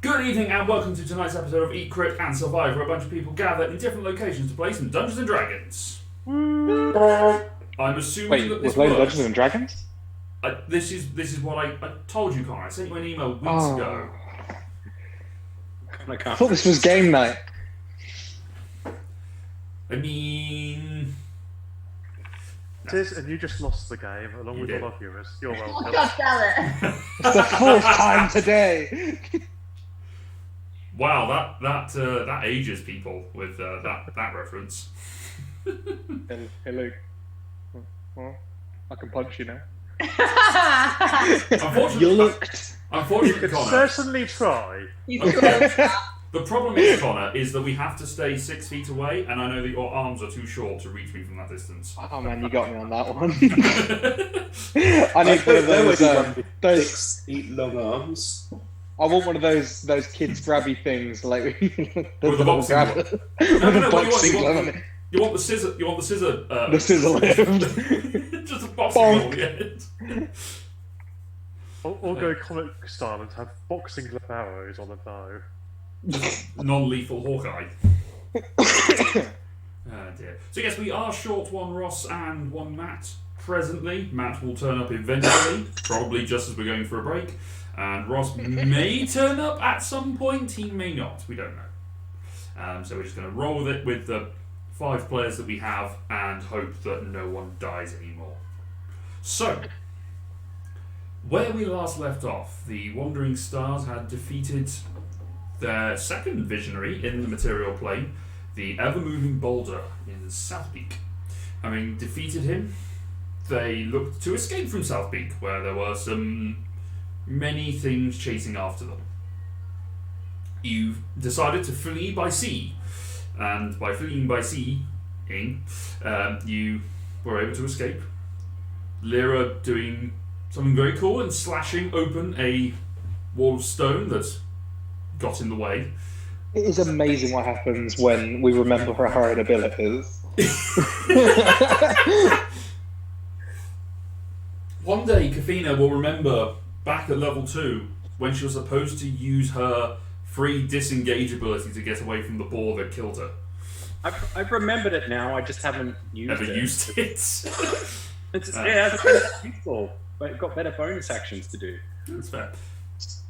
Good evening and welcome to tonight's episode of Eat, Crit and Survive, where a bunch of people gather in different locations to play some Dungeons and Dragons. I'm assuming that this we're playing works. Dungeons and Dragons? This is what I told you, Connor. I sent you an email weeks ago. I thought this was game night. I mean... It is, and you just lost the game along with all our viewers. You're welcome. God damn it! It's the fourth time today. Wow, that ages people with that reference. Hey, Luke. Well, I can punch you now. Unfortunately, You could Connor, certainly try. the problem is, Connor, is that we have to stay 6 feet away, and I know that your arms are too short to reach me from that distance. Oh man, you got me on that one. I need one of those 6 feet long arms. I want one of those kids grabby things, like With the boxing glove. with No, the boxing glove on it. You want the scissor? You want the scissor? The scissor lift. Just a boxing glove on the end. Or go comic style and have boxing glove arrows on a bow. Non-lethal Hawkeye. Oh dear. So yes, we are short one Ross and one Matt presently. Matt will turn up eventually, probably just as we're going for a break. And Ross may turn up at some point, he may not, we don't know. So we're just going to roll with it with the 5 players that we have and hope that no one dies anymore. So, where we last left off, the Wandering Stars had defeated their second visionary in the material plane, the ever-moving Boulder in South Peak. Having defeated him, they looked to escape from South Peak, where there were many things chasing after them. You decided to flee by sea, and by fleeing by sea, you were able to escape. Lyra doing something very cool and slashing open a wall of stone that got in the way. It is amazing what happens when we remember her own abilities. One day, Kafina will remember back at level 2 when she was supposed to use her free disengage ability to get away from the boar that killed her. I've remembered it now. I just haven't used it. Never used it. It's useful, but it's got better bonus actions to do. That's fair.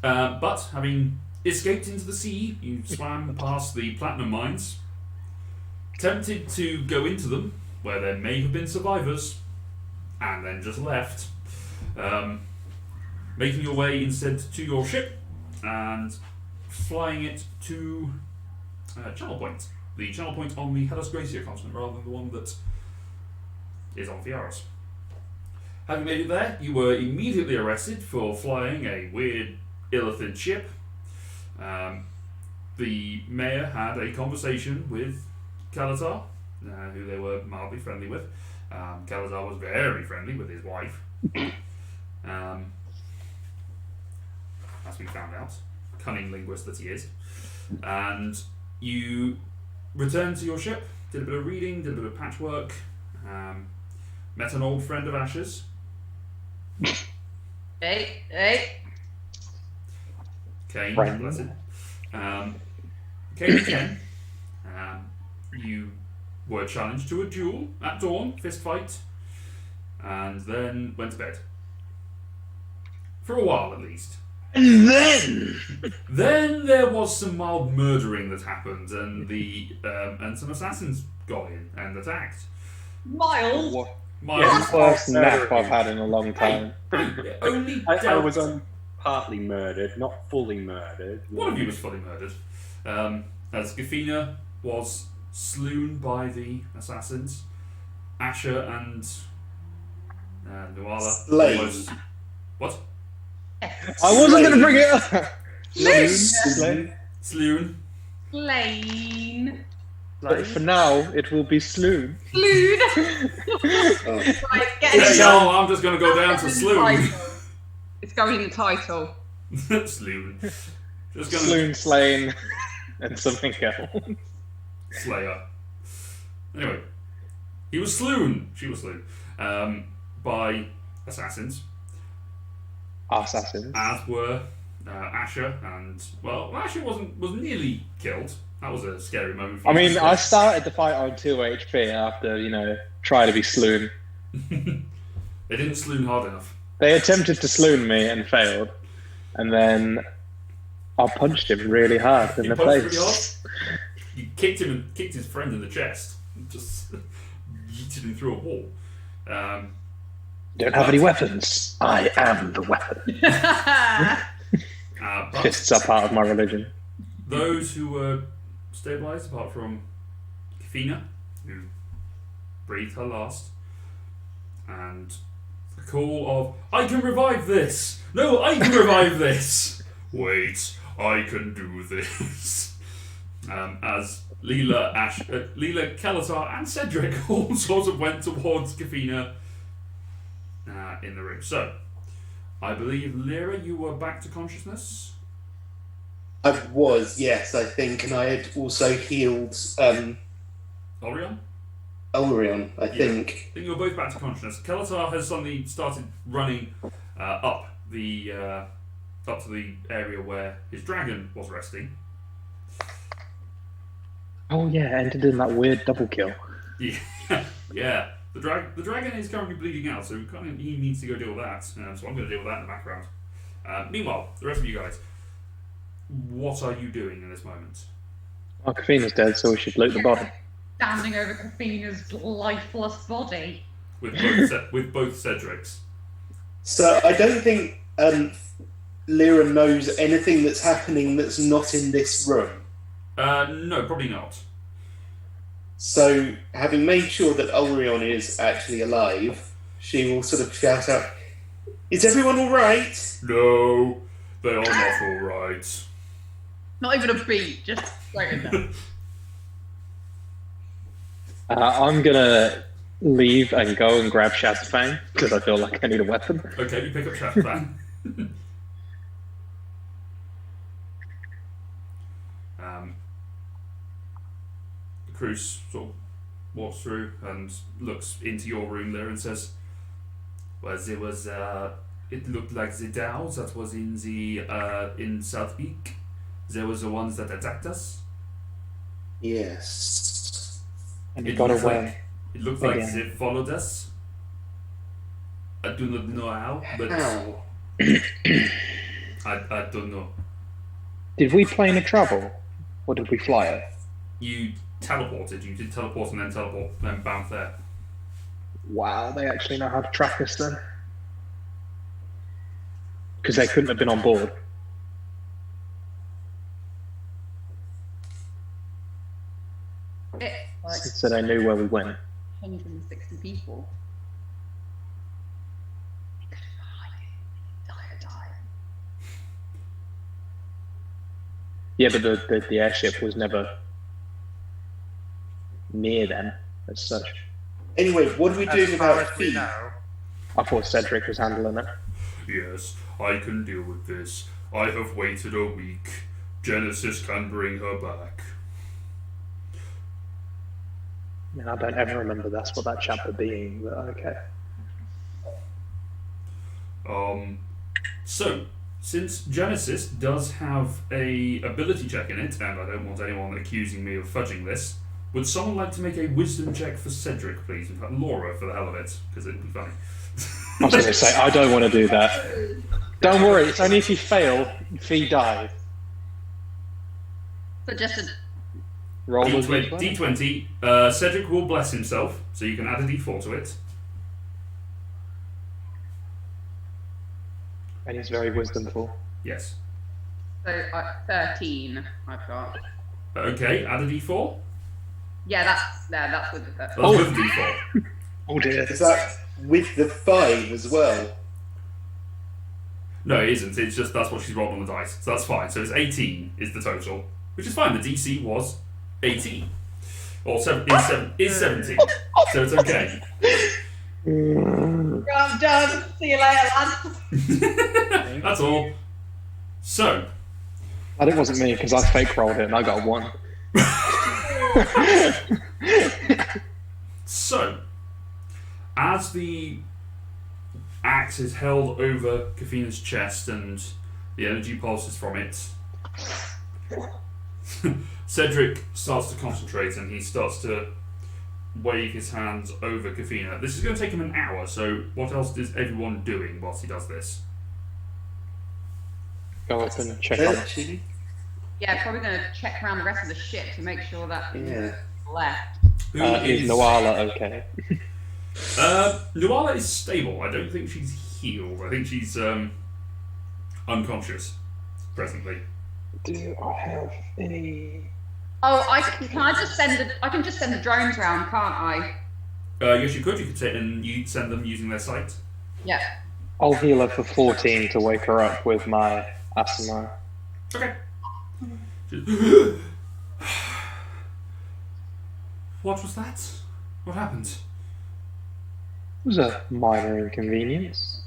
But having escaped into the sea, you swam past the platinum mines, tempted to go into them, where there may have been survivors, and then just left. Making your way instead to your ship and flying it to Channel Point. The Channel Point on the Hellas Gracia continent rather than the one that is on Fiaros. Having made it there, you were immediately arrested for flying a weird illithid ship. The mayor had a conversation with Kalatar, who they were mildly friendly with. Kalatar was very friendly with his wife. As we found out, cunning linguist that he is. And you returned to your ship, did a bit of reading, did a bit of patchwork, met an old friend of Asha's. Hey. Kane, bless him. Kane again. You were challenged to a duel at dawn, fist fight, and then went to bed. For a while at least. And Then there was some mild murdering that happened, and and some assassins got in and attacked. Mild. Mild. First nap I've had in a long time. Only I was partly murdered, not fully murdered. One of you was fully murdered. As Gafina was slewn by the assassins, Asha and Nuala Slain. was... What? I wasn't going to bring it up! Slewn. Plain. But for now, it will be Sloon. Slude. Right, get it. No, I'm just going to go down to Slewn. It's going in the title. Slewn. Just going Sloon, Slain, and something else. Slayer. Anyway, he was slewn. She was slewn by assassins. Assassins. As were Asha, and well, Asha was nearly killed. That was a scary moment. For I you. mean, I started the fight on 2 HP after, trying to be sloon. They didn't sloon hard enough. They attempted to sloon me and failed. And then I punched him really hard in You the punched face. really hard. You kicked him and kicked his friend in the chest. And just yeeted him through a wall. Don't have any weapons. I am the weapon. But Fists are part of my religion. those who were stabilised, apart from Kafina, who breathed her last, and the call of, I can revive this! No, I can revive this! Wait, I can do this. As Leela, Kelatar, and Cedric all sort of went towards Kafina in the room. So, I believe, Lyra, you were back to consciousness? I was, yes, I think, and I had also healed Orion? Elrion, I Yeah. think. I think you're both back to consciousness. Kelatar has suddenly started running up to the area where his dragon was resting. Oh yeah, ended in that weird double kill. Yeah, yeah. The dragon is currently bleeding out, so he needs to go deal with that. So I'm going to deal with that in the background. Meanwhile, the rest of you guys, what are you doing in this moment? Oh, Kafina's dead, so we should loot the body. Standing over Kafina's lifeless body. With both Cedrics. So I don't think Lyra knows anything that's happening that's not in this room. No, probably not. So, having made sure that Elrion is actually alive, she will sort of shout out, "Is everyone alright?" No, they are not all right. Not even a beat, just straight in there. I'm gonna leave and go and grab Shadowfang because I feel like I need a weapon. Okay, you pick up Shadowfang. Cruz sort of walks through and looks into your room there and says, well, there was, it looked like the Dow that was in the, in South Peak. There was the ones that attacked us. Yes. And he It got looks away. like, it looked like Again. they followed us. I do not know how, but How? I don't know. Did we plane a travel? Or did we fly it? You teleported, you did teleport and then bounce there. Wow, they actually know how to track us then. Because they couldn't have been on board. It's like So they knew where we went. 160 people. Yeah, but the airship was never near them as such. Anyway, what are we doing As far about as we Fee? know, I thought Cedric was handling it. Yes, I can deal with this. I have waited a week. Genesis can bring her back. I mean, I don't ever remember that's what that chapter being, but okay. So, since Genesis does have a ability check in it, and I don't want anyone accusing me of fudging this, would someone like to make a wisdom check for Cedric, please? In fact, Laura, for the hell of it, because it'd be funny. I was going to say, I don't want to do that. Don't worry, it's only if you fail, Fee dies. So just a Roll the D20. Cedric will bless himself, so you can add a D4 to it. And he's very wisdomful. Yes. so 13 I've got. Okay, add a D4. Yeah, that's with the That's 13. with a D4. Oh dear. Is that with the 5 as well? No, it isn't. It's just that's what she's rolled on the dice. So that's fine. So it's 18 is the total, which is fine. The DC was 18. Or is 17. So it's okay. I'm done. See you later, lads. That's all. So, And it wasn't me, because I fake rolled it and I got a 1. So, as the axe is held over Kafina's chest and The energy pulses from it. Cedric starts to concentrate and he starts to wave his hands over Kafina. This is going to take him an hour, so what else is everyone doing whilst he does this? Go up and check on it. Searching? Yeah, probably going to check around the rest of the ship to make sure that Yeah. left. Who Is Noala okay? Nuala is stable. I don't think she's healed. I think she's unconscious presently. Do I have any? Oh, can I just send the? I can just send the drones round, can't I? Yes, you could. You could sit and you send them using their sight. Yeah. I'll heal her for 14 to wake her up with my Asana. Okay. What was that? What happened? It was a minor inconvenience,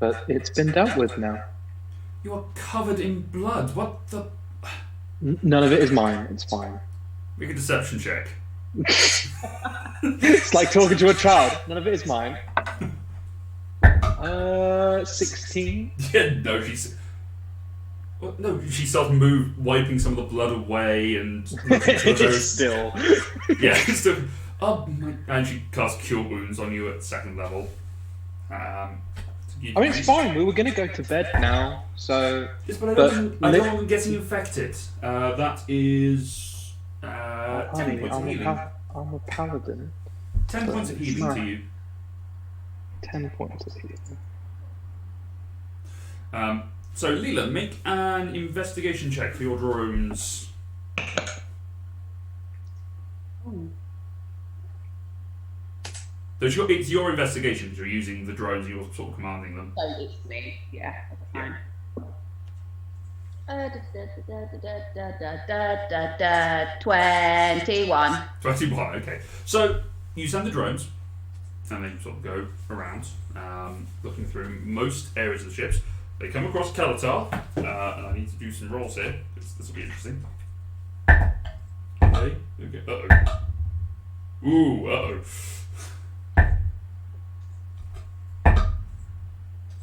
but it's been dealt with now. You are covered in blood. What the? None of it is mine. It's fine. Make a deception check. It's like talking to a child. None of it is mine. 16. Yeah, no, she's. Well, no, she starts wiping some of the blood away and. It's still. Yeah, still. Oh my! And she casts Cure Wounds on you at second level. I mean, it's fine. We were going to go to bed now, so. Yes, but I don't want them getting infected. That is 10 Honey, points of healing. I'm a paladin. 10 points of healing to you. 10 points of healing. So, Leela, make an investigation check for your drones. So it's your investigation because you're using the drones and you're sort of commanding them. So it's me. Yeah, that's fine. 21. 21, okay. So, you send the drones, and they sort of go around, looking through most areas of the ships. They come across Kalatar, and I need to do some rolls here, because this will be interesting. Okay, uh-oh. Ooh, uh-oh.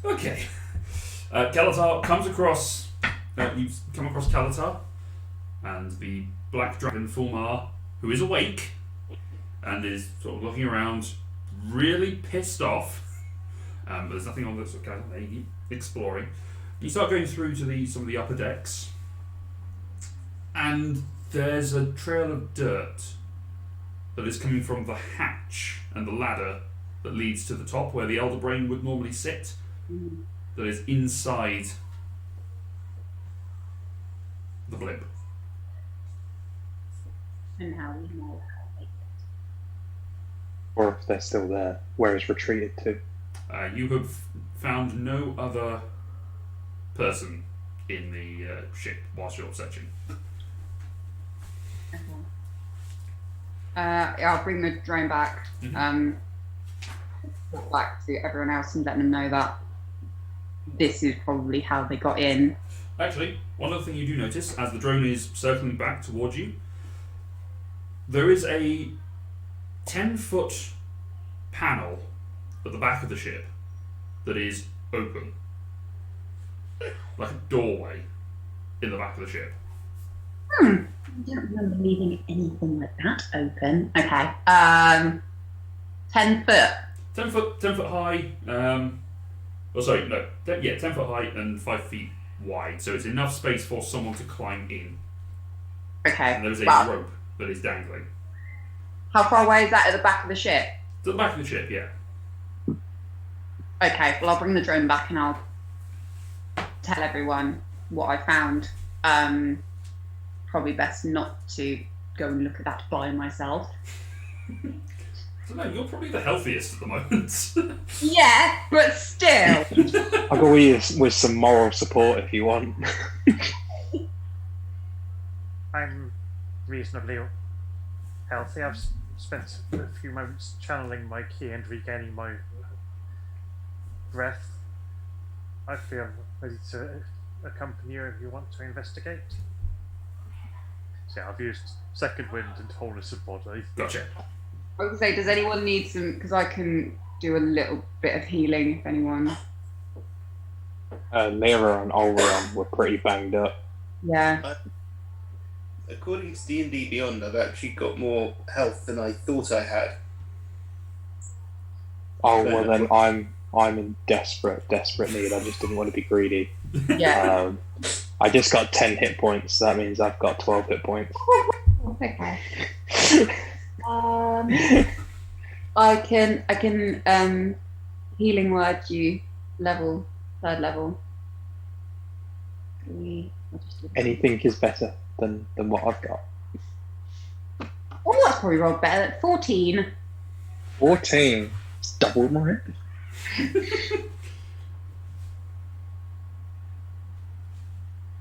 Okay. Kalatar comes across... you come across Kalatar, and the black dragon Fulmar, who is awake, and is sort of looking around, really pissed off. But there's nothing on the sort of kind of exploring. You start going through to some of the upper decks, and there's a trail of dirt that is coming from the hatch and the ladder that leads to the top where the Elder Brain would normally sit. That is inside the blimp. And how we know how they Or if they're still there, where it's retreated to. You have found no other person in the ship whilst you're searching. I'll bring the drone back. Back to everyone else and let them know that this is probably how they got in. Actually, one other thing you do notice, as the drone is circling back towards you, there is a 10-foot panel at the back of the ship that is open. Like a doorway in the back of the ship. I don't remember leaving anything like that open. Okay. 10 foot. 10 foot high. 10 foot high and 5 feet wide. So it's enough space for someone to climb in. Okay. And there's a Wow. rope that is dangling. How far away is that at the back of the ship? To the back of the ship, yeah. Okay, well I'll bring the drone back and I'll tell everyone what I found. Probably best not to go and look at that by myself. I don't know, you're probably the healthiest at the moment. Yeah, but still. I'll go with some moral support if you want. I'm reasonably healthy. I've spent a few moments channeling my ki and regaining my breath. I feel ready to accompany you if you want to investigate. So yeah, I've used second wind and wholeness of body. Gotcha. I was going to say, does anyone need some, because I can do a little bit of healing if anyone. Lyra and Ulrion were pretty banged up. Yeah. According to D&D Beyond, I've actually got more health than I thought I had. Oh well, then I'm in desperate need. I just didn't want to be greedy. Yeah. I just got 10 hit points. So that means I've got 12 hit points. Okay. I can healing word you third level. Anything is better than what I've got. Oh, that's probably rolled better. 14. 14. It's double my hit.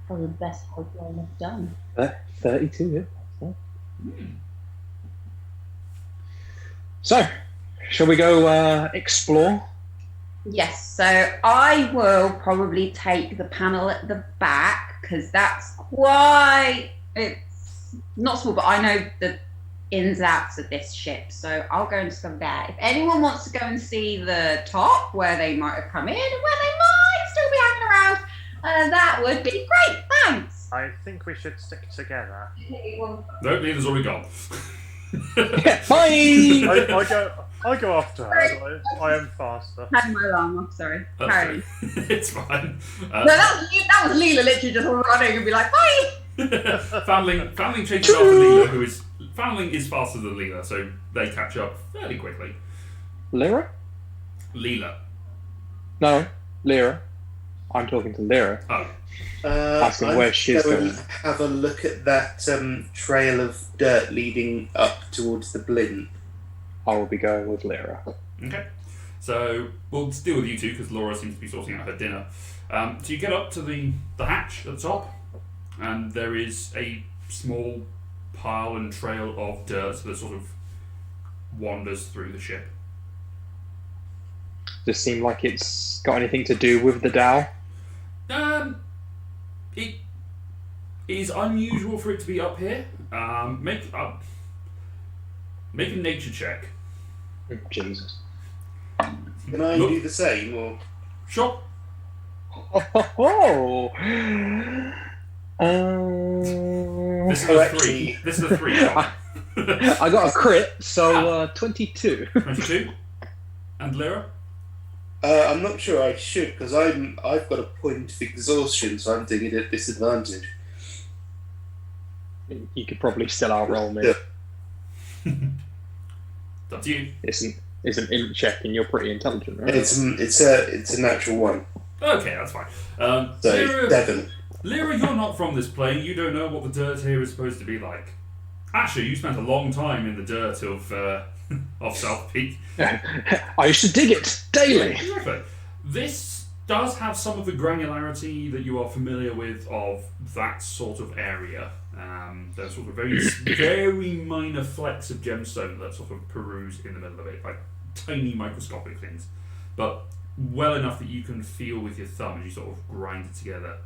Probably the best health roll I've done. 32, yeah. So, shall we go explore? Yes, so I will probably take the panel at the back because that's it's not small, but I know the ins and outs of this ship, so I'll go and discover there. If anyone wants to go and see the top where they might have come in and where they might still be hanging around, that would be great. Thanks. I think we should stick together. No, Lena's already gone. Bye! I go after her. I am faster. Had my alarm off, sorry. Carry on. It's fine. No, that was Leela literally just running and be like, bye! Foundling chases after Leela, Foundling is faster than Leela, so they catch up fairly quickly. Lyra? Leela. No, Lyra. I'm talking to Lyra. Oh. Asking where she's going. Have a look at that trail of dirt leading up towards the blimp. I will be going with Lyra. Okay. So we'll deal with you two because Laura seems to be sorting out her dinner. So you get up to the hatch at the top, and there is a small pile and trail of dirt that sort of wanders through the ship. Does it seem like it's got anything to do with the Dow? It is unusual for it to be up here. Make a nature check. Jesus. Can I do the same, or...? Sure. This is a 3. This is a 3. I got a crit, so 22. 22. And Lyra? I'm not sure I should, because I've got a point of exhaustion, so I'm doing it at disadvantage. You could probably still outroll me. It's up to you. It's an int check, and you're pretty intelligent, right? It's a natural one. Okay, that's fine. So Lyra, 7. Lyra, you're not from this plane. You don't know what the dirt here is supposed to be like. Actually, you spent a long time in the dirt of South Peak. I used to dig it daily. Exactly. This does have some of the granularity that you are familiar with of that sort of area. There's sort of very minor flecks of gemstone that sort of peruse in the middle of it, like tiny microscopic things, but well enough that you can feel with your thumb as you sort of grind it together.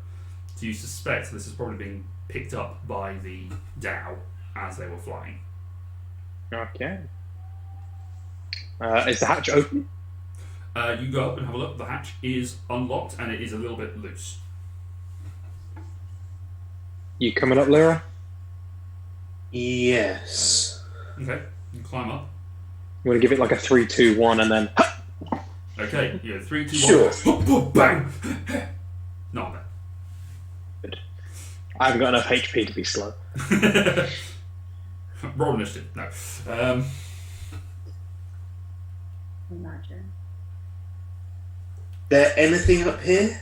So you suspect this is probably being picked up by the Dow as they were flying. Okay. Is the hatch open? You go up and have a look. The hatch is unlocked and it is a little bit loose. You coming up, Lyra? Yes. Okay, you climb up. I'm going to give it like a 3, 2, 1, and then... Okay, yeah, 3, 2, 1. Sure. Bang! Not bad. Good. I haven't got enough HP to be slow. Roll initiative. No. Imagine. There anything up here?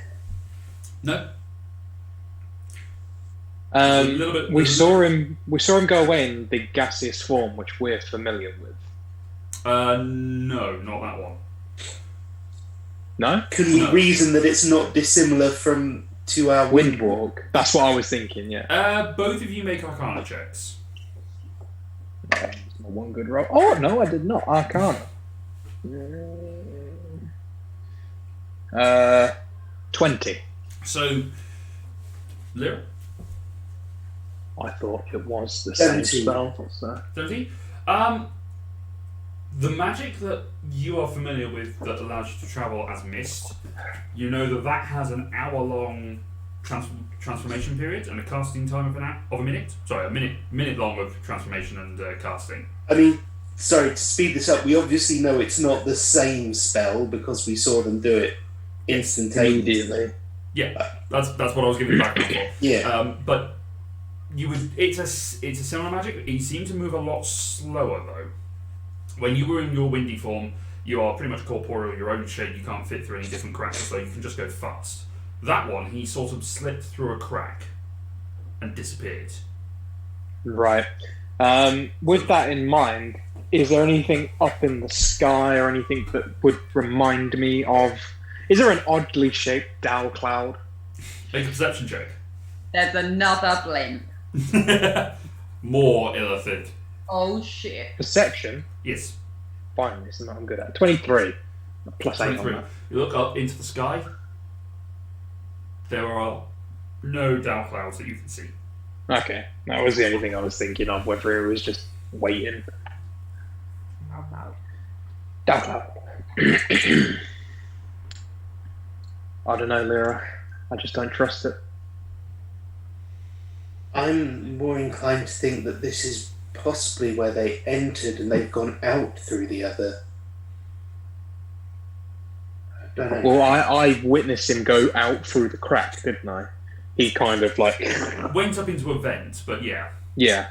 No. We saw him go away in the gaseous form, which we're familiar with. No, not that one. No? Can we reason that it's not dissimilar to our Windwalk. That's what I was thinking, yeah. Both of you make Arcana checks. One good roll. Oh, no, I did not. Arcana. 20. So, Lyra? I thought it was the same 17. spell. So. 17? The magic that you are familiar with that allows you to travel as mist, you know that has an hour-long transformation period and a casting time of a minute. Sorry, a minute long of transformation and casting. I mean, sorry, to speed this up, we obviously know it's not the same spell because we saw them do it instantaneously. Yeah, that's what I was giving background for. Yeah. But it's a similar magic. It seemed to move a lot slower though. When you were in your windy form, you are pretty much corporeal, your own shape. You can't fit through any different cracks, so you can just go fast. That one, he sort of slipped through a crack and disappeared. Right. With that in mind, is there anything up in the sky or anything that would remind me of? Is there an oddly shaped Dow cloud? Make a perception check. There's another blimp. More illithid. Oh shit. Perception? Yes. Fine, this is what I'm good at. 23. Plus 8 on 23. that. You look up into the sky. There are no Dow clouds that you can see. Okay, that was the only thing I was thinking of, whether it was just waiting. Dow cloud. I don't know, Lyra. I just don't trust it. I'm more inclined to think that this is possibly where they entered and they've gone out through the other. I don't know. Well, I witnessed him go out through the crack, didn't I? He kind of like... Went up into a vent, but yeah. Yeah.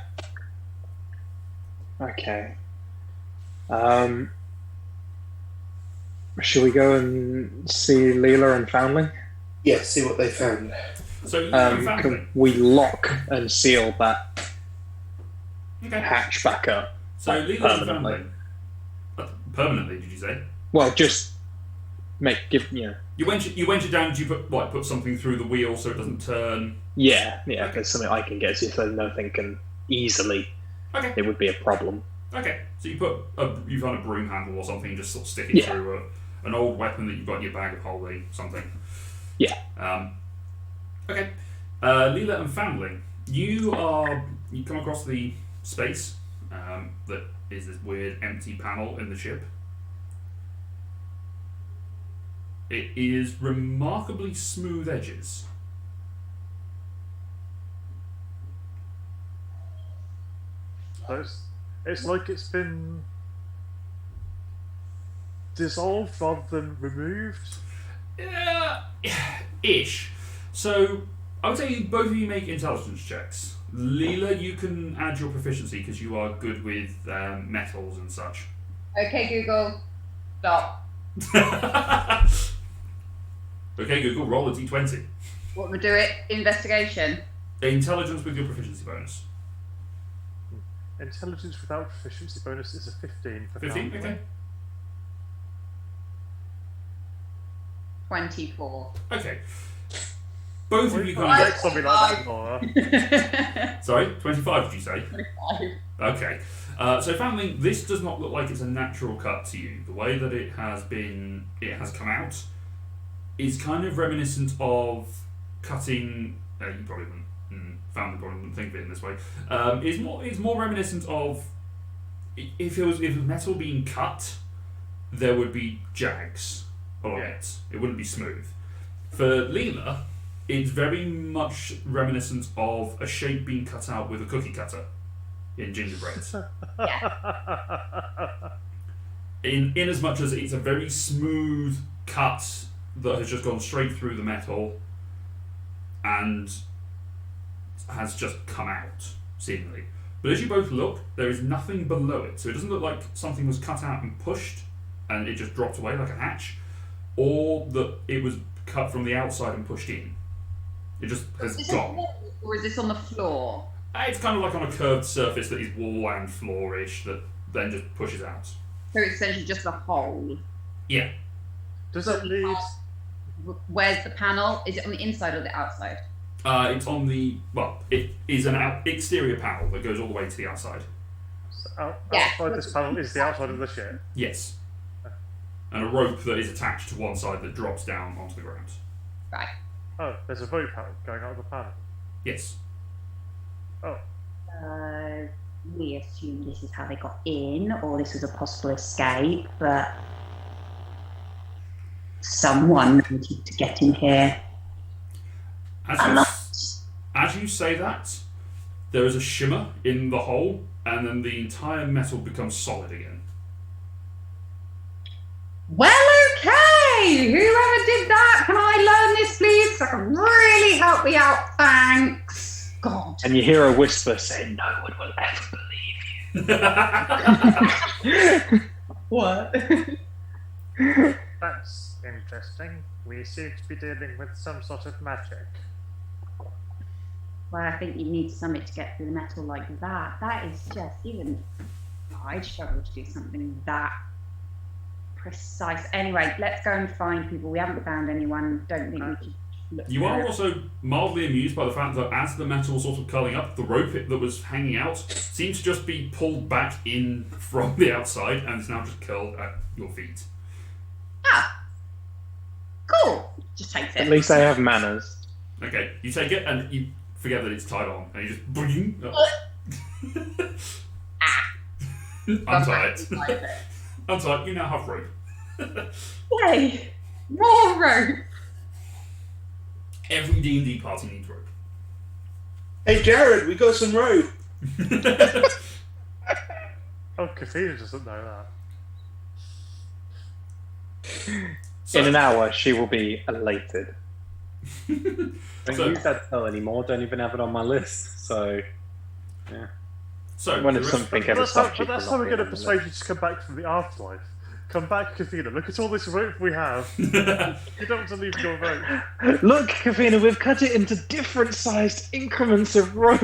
Okay. Shall we go and see Leela and Foundling? Yeah, see what they found. So you found Can them. we lock and seal that Okay. hatch back up? So Leela and Permanently. Foundling. Permanently, did you say? Well, just give. You went it down. Did you put something through the wheel so it doesn't turn? Yeah. There's something I can get to so nothing can easily. Okay. It would be a problem. Okay. So you found a broom handle or something, just sort of stick it through an old weapon that you've got in your bag of holding, something. Yeah. Okay. Leela and Foundling, you come across the space that is this weird empty panel in the ship. It is remarkably smooth edges. So it's like it's been dissolved rather than removed. Ish. So I would say both of you make intelligence checks. Leela, you can add your proficiency because you are good with metals and such. Okay, Google. Stop. Okay, Google, roll a d20. What we do it? Investigation. Intelligence with your proficiency bonus. Intelligence without proficiency bonus is a 15 for 15, Foundling. okay. 24. Okay. Both of you Well, kind take something like that, Nora. of... Sorry, 25 did you say? 25. Okay. So Foundling, this does not look like it's a natural cut to you. The way that it has come out is kind of reminiscent of cutting... you probably wouldn't... Foundling probably wouldn't think of it in this way. It's more reminiscent of... If it was metal being cut, there would be jags along it. It wouldn't be smooth. For Leela, it's very much reminiscent of a shape being cut out with a cookie cutter in gingerbread. in as much as it's a very smooth cut that has just gone straight through the metal and has just come out, seemingly. But as you both look, there is nothing below it. So it doesn't look like something was cut out and pushed and it just dropped away like a hatch, or that it was cut from the outside and pushed in. It just has Is this gone. or is this on the floor? It's kind of like on a curved surface that is wall and floor-ish that then just pushes out. So it's essentially just a hole. Yeah. Does that lead? Where's the panel? Is it on the inside or the outside? It's on the... Well, it is an exterior panel that goes all the way to the outside. Outside this panel is the outside of the ship. Yes. And a rope that is attached to one side that drops down onto the ground. Right. Oh, there's a rope out going out of the panel. Yes. Oh, we assume this is how they got in, or this was a possible escape, but someone needed to get in here. As you say that, there is a shimmer in the hole, and then the entire metal becomes solid again. Well, okay. Whoever did that, can I learn this, please? That can really help me out. Thanks. God. And you hear a whisper say, "No one will ever believe you." What? That's interesting. We seem to be dealing with some sort of magic. Well, I think you need something to get through the metal like that. That is just, even I'd struggle to do something that precise. Anyway, let's go and find people. We haven't found anyone. Don't think we should look. You are also mildly amused by the fact that as the metal was sort of curling up, the rope that was hanging out seems to just be pulled back in from the outside and is now just curled at your feet. Ah, cool. Just takes it. At least I have manners. Okay, you take it and you forget that it's tied on, and you just boing, untie it. Untie it. You now have rope. Yay! More rope. Every D&D party needs rope. Hey, Jared, we got some rope. Oh, Kathina doesn't know that. In an hour, she will be elated. Don't So- use that spell anymore. Don't even have it on my list. So, yeah. So, When the it's rest- something But ever that's how, stopped you but that's from how not we're going to being on the persuade you to come back from the afterlife. Come back, Kathina. Look at all this rope we have. You don't want to leave your rope. list. Look, Kavina, we've cut it into different sized increments of rope.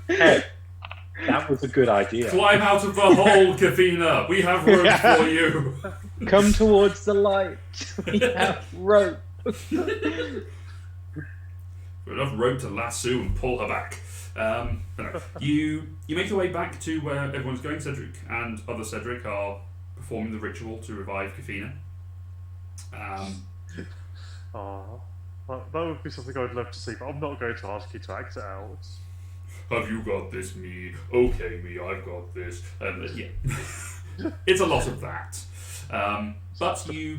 Hey, that was a good idea. Climb out of the hole, Kathina. We have rope Yeah. for you. Come towards the light. We have rope. Enough rope to lasso and pull her back. But no, you make your way back to where everyone's going. Cedric and other Cedric are performing the ritual to revive Kafina. Oh, well, that would be something I'd love to see, but I'm not going to ask you to act it out. Have you got this, me? Okay, me, I've got this. Yeah, it's a lot of that. But you,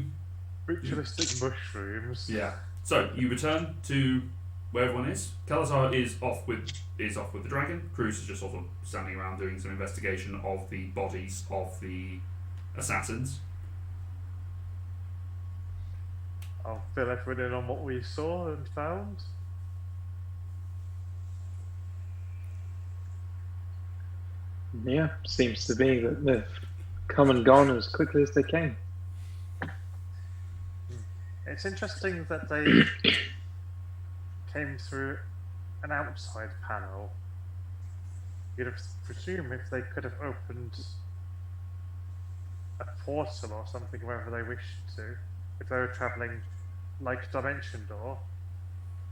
Ritualistic mushrooms. yeah. So you return to where everyone is. Kalazar is off with the dragon. Cruz is just sort of standing around doing some investigation of the bodies of the assassins. I'll fill everyone in on what we saw and found. Yeah, seems to be that they've come and gone as quickly as they came. It's interesting that they came through an outside panel. You'd have presumed if they could have opened a portal or something wherever they wished to, if they were travelling like Dimension Door,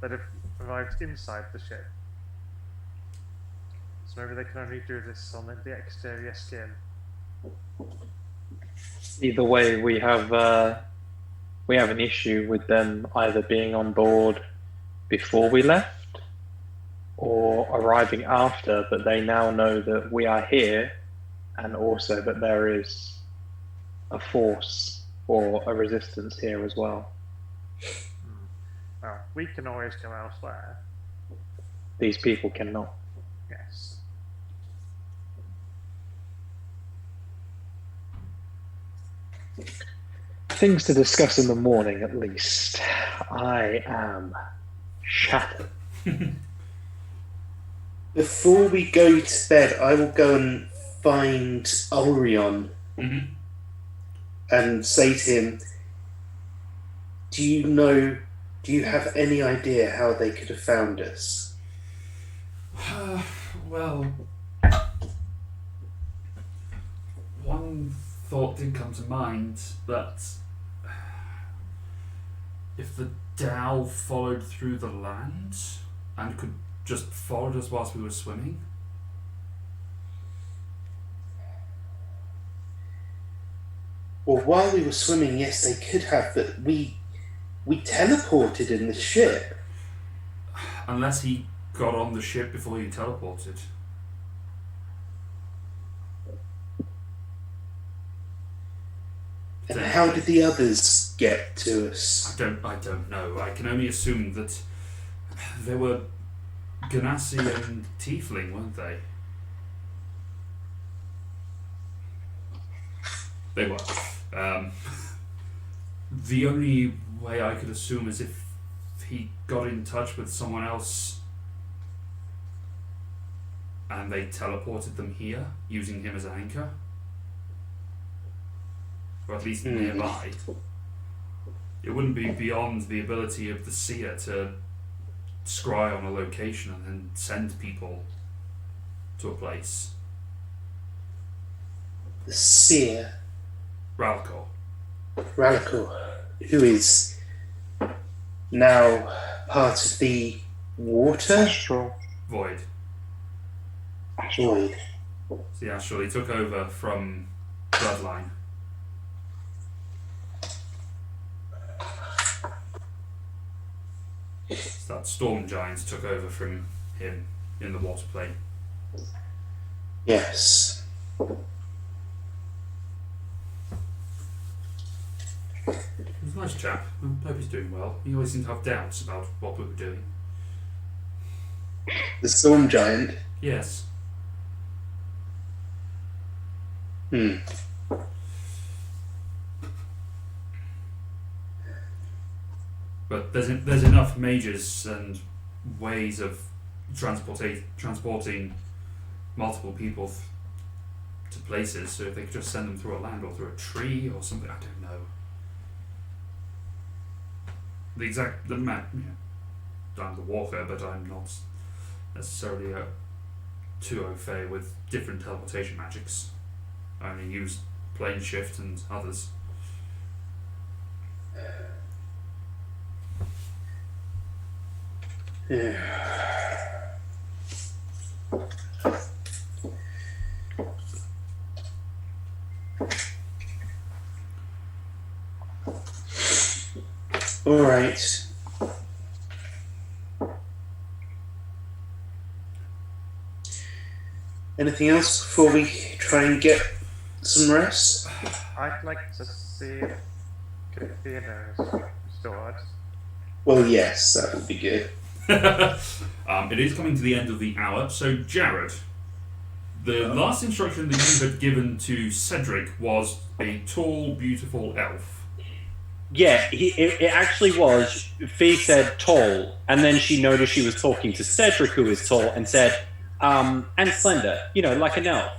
they'd have arrived inside the ship. So maybe they can only do this on the exterior skin. Either way, we have an issue with them either being on board before we left or arriving after, but they now know that we are here and also that there is a force or a resistance here as well. Well, we can always go elsewhere. These people cannot. Yes. Things to discuss in the morning, at least. I am shattered. Before we go to bed, I will go and find Ulrion Mhm. and say to him, do you have any idea how they could have found us? Well, one thought did come to mind that if the Dow followed through the land and could just followed us whilst we were swimming. Well, while we were swimming, yes, they could have, but we teleported in the ship. Unless he got on the ship before he teleported. And how did the others get to us? I don't know. I can only assume that they were Ganassi and Tiefling, weren't they? They were. The only way I could assume is if he got in touch with someone else and they teleported them here, using him as an anchor. Or at least nearby. It wouldn't be beyond the ability of the seer to scry on a location and then send people to a place. The seer, Ralcor. who is now part of the water Astral. Void. void. So yeah, actually took over from Bloodline. So that Storm Giant took over from him in the water plane. Yes. He's a nice chap. I hope he's doing well. He always seemed to have doubts about what we were doing. The storm giant. Yes. But there's enough mages and ways of transporting multiple people to places, so if they could just send them through a land or through a tree or something, I don't know. The map, I'm the walker, but I'm not necessarily too au fait with different teleportation magics. I only use plane shift and others. Yeah. All right. Anything else before we try and get some rest? I'd like to see if Kathina is restored. Well, yes, that would be good. It is coming to the end of the hour, so Jared, the last instruction that you had given to Cedric was a tall, beautiful elf. Yeah, it actually was. Fee said tall, and then she noticed she was talking to Cedric, who is tall, and said, and slender, like an elf.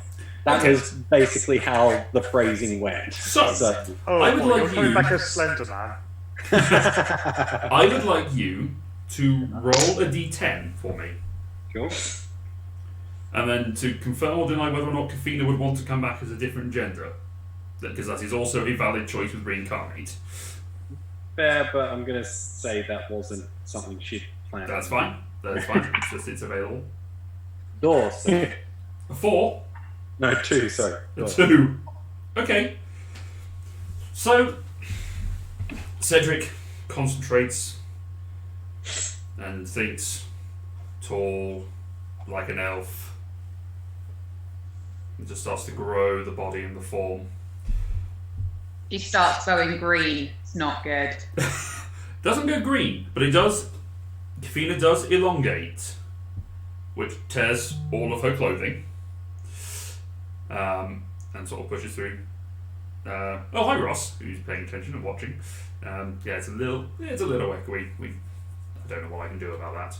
That was basically how the phrasing went. So Oh, I would you're like coming you. back as Slender Man. I would like you to roll a d10 for me, Sure. and then to confirm or deny whether or not Kafina would want to come back as a different gender, because that is also a valid choice with reincarnate. Fair, but I'm going to say that wasn't something she'd planned. That's fine. That's fine. It's just it's available. Doors. A 4. No, 2, sorry. A 2. Okay. So Cedric concentrates and thinks tall, like an elf. And just starts to grow the body and the form. She starts going green. It's not good. Doesn't go green, but it does. Kafina does elongate, which tears all of her clothing, and sort of pushes through. Oh, hi Ross, who's paying attention and watching. Yeah, it's a little echoey. I don't know what I can do about that.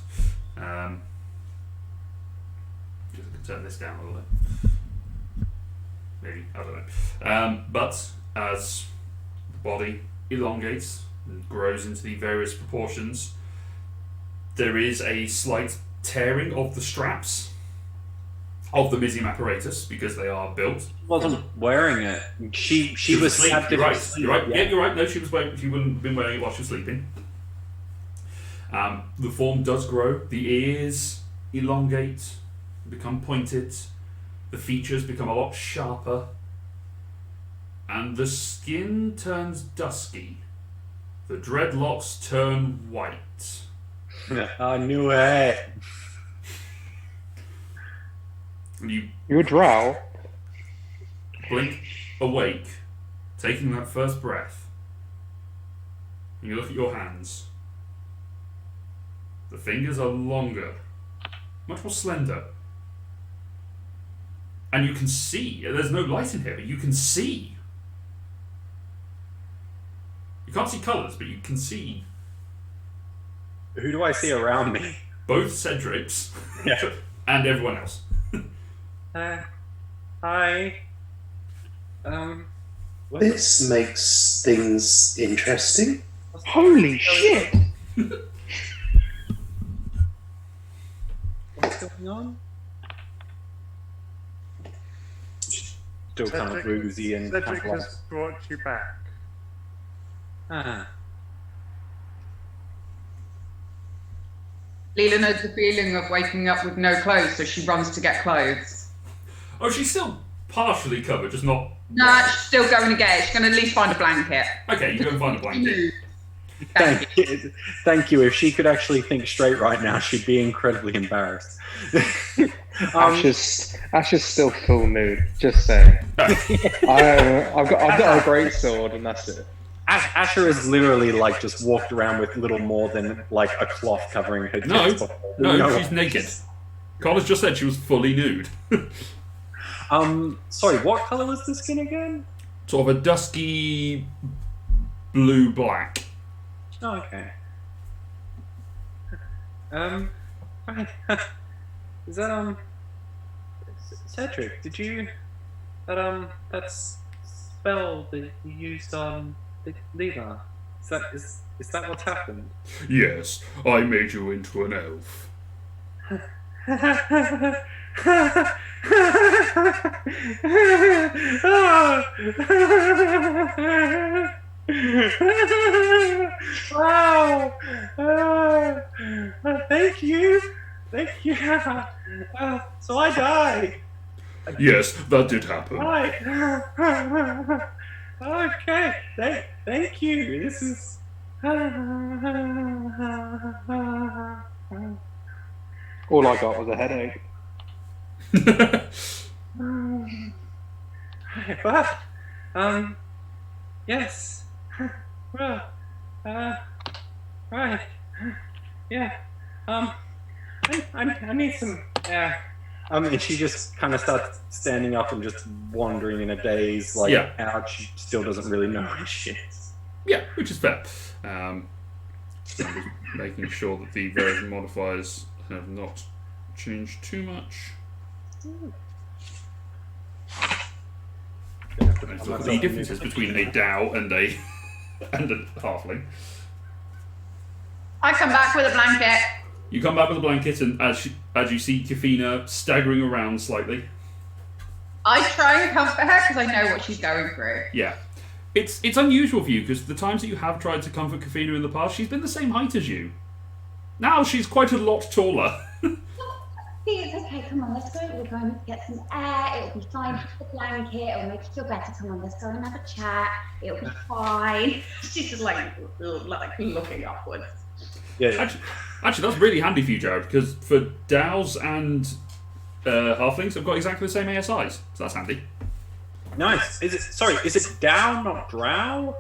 Just can turn this down a little bit. Maybe, I don't know. But as the body elongates and grows into the various proportions, there is a slight tearing of the straps of the Mizium apparatus because they are built. Wasn't wearing it. She was asleep. stabbed You're in right. the sleep. You're right. Yeah. Yeah, you're right. No, she wouldn't have been wearing it while she was sleeping. The form does grow. The ears elongate, become pointed. The features become a lot sharper. And the skin turns dusky. The dreadlocks turn white. I knew it. And you You're drow. blink awake taking that first breath, and you look at your hands. The fingers are longer, much more slender. And you can see, there's no light in here, but you can see. You can't see colours, but you can see Who do I see around me? both Cedrics Yeah. and everyone else. Hi. This makes things interesting. Holy shit! What's going on? Still kind of woozy and kind Cedric of like, has brought you back. ah. Leela knows the feeling of waking up with no clothes, so she runs to get clothes. Oh, she's still partially covered, just not... No, she's still going to get it. She's going to at least find a blanket. Okay, you go and find a blanket. Thank you. Thank you. If she could actually think straight right now, she'd be incredibly embarrassed. Asha's still full nude. Just saying. I've got a great sword, and that's it. Asha has literally like just walked around with little more than like a cloth covering her chest. No, she's naked. Carla's just said she was fully nude. Sorry, what color was the skin again? Sort of a dusky blue-black. Oh, okay. Right. Is that Cedric? Did you that spell that you used on Leela? Is that what's happened? Yes, I made you into an elf. Wow! Thank you. So I die. Yes, that did happen. Right. Okay. Thank you. This is. All I got was a headache. Well, yes. Well, right. Yeah. I need some. Yeah. And she just kind of starts standing up and just wandering in a daze, like out. She still doesn't really know where she is. Yeah, which is fair. I'm just making sure that the version modifiers have not changed too much. Let's look at the differences between a Dow and a halfling. I come back with a blanket. You come back with a blanket, and as you see Kafina staggering around slightly. I try and comfort her because I know what she's going through. Yeah. It's unusual for you, because the times that you have tried to comfort Kafina in the past, she's been the same height as you. Now she's quite a lot taller. It's okay, come on, let's go. We're going to get some air. It'll be fine. Put the blanket. It'll make you feel better. Come on, let's go and have a chat. It'll be fine. She's just like looking upwards. Yeah. Actually, that's really handy for you, Jared, because for Dows and halflings, I've got exactly the same ASIs, so that's handy. Nice. Is it Dow, not Drow?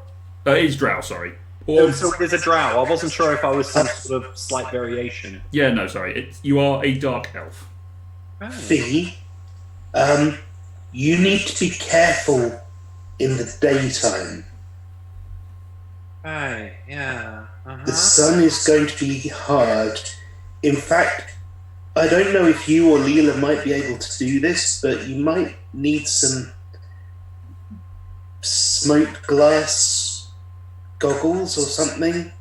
It's Drow, sorry. So there's a Drow. I wasn't sure if I was some sort of slight variation. Yeah, no, sorry. You are a dark elf. Fee, you need to be careful in the daytime. Right, yeah. The sun is going to be hard. In fact, I don't know if you or Leela might be able to do this, but you might need some smoked glass goggles or something.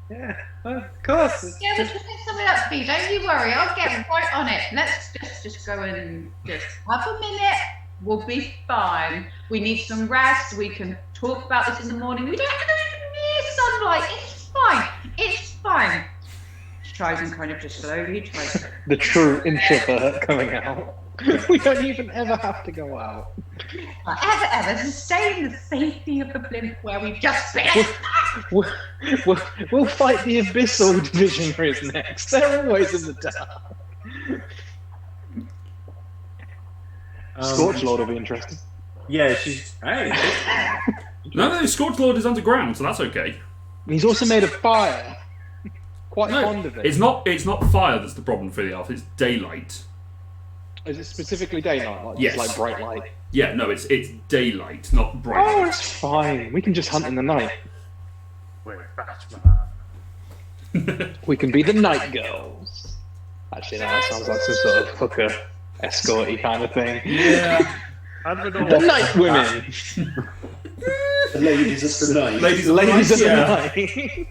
Yeah, of course. Yeah, we can pick something up for you. Don't you worry. I'll get right on it. Let's just go and just have a minute. We'll be fine. We need some rest. We can talk about this in the morning. We don't have to go near sunlight. It's fine. It's fine. She tries and kind of just slowly tries. The true introvert coming out. We don't even ever have to go out. Ever. Just stay in the safety of the blimp where we've just been. We'll fight the Abyssal Divisionaries next. They're always in the dark. Scorch Lord will be interesting. Yeah, she's. Hey. No, Scorch Lord is underground, so that's okay. And he's also made of fire. Quite No, fond of it. it's not fire that's the problem for the elf, it's daylight. Is it specifically daylight? Like, Yes. just like bright light? Yeah, no, it's daylight, not bright Oh, light. it's fine. We can just hunt in the night. We're Batman. We can be the night girls. Actually, no, that sounds like some sort of hooker, escorty kind of thing. Yeah. And we're The not night women. The ladies of the night. Ladies Ladies of yeah. the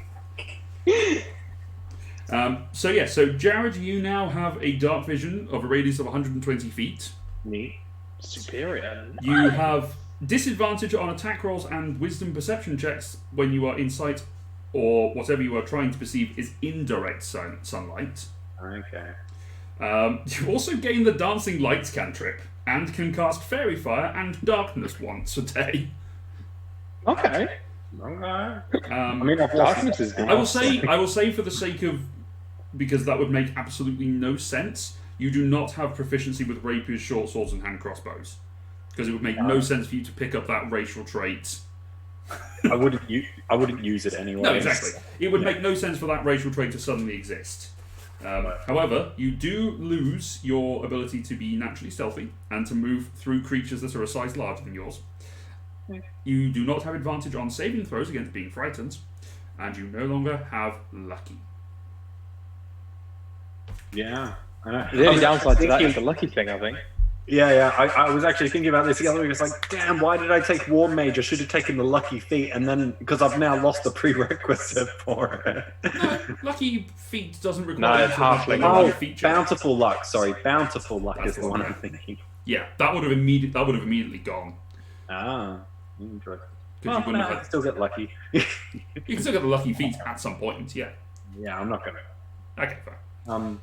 night. So Jared, you now have a dark vision of a radius of 120 feet. Neat. Superior. You have disadvantage on attack rolls and wisdom perception checks when you are in sight or whatever you are trying to perceive is indirect sunlight. Okay. You also gain the dancing lights cantrip and can cast fairy fire and darkness once a day. Okay. I mean, I've lost Darkness is good. I will say for the sake of, because that would make absolutely no sense, you do not have proficiency with rapiers, short swords, and hand crossbows. Because it would make no sense for you to pick up that racial trait. I wouldn't use it anyway. No, exactly. It would make no sense for that racial trait to suddenly exist. However, you do lose your ability to be naturally stealthy and to move through creatures that are a size larger than yours. You do not have advantage on saving throws against being frightened, and you no longer have lucky. Yeah. The only downside to that is the lucky thing, I think. Yeah. I was actually thinking about this the other week. It's like, damn, why did I take War Mage? I should have taken the Lucky Feat, and then because I've now lost the prerequisite for it. No, lucky feat doesn't require you to have halfling. the lucky feature. Bountiful Luck. Sorry, Bountiful Luck That's is the the one one, I'm yeah. thinking. Yeah, that would have immediately gone. Ah, interesting. Because you wouldn't I have can still get lucky. You can still get the lucky feat at some point, yeah. Yeah, I'm not gonna. Okay, fine.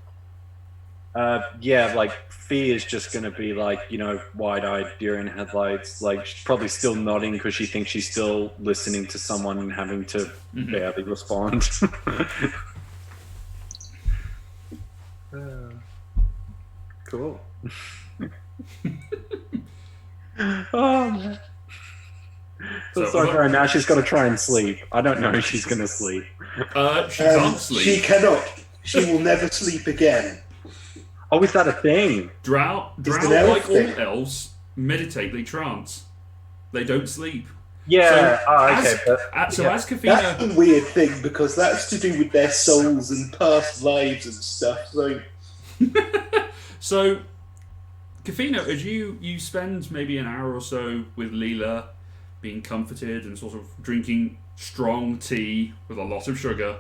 Like Fee is just gonna be like, wide-eyed deer in headlights. Like she's probably still nodding because she thinks she's still listening to someone and having to barely respond. Cool. Oh man. So, Sorry for her. Now she's got to try and sleep. I don't know if she's gonna sleep. She can't sleep. She cannot. She will never sleep again. Oh, is that a thing? Drow, an elf like all thing. elves, meditate, they trance. They don't sleep. Yeah. As Kafina... That's a weird thing because that's to do with their souls and past lives and stuff. So, Kafina, as you spend maybe an hour or so with Leela, being comforted and sort of drinking strong tea with a lot of sugar,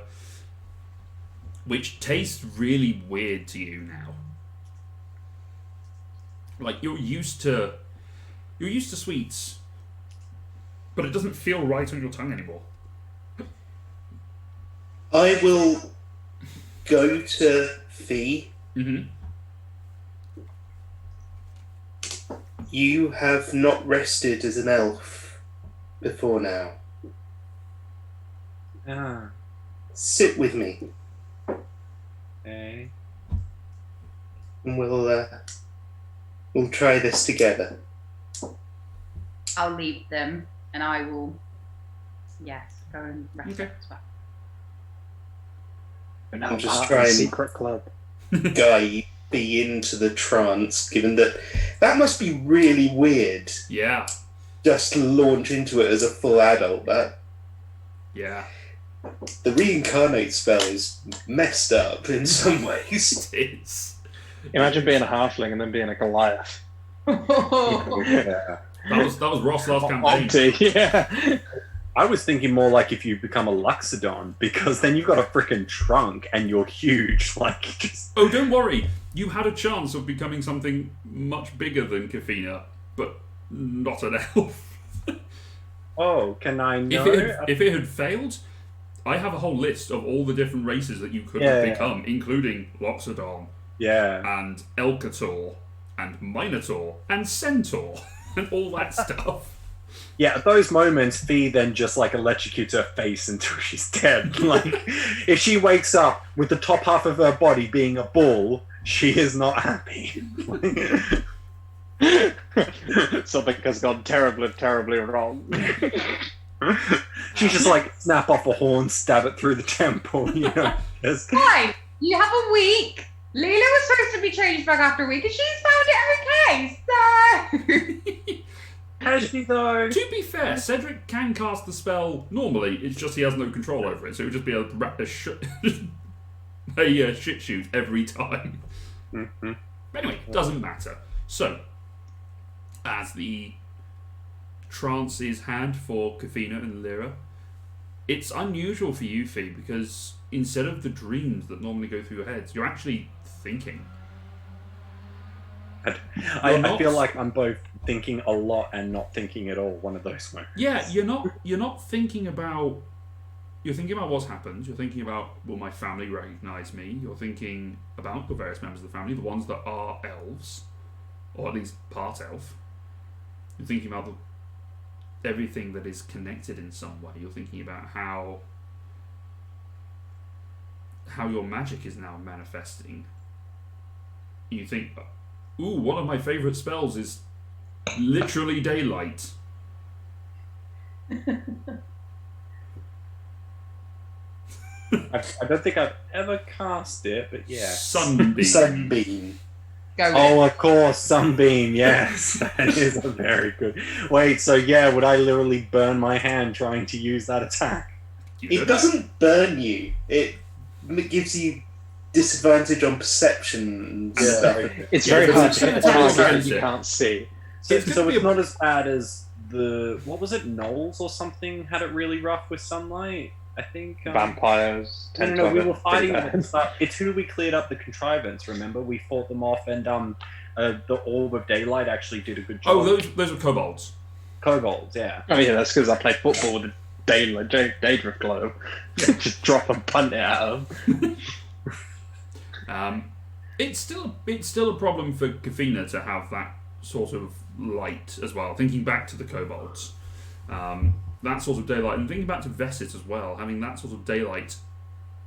which tastes really weird to you now. Like you're used to sweets, but it doesn't feel right on your tongue anymore. I will go to Fee. Mm-hmm. You have not rested as an elf before now. Ah. Sit with me, Okay. and we'll try this together. I'll leave them, and I will, go and rest Okay. as well. I'm just trying Secret club. guide Fee into the trance, given that must be really weird. Yeah. Just to launch into it as a full adult. Yeah. The reincarnate spell is messed up in some ways. It is. Imagine being a halfling and then being a Goliath. Yeah. That was Ross' last campaign. Opti, yeah. I was thinking more like if you become a Luxodon, because then you've got a freaking trunk and you're huge. Like, just. Oh, don't worry. You had a chance of becoming something much bigger than Kafina, but not an elf. Oh, can I know? If it had failed, I have a whole list of all the different races that you could have become, including Loxodon Yeah. and Elkator and Minotaur and Centaur and all that stuff. Yeah, at those moments, Fee then just like electrocutes her face until she's dead. Like, if she wakes up with the top half of her body being a ball, she is not happy. something has gone terribly wrong. She's just like snap off a horn, stab it through the temple, you know. Just- Fine. You have a week. Leela was supposed to be changed back after a week, and she's found it okay. So. Has she though? To be fair, Cedric can cast the spell normally. It's just he has no control over it, so it would just be a shit shoot every time. Mm-hmm. Anyway, doesn't matter. So, as the trance is had for Kafina and Lyra, it's unusual for you, Fee, because instead of the dreams that normally go through your heads, you're actually thinking. I feel like I'm both thinking a lot and not thinking at all. One of those moments. Yeah, you're not thinking about. You're thinking about what's happened. You're thinking about, will my family recognise me? You're thinking about the various members of the family, the ones that are elves, or at least part elf. You're thinking about everything that is connected in some way. You're thinking about how your magic is now manifesting. You think, ooh, one of my favourite spells is literally daylight. I don't think I've ever cast it, but yeah. Sunbeam. Sunbeam. Go with Oh, of course, Sunbeam, yes. That is a very good... Wait, so yeah, would I literally burn my hand trying to use that attack? It doesn't burn you. It gives you disadvantage on perception. Yeah. Stuff. It's Yeah, very but hard it's to hit a gonna target take that you it. can't see. So It's it's, gonna be not as bad as the... What was it, Knowles or something had it really rough with sunlight? I think... Vampires. tend No, to we have were it fighting pretty them bad. and stuff. It's who we cleared up the contrivance, remember? We fought them off, and the Orb of Daylight actually did a good job. Oh, those were kobolds. Kobolds, yeah. Oh yeah, that's because I play football with a Daedric globe. Just drop and punt it at them. It's still a problem for Kafina to have that sort of light as well. Thinking back to the kobolds, that sort of daylight, and thinking back to Vesset as well, having that sort of daylight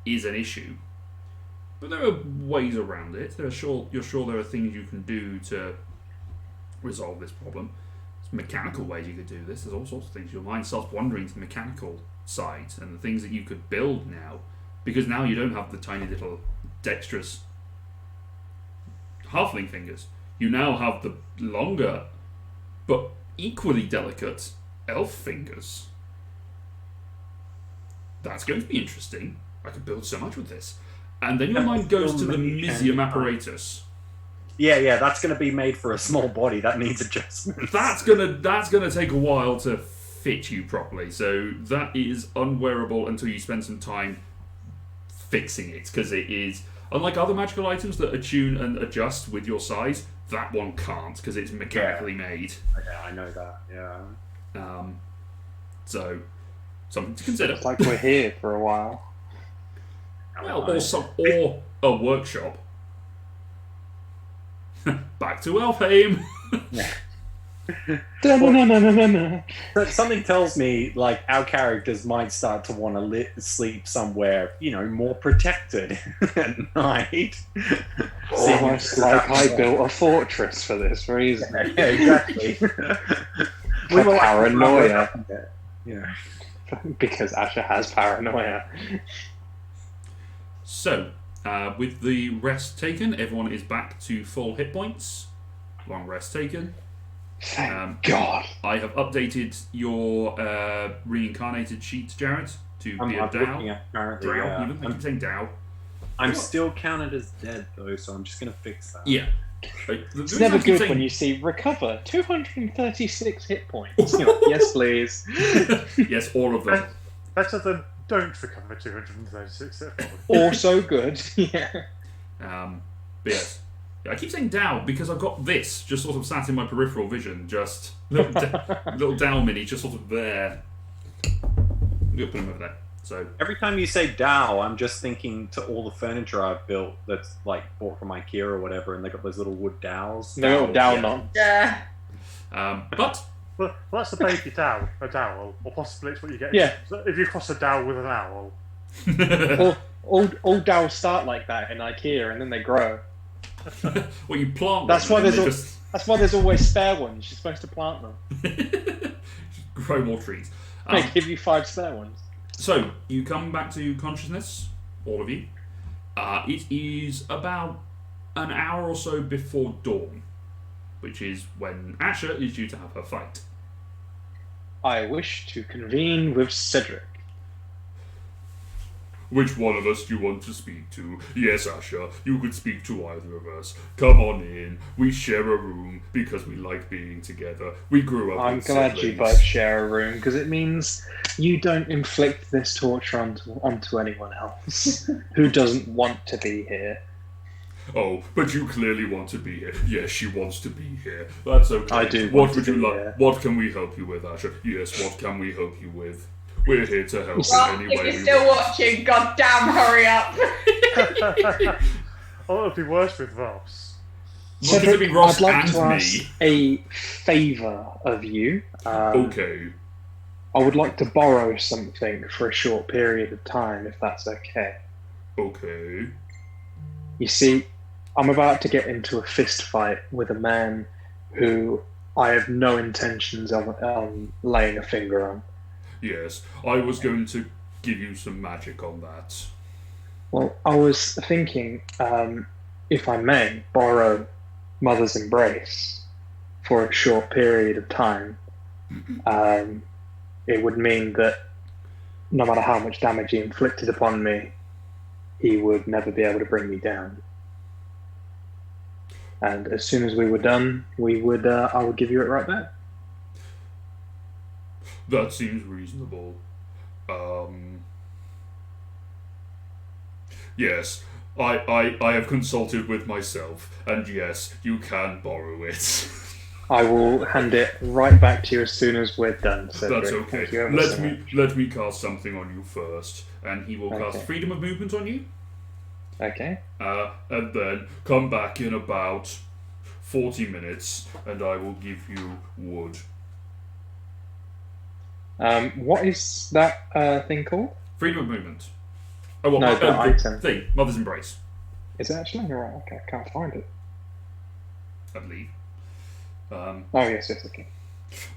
is an issue. But there are ways around it. You're sure there are things you can do to resolve this problem. There's mechanical ways you could do this. There's all sorts of things. Your mind starts wandering to the mechanical side and the things that you could build now, because now you don't have the tiny little dexterous halfling fingers. You now have the longer but equally delicate elf fingers. That's going to be interesting. I could build so much with this. And then your mind goes to the Mysium apparatus. Yeah, that's going to be made for a small body. That needs adjustment. That's gonna take a while to fit you properly. So that is unwearable until you spend some time fixing it, because it is, unlike other magical items that attune and adjust with your size, that one can't because it's mechanically made. Yeah, I know that. Yeah. So something to consider. It's like we're here for a while. Well, or a workshop. Back to Elfheim. No. But something tells me, like, our characters might start to want to sleep somewhere, more protected at night. Almost like I built a fortress for this reason. Yeah, exactly. For paranoia. Yeah. Because Asha has paranoia. So, with the rest taken, everyone is back to full hit points. Long rest taken. Thank God. I have updated your reincarnated sheet, Jared, to I'm be a looking Dow. at currently. Drow, even. I keep saying Dow. I'm still counted as dead though, so I'm just gonna fix that. Yeah. It's never good when you see recover 236 hit points. You're like, yes, please. Yes, all of them. Better than don't recover 236 hit points. Also good. Yeah. But yes. I keep saying Dow because I've got this just sort of sat in my peripheral vision, just little Dow mini just sort of there. I'm gonna put him over there. So Every time you say Dow, I'm just thinking to all the furniture I've built that's like bought from IKEA or whatever, and they got those little wood dowels. No, Dowels, down yeah. on. but Well, that's a baby a dowel, or possibly it's what you get. Yeah. So if you cross a dowel with an owl. All dowels start like that in IKEA, and then they grow. well, you plant. That's them why and there's they all. just That's why there's always spare ones. You're supposed to plant them. Grow more trees. They give you 5 spare ones. So, you come back to consciousness, all of you. It is about an hour or so before dawn, which is when Asha is due to have her fight. I wish to convene with Cedric. Which one of us do you want to speak to? Yes, Asha, you could speak to either of us. Come on in. We share a room because we like being together. We grew up I'm with glad you siblings. both share a room, because it means you don't inflict this torture onto anyone else who doesn't want to be here. Oh, but you clearly want to be here. Yes, she wants to be here. That's okay. I do What want would to you be like? here. What can we help you with, Asha? Yes, what can we help you with? We're here to help Ross, in any if way you're we still want. watching, goddamn hurry up. Oh, it'll be worse with Ross. Not to be Ross I'd like and to ask me. a favour of you. Okay. I would like to borrow something for a short period of time, if that's okay. Okay. You see, I'm about to get into a fist fight with a man who I have no intentions of laying a finger on. Yes, I was going to give you some magic on that. Well, I was thinking, if I may, borrow Mother's Embrace for a short period of time. It would mean that no matter how much damage he inflicted upon me, he would never be able to bring me down. And as soon as we were done, I would give you it right back. That seems reasonable. Yes, I have consulted with myself, and yes, you can borrow it. I will hand it right back to you as soon as we're done, Cedric. That's okay. Thank you ever so much. Let me cast something on you first, and he will cast Okay. freedom of movement on you. Okay. And then come back in about 40 minutes, and I will give you wood. What is that thing called? Freedom of movement. Oh, well, No, the item. thing. Mother's Embrace, Is it actually? Right, okay, I can't find it. I believe. Oh, yes, okay.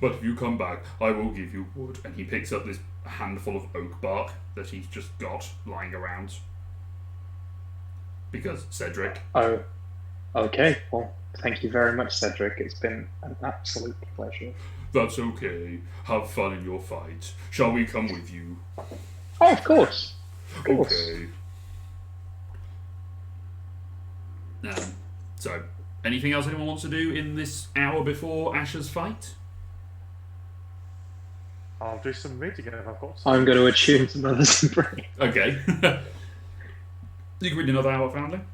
But if you come back, I will give you wood. And he picks up this handful of oak bark that he's just got lying around. Because Cedric. Oh, okay. Well, thank you very much, Cedric. It's been an absolute pleasure. That's okay. Have fun in your fight. Shall we come with you? Oh, of course. Of course. Okay. So, anything else anyone wants to do in this hour before Asha's fight? I'll do some reading if I've got some. I'm going to attune to Mother's Embrace. Okay. You can read another hour, Foundling.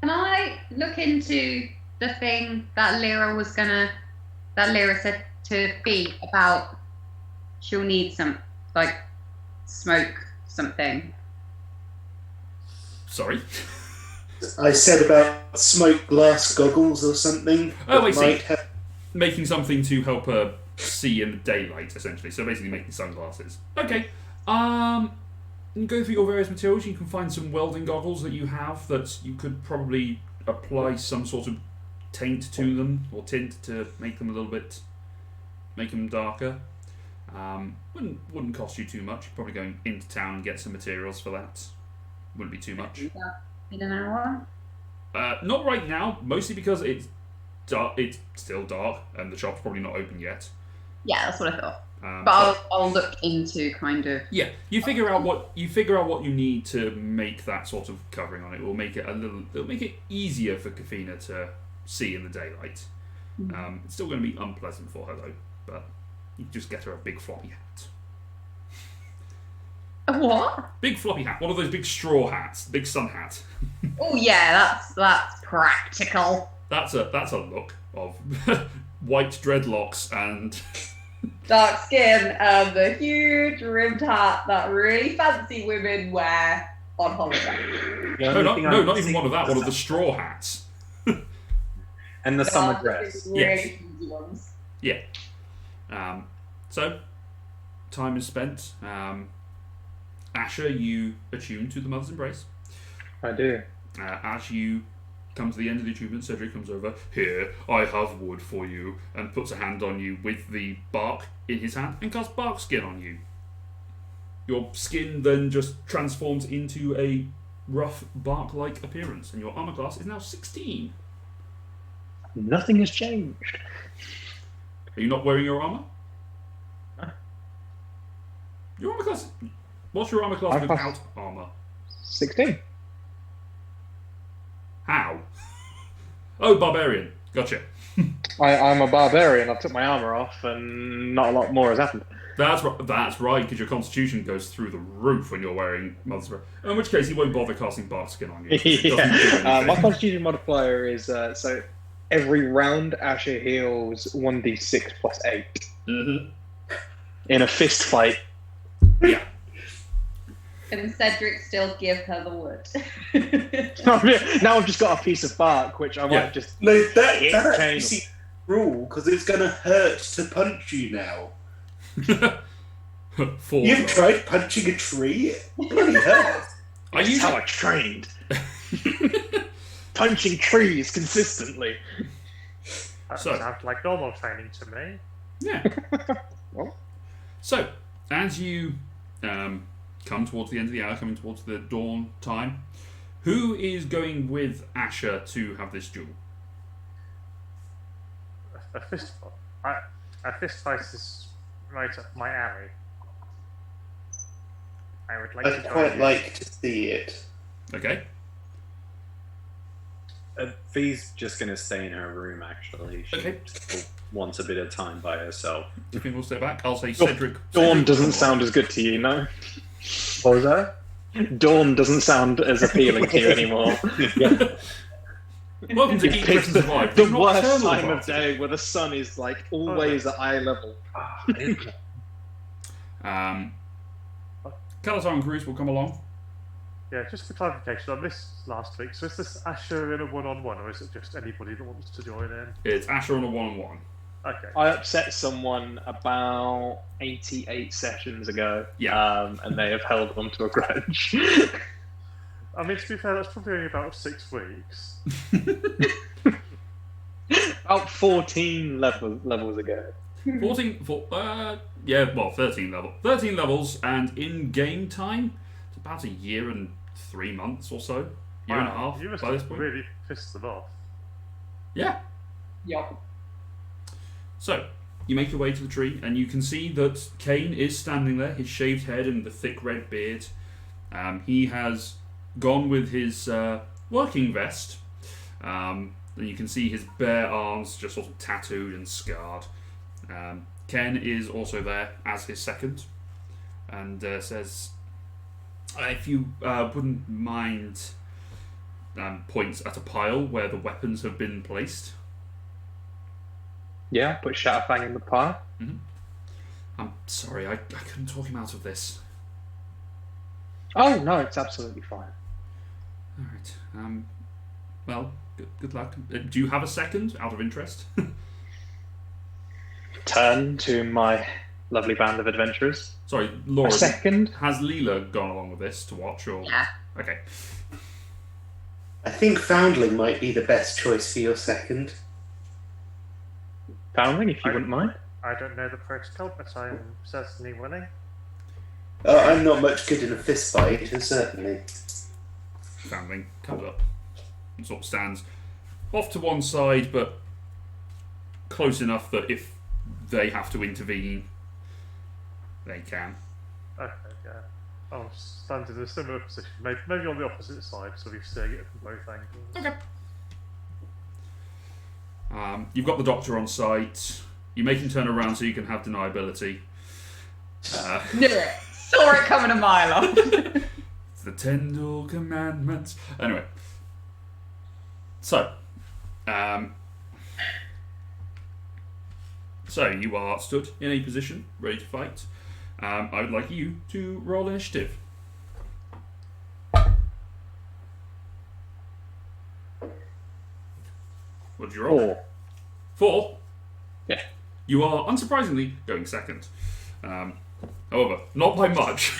Can I look into the thing that Lyra said to Fee about she'll need some, like, smoke something? Sorry. I said about smoke glass goggles or something. Oh, that I see. might have- Making something to help her see in the daylight, essentially. So basically making sunglasses. Okay. You can go through your various materials. You can find some welding goggles that you have that you could probably apply some sort of taint to them, or tint to make them a little bit, make them darker. Wouldn't cost you too much. You're probably going into town and get some materials for that. Wouldn't be too much. In an hour? Not right now, mostly because it's dark. It's still dark, and the shop's probably not open yet. Yeah, that's what I thought. But I'll look into kind of. Yeah, you figure out what you need to make that sort of covering on it. It'll make it easier for Kafina to see in the daylight. It's still going to be unpleasant for her though, but you just get her a big floppy hat. A what? Big floppy hat, one of those big straw hats, big sun hat. Oh yeah, that's practical. That's a look of white dreadlocks and Dark skin and the huge rimmed hat that really fancy women wear on holiday. not even one of that. One of the straw hats. And the summer dress. Really Yes. easy ones. Yeah. So, time is spent. Asha, you attune to the Mother's Embrace. I do. As you come to the end of the achievement, Cedric comes over. Here, I have wood for you, and puts a hand on you with the bark in his hand and casts bark skin on you. Your skin then just transforms into a rough bark-like appearance, and your armor class is now 16. Nothing has changed. Are you not wearing your armor? Your armor class. What's your armor class Armor without class- armor? 16. How? Oh, barbarian. Gotcha. I'm a barbarian. I took my armor off, and not a lot more has happened. That's right, because your constitution goes through the roof when you're wearing Mother's Breath. In which case, he won't bother casting bark skin on you. It doesn't do anything. My constitution modifier is so every round Asha heals 1d6 plus 8 Mm-hmm. in a fist fight. Yeah. Can Cedric still give her the wood? Now I've just got a piece of bark, which I Yeah. might just. No, that Hit that's Kane. actually rule because it's going to hurt to punch you now. Four. You've tried punching a tree. It bloody hurts. I That's how I trained. Punching trees consistently. That So- sounds like normal training to me. Yeah. Well. So, as you come towards the end of the hour, coming towards the dawn time, who is going with Asha to have this duel? A fist fight. A fist fight is right up my alley. I would like I'd to quite join like to see it. Okay. Fee's just going to stay in her room, actually. She Okay. still wants a bit of time by herself. If we will step back, I'll say Cedric. Dawn Cedric doesn't will- sound as good to you, no? What was that? Dawn doesn't sound as appealing to you anymore. Welcome to You Eat, picked Christmas, Survive. the Not worst Eternal time of Party. day where the sun is like always at eye level. Calatar and Cruz will come along. Yeah, just for clarification, I missed last week. So is this Asher in a one-on-one, or is it just anybody that wants to join in? It's Asher on a one-on-one. Okay. I upset someone about 88 sessions ago, Yeah. and they have held on to a grudge. I mean, to be fair, that's probably only about 6 weeks. About 14 levels ago. 13 level. 13 levels, and in game time, it's about a year and 3 months or so. Year and a half You must by this have point. really pissed them off. Yeah. Yup. So, you make your way to the tree, and you can see that Kane is standing there, his shaved head and the thick red beard. He has gone with his working vest, and you can see his bare arms just sort of tattooed and scarred. Ken is also there as his second, and says, if you wouldn't mind, points at a pile where the weapons have been placed. Yeah, put Shatterfang in the pile. I'm sorry, I couldn't talk him out of this. Oh, no, it's absolutely fine. Alright, well, good luck. Do you have a second, out of interest? Turn to my lovely band of adventurers. Sorry, A Laura, second. has Leela gone along with this to watch, or...? Yeah. Okay. I think Foundling might be the best choice for your second. Foundling, if you wouldn't mind. I don't know the protocol, but I'm certainly willing. I'm not much good in a fist fight, certainly. Foundling comes up and sort of stands off to one side, but close enough that if they have to intervene, they can. Okay, yeah. I'll stand in a similar position, maybe on the opposite side, so we're seeing it from both angles. Okay. You've got the doctor on site. You make him turn around so you can have deniability. Knew it. Saw it coming a mile off. It's the Tyndall Commandments. Anyway. So. So you are stood in a position, ready to fight. I would like you to roll initiative. What did you roll? 4. 4? Yeah. You are, unsurprisingly, going second. However, not by much.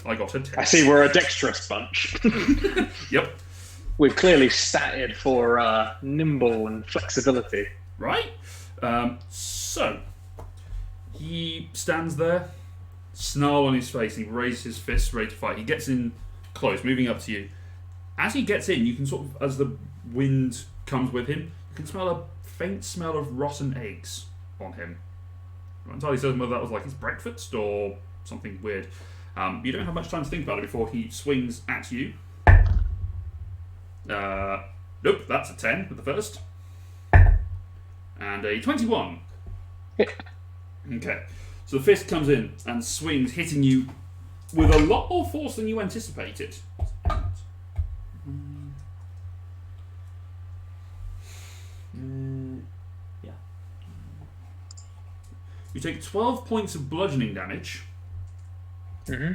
I got a 10. I see we're a dexterous bunch. Yep. we're clearly statted for nimble and flexibility. Right? So, he stands there, snarl on his face, he raises his fists, ready to fight. He gets in close, moving up to you. As he gets in, you can sort of, as the wind comes with him, you can smell a faint smell of rotten eggs on him. I'm not entirely certain whether that was like his breakfast or something weird. You don't have much time to think about it before he swings at you. Nope, that's a 10 with the first. And a 21. Okay, so the fist comes in and swings, hitting you with a lot more force than you anticipated. Yeah. You take 12 points of bludgeoning damage. Mm-hmm.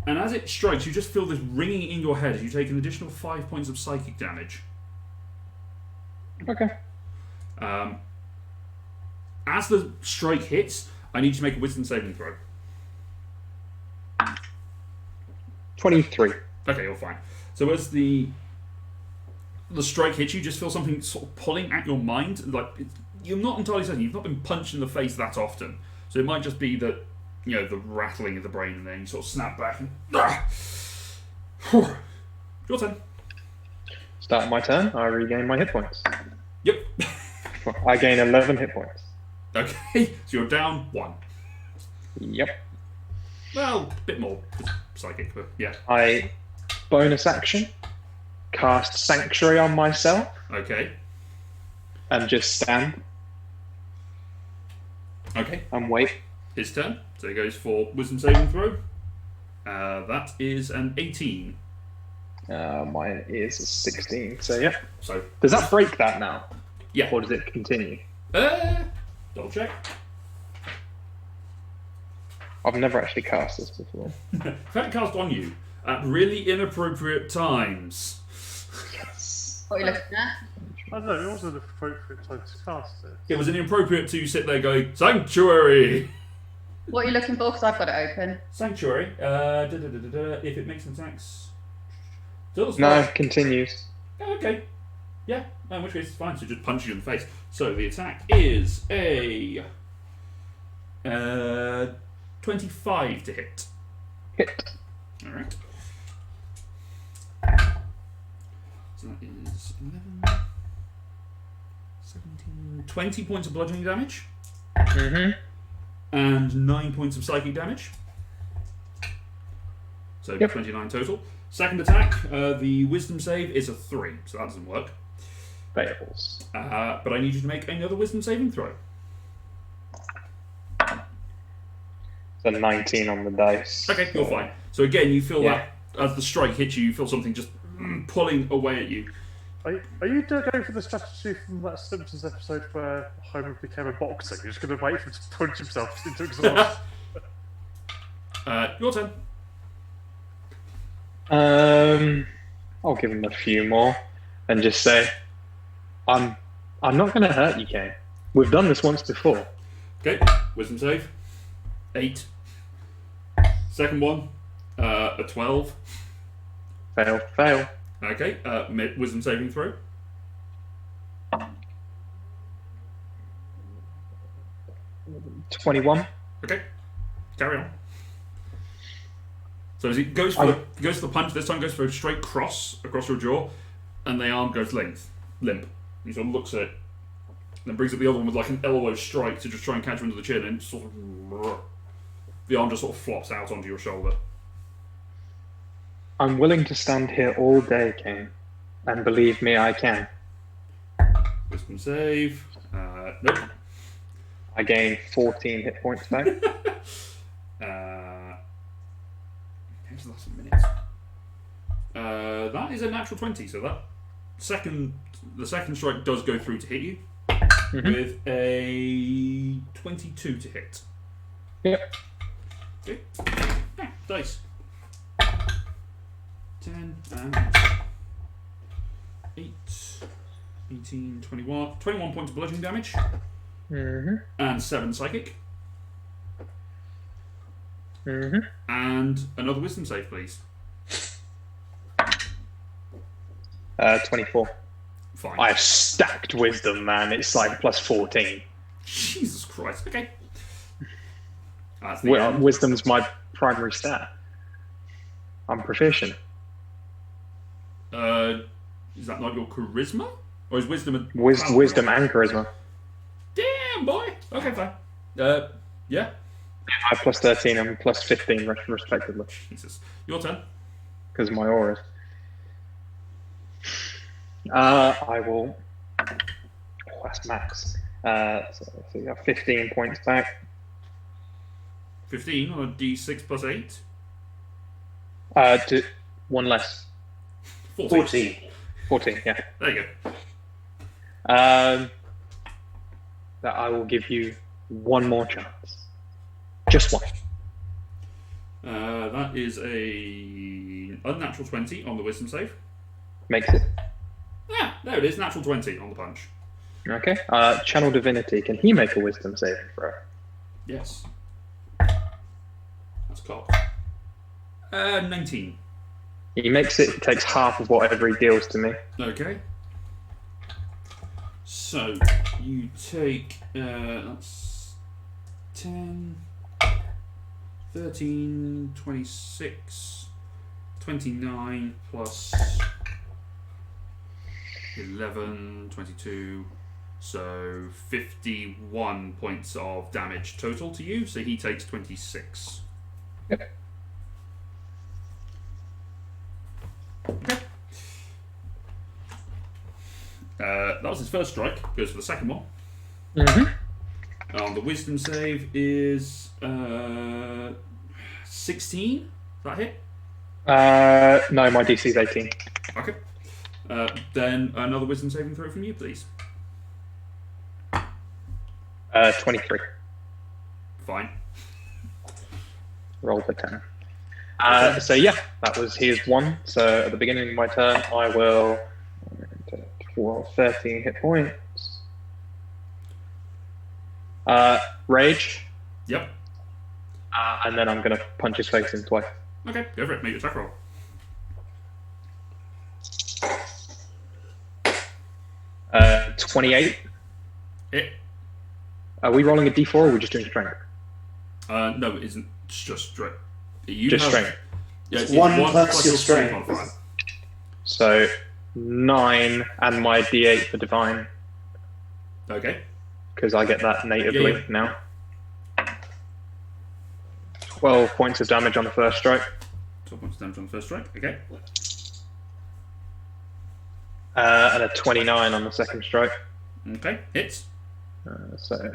And as it strikes, you just feel this ringing in your head as you take an additional 5 points of psychic damage. Okay. As the strike hits, I need you to make a wisdom saving throw. 23. Okay, you're fine. So as the strike hits you, just feel something sort of pulling at your mind. Like you're not entirely certain. You've not been punched in the face that often, so it might just be that the rattling of the brain, and then you sort of snap back. And, your turn. Start my turn. I regain my hit points. Yep. I gain 11 hit points. Okay, so you're down 1. Yep. Well, a bit more psychic, but yeah. I bonus action cast Sanctuary on myself Okay. and just stand Okay. and wait. His turn. So he goes for wisdom saving throw. That is an 18. Mine is a 16. So yeah. So Does that break that now, yeah. or does it continue? Double check. I've never actually cast this before. Fact cast on you at really inappropriate times. What are you looking at? I don't know, it wasn't an appropriate time to cast it. It was inappropriate to sit there going, Sanctuary! What are you looking for? Because I've got it open. Sanctuary. If it makes an attacks. No, it continues. Oh, okay. Yeah, in which case it's fine. So just punch you in the face. So the attack is a 25 to hit. Hit. Alright. So that is 11, 17, 20 points of bludgeoning damage. Mm-hmm. And 9 points of psychic damage. So Yep. 29 total. Second attack, the wisdom save is a 3, so that doesn't work. Fails. But I need you to make another wisdom saving throw. So 19 on the dice. Okay, you're fine. So again, you feel that as the strike hits you, you feel something just pulling away at you. Are you going for the strategy from that Simpsons episode where Homer became a boxer? You're just going to wait for him to punch himself into exhaustion? Your turn. I'll give him a few more and just say, I'm not going to hurt you, Kane. We've done this once before. Okay, wisdom save. 8. Second one, a 12. Fail. Okay, wisdom saving throw. 21. Okay, carry on. So as he goes for the punch, this time goes for a straight cross across your jaw, and the arm goes limp. He sort of looks at it, then brings up the other one with like an elbow strike to just try and catch him under the chin, and sort of the arm just sort of flops out onto your shoulder. I'm willing to stand here all day, Kane. And believe me, I can. Wisdom save. Nope. I gain 14 hit points back. Okay, so that's a minute. That is a natural 20, so that the second strike does go through to hit you with a 22 to hit. Yep. Okay. Yeah, dice. 10 and 8, 18, 21 points of bludgeoning damage and 7 psychic. And another wisdom save, please. 24. Fine. I have stacked wisdom, man. It's like plus 14. Jesus Christ. Okay. That's the end. Wisdom's my primary stat. I'm proficient. Is that not your charisma? Or is wisdom a Wisdom and charisma. Damn, boy. Okay, fine. Yeah. I have plus 13 and plus 15 respectively. Jesus. Your turn. Because of my auras. I will. Oh, that's max. So you have 15 points back. 15 on a d6 plus 8. One less. 14. 14, yeah. There you go. That I will give you one more chance. Just one. That is a unnatural 20 on the wisdom save. Makes it. Yeah, there it is. Natural 20 on the punch. Okay. Channel Divinity. Can he make a wisdom saving throw? Yes. That's cocked. 19. He makes it. He takes half of whatever he deals to me. Okay. So, you take, that's 10, 13, 26, 29 plus 11, 22, so 51 points of damage total to you, so he takes 26. Yep. Okay. That was his first strike. Goes for the second one. Mm-hmm. The wisdom save is 16. Is that hit? No, my DC is 18. Okay. Then another wisdom saving throw from you, please. 23. Fine. Roll for 10. So yeah, that was his one. So at the beginning of my turn, I will 13 hit points. Rage. Yep. And then I'm going to punch his face in twice. Okay, go for it. Make your attack roll. Uh, 28. Hit. Are we rolling a d4 or are we just doing strength? No, it isn't. It's just straight. You Just have- strength. Yeah, it's One one plus your strength strength. modifier. So 9 and my d8 for divine, Okay. because I get that natively Yeah. now. 12 points of damage on the first strike. 12 points of damage on the first strike. Okay. And a 29 on the second strike. Okay. Hits. So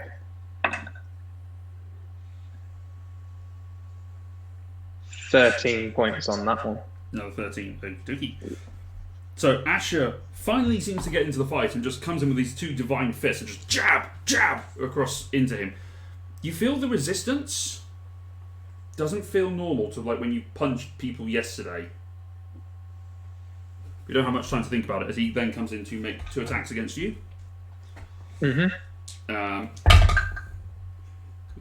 13 points on that one. Another 13. Okie dokie. So Asha finally seems to get into the fight and just comes in with these two divine fists and just jab, jab across into him. You feel the resistance doesn't feel normal to like when you punched people yesterday. We don't have much time to think about it as he then comes in to make 2 attacks against you. Mm-hmm.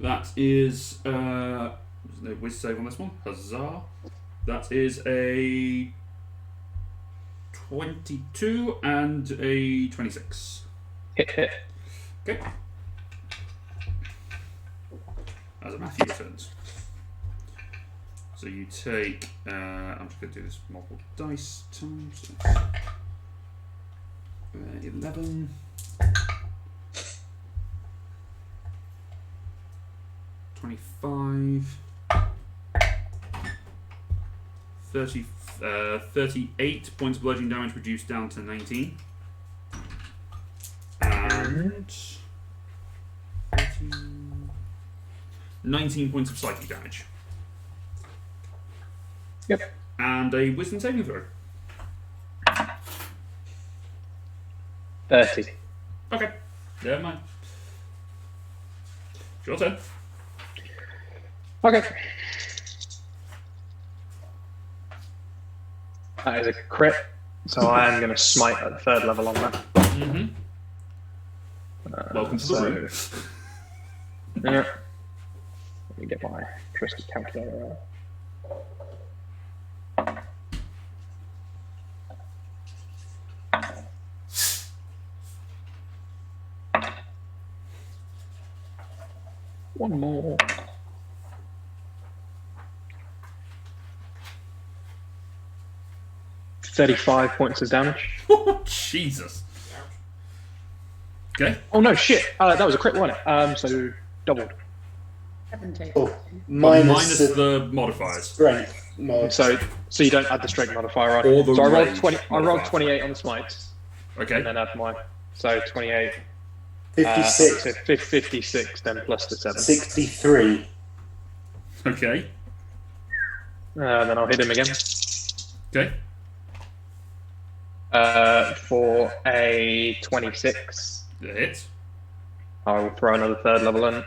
That is there's no whiz save on this one. Huzzah! That is a 22 and a 26. Hit. Okay. As a Matthew returns. So you take. I'm just going to do this multiple dice times. 11. 25, 30, 38 points of bludgeoning damage reduced down to 19. And 19 points of psychic damage. Yep. And a wisdom saving throw. 30. Okay. Never mind. It's your turn. Okay. That is a crit, so I am going to smite at the 3rd level on that. Mm-hmm. Welcome to the room. Yeah. Let me get my trusty calculator out. One more. $35 points of damage. Jesus. Okay. Oh no, shit! That was a crit, wasn't it? So doubled. 70. Oh, Minus the modifiers. strength mod. So you don't add the strength modifier on. Or the So I rolled rage 20. I rolled modifier. 28 on the smites, and Okay. then add mine. So 28. 56, 56, then plus the 7. 63. Okay. Then I'll hit him again. Okay. For a 26. The hit. I will throw another third level in.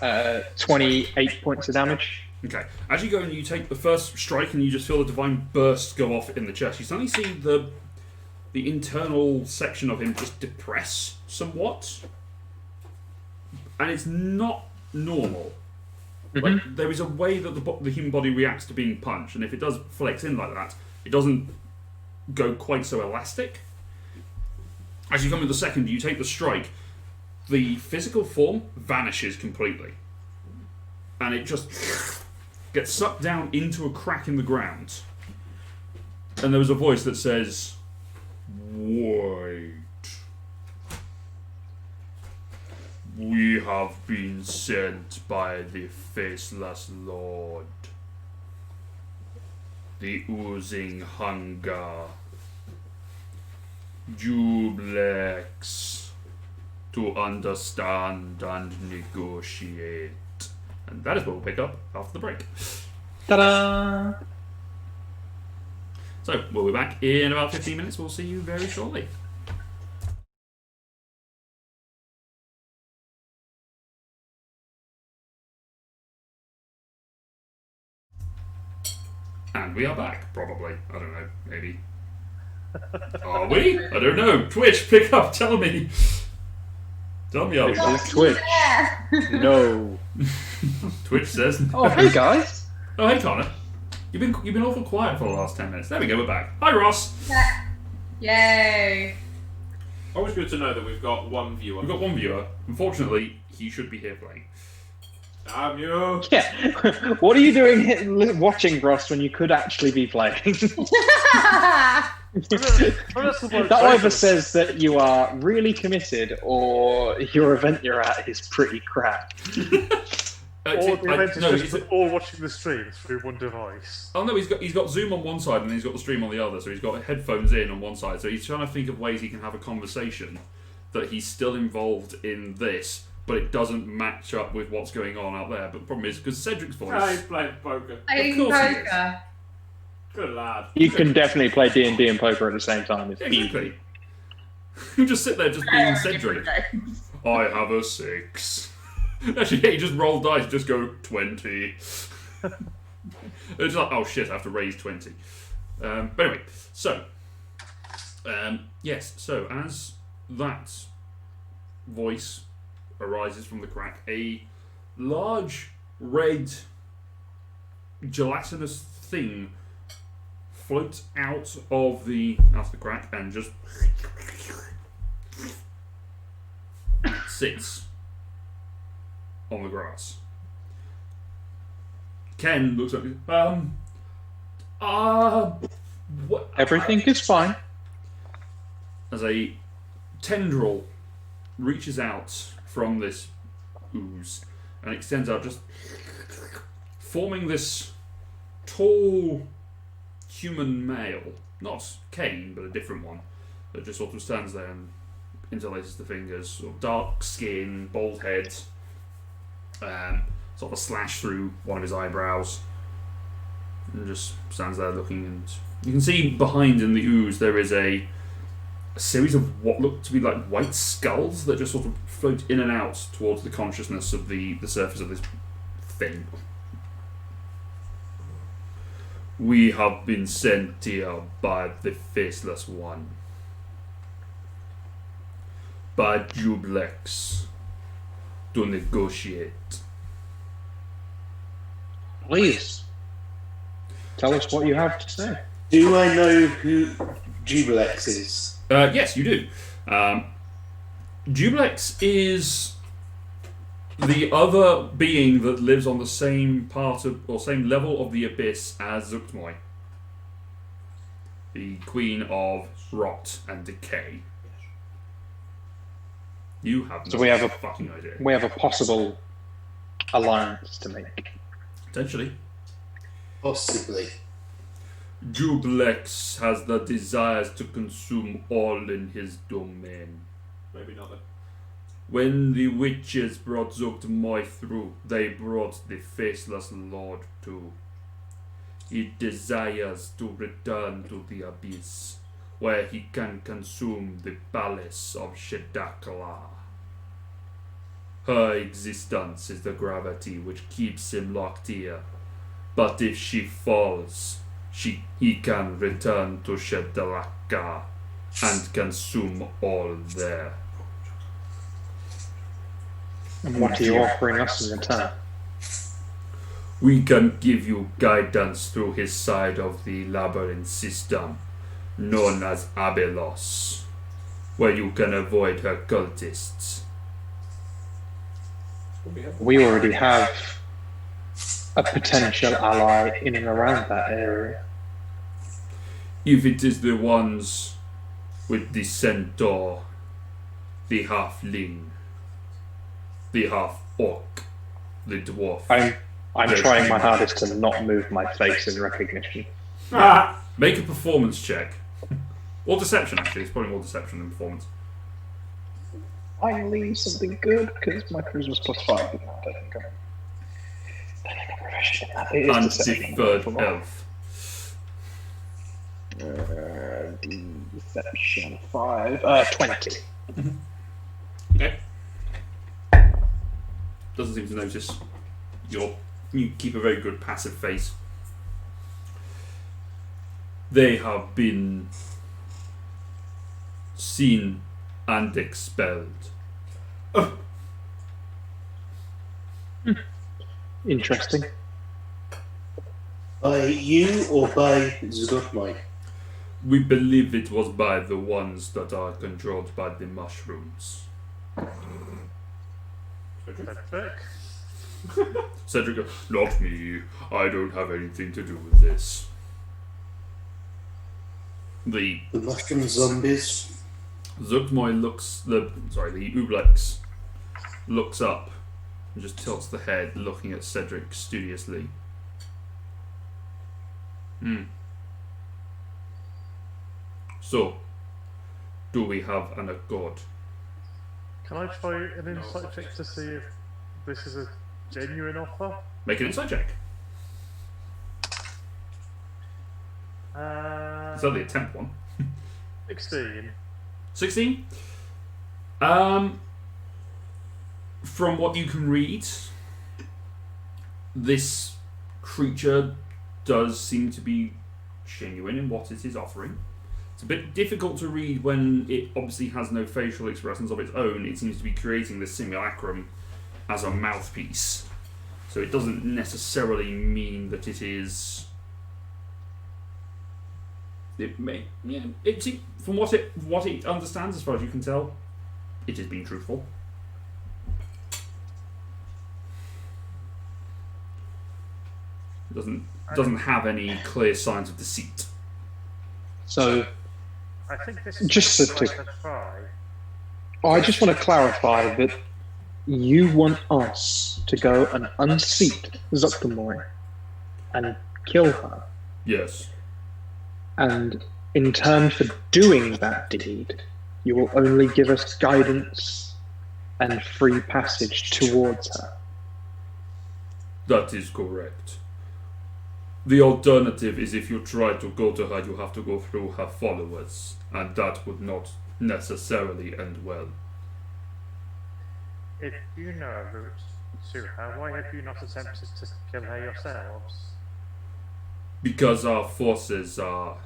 Uh, 28 points of damage. Okay. As you go and you take the first strike and you just feel the divine burst go off in the chest, you suddenly see the internal section of him just depress somewhat. And it's not normal. Like, there is a way that the human body reacts to being punched, and if it does flex in like that, it doesn't go quite so elastic. As you come with the second, you take the strike, the physical form vanishes completely. And it just gets sucked down into a crack in the ground. And there was a voice that says, "Wait. We have been sent by the Faceless Lord. The Oozing Hunger. Jublex. To understand and negotiate." And that is what we'll pick up after the break. Ta-da! So, we'll be back in about 15 minutes. We'll see you very shortly. And we are back, probably. I don't know, maybe. Are we? I don't know. Twitch, pick up, tell me. Tell me, are we back? Twitch. No. Twitch says. Oh, hey guys. Oh, hey Connor. You've been awful quiet for the last 10 minutes. There we go, we're back. Hi Ross. Yay! Always good to know that we've got one viewer. We've got one viewer. Unfortunately, he should be here playing. Damn you! Yeah. What are you doing watching, Ross, when you could actually be playing? That either says that you are really committed or your event you're at is pretty crap. Or the event no, is just all watching the stream through one device. Oh no, he's got Zoom on one side and then he's got the stream on the other. So he's got headphones in on one side. So he's trying to think of ways he can have a conversation that he's still involved in this, but it doesn't match up with what's going on out there. But the problem is because Cedric's voice. I ain't playing poker. Playing course he is. poker. Good lad. You can definitely play D&D and poker at the same time. It's easy. Exactly. You just sit there just being Cedric. I have a 6. Actually, yeah, you just roll dice, just go 20. It's like, oh shit, I have to raise 20. But anyway, so, yes, so as that voice arises from the crack, a large red gelatinous thing floats out of the crack and just sits on the grass. Ken looks at me. What? Everything is fine. As a tendril reaches out from this ooze and extends out, just forming this tall human male, not Kane, but a different one, that just sort of stands there and interlaces the fingers. Sort of dark skin, bald head. Sort of a slash through one of his eyebrows, and just stands there looking. And you can see behind in the ooze there is a series of what look to be like white skulls that just sort of float in and out towards the consciousness of the surface of this thing. We have been sent here by the Faceless One, by Jublex, to negotiate. Please. Tell us what you have to say. Do I know who Jubilex is? Yes, you do. Jubilex is the other being that lives on the same part of, or same level of the abyss as Zuktmoy, the queen of rot and decay. You have no So we have a- fucking idea. We have a possible alliance to make. Potentially. Possibly. Jubilex has the desires to consume all in his domain. Maybe not then. When the witches brought Zuktmoy through, they brought the faceless lord too. He desires to return to the abyss, where he can consume the palace of Shedakla. Her existence is the gravity which keeps him locked here, but if she falls, he can return to Shedakla and consume all there. And what are you offering us in return? We can give you guidance through his side of the labyrinth system, known as Abelos, where you can avoid her cultists. We already have a potential ally in and around that area. If it is the ones with the centaur, the halfling, the half-orc, the dwarf. I'm trying my hardest to not move my face in recognition. Make a performance check. Or deception, actually. It's probably more deception than performance. Finally, something good, because my charisma's +5. But I don't think I'm proficient in that. It is And deception. deferred elf. Deception 5. 20. Okay. Doesn't seem to notice. You keep a very good passive face. They have been seen and expelled. Interesting. By you or by Zgotmai? We believe it was by the ones that are controlled by the mushrooms. Cedric? Cedric goes, not me. I don't have anything to do with this. The mushroom zombies? Zuktmoy the Ublex looks up and just tilts the head, looking at Cedric studiously. So, do we have an accord? Can I try an insight check to see if this is a genuine offer? Make an insight check. It's only a temp one. 16. 16? From what you can read, this creature does seem to be genuine in what it is offering. It's a bit difficult to read when it obviously has no facial expressions of its own. It seems to be creating this simulacrum as a mouthpiece. So it doesn't necessarily mean that it is... It may... Yeah, from what it understands, as far as you can tell, it is being truthful. It doesn't have any clear signs of deceit. So, I think this is just worth to a try. I just want to clarify that you want us to go and unseat Zuktmoy and kill her. Yes. And in turn for doing that deed, you will only give us guidance and free passage towards her. That is correct. The alternative is if you try to go to her, you have to go through her followers, and that would not necessarily end well. If you know a route to her, why have you not attempted to kill her yourselves? Because our forces are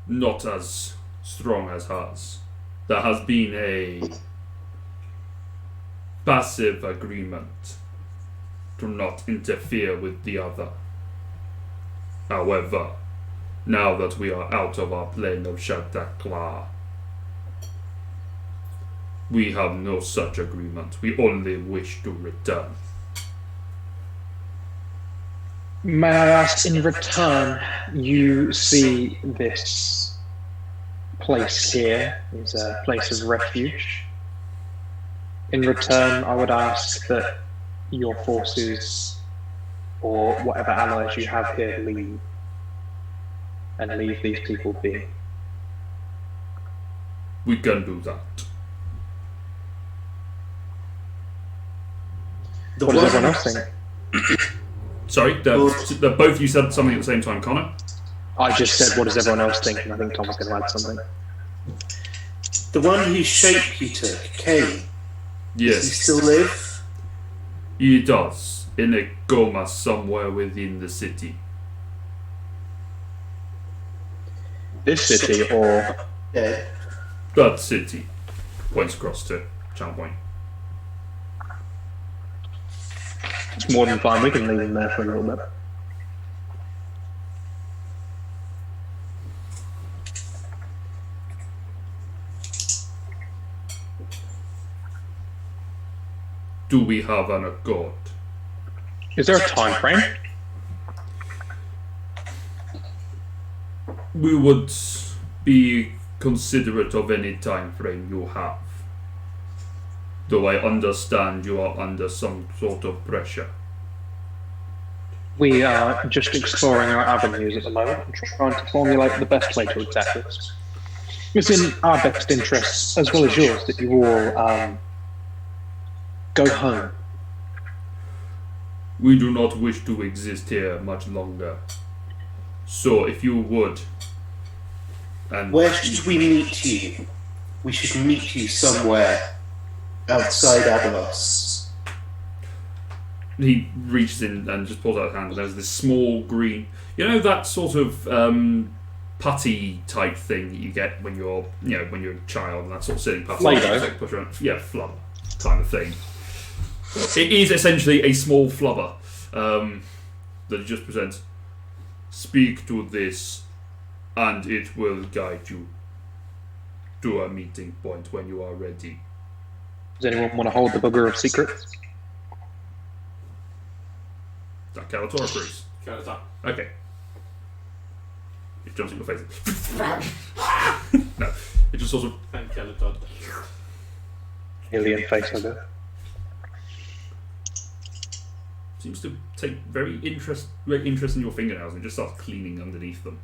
not as strong as hers. There has been a passive agreement to not interfere with the other. However, now that we are out of our plane of Shatakla, we have no such agreement. We only wish to return. May I ask, in return, you see this place here is a place of refuge. In return, I would ask that your forces, or whatever allies you have here, leave. And leave these people be. We can do that. What does everyone else think? Sorry, both you said something at the same time, Connor? I just said, what does everyone else think? And I think Tom was going to add something. The one whose shape you took, Kane, does he Yes, still live? he does. In a coma somewhere within the city. This city, or Yeah. That city. Points across to Channel Point. it's more than fine. We can leave him there for a little bit. Do we have an accord? Is there a time frame? We would be considerate of any time frame you have. Though I understand you are under some sort of pressure. We are just exploring our avenues at the moment and trying to formulate the best way to attack this. It's in our best interests, as well as yours, that you all go home. We do not wish to exist here much longer. So if you would... And Where should we meet you? We should meet you somewhere outside Avalos. he reaches in and just pulls out his hand, and there's this small green, you know, that sort of putty type thing that you get when you're, you know, when you're a child, and that sort of silly putty. Play-Doh? Push around, yeah, flubber kind of thing. It is essentially a small flubber that he just presents. Speak to this, and it will guide you to a meeting point when you are ready. Does anyone want to hold the booger of secrets? Is that Calator or Bruce? Calator. Okay. It jumps in your face. No, it just sort of. And Calator. Alien face, I bet. Seems to take very interest in your fingernails and just starts cleaning underneath them.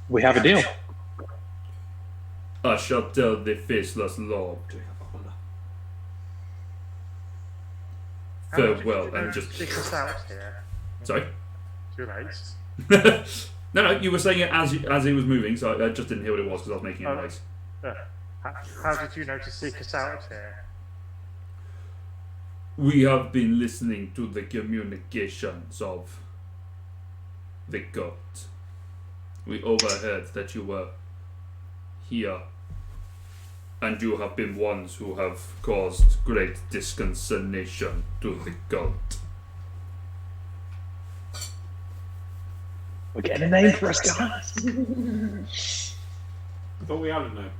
We have a deal. I shall tell the faceless lord. How much Farewell, did you and just. kick us out here? Sorry? Too late. No, you were saying it as he was moving, so I just didn't hear what it was because I was making a Oh. noise. How did you know to seek us out here? We have been listening to the communications of the god. We overheard that you were here, and you have been ones who have caused great disconcertation to the god. We're getting a name for us, guys. I thought we had a name.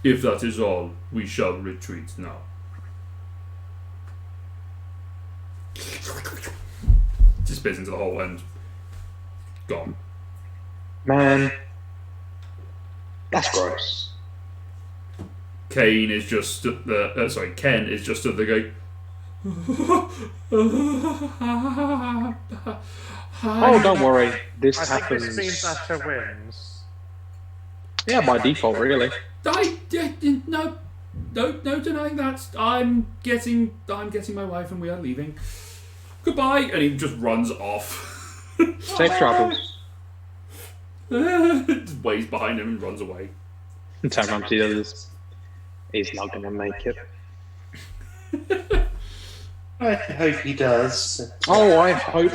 If that is all, we shall retreat now. Disappears into the hole and gone. Man, that's gross. Kane is just stood the Ken is just stood there going. Oh, don't worry. This I think happens. this means Asha wins. Yeah, by default, really. No denying that. I'm getting my wife and we are leaving. Goodbye, and he just runs off. Safe travels. Just waves behind him and runs away. And turn around to the others. He's not going to make it. I hope he does. Oh, I hope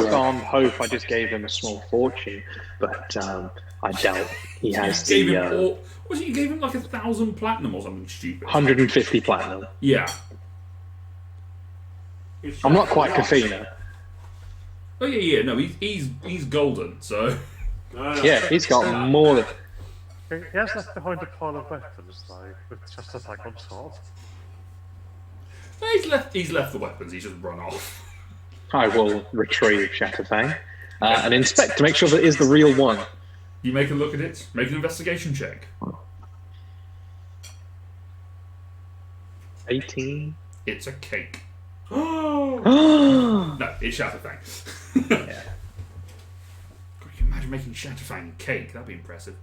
I just gave him a small fortune, but I doubt he has You gave the him all. Was it you gave him like 1,000 platinum or something stupid? 150 platinum. Yeah. I'm not quite Kafina. Oh yeah. No, he's golden. So No. Yeah, he's got more than. He has left behind a pile of weapons, though, with just a thing on top. he's left the weapons. He's just run off. I will retrieve Shatterfang and inspect to make sure that it is the real one. You make a look at it. Make an investigation check. 18. It's a cake. Oh! No, it's Shatterfang. Yeah. God, can you imagine making Shatterfang cake? That'd be impressive.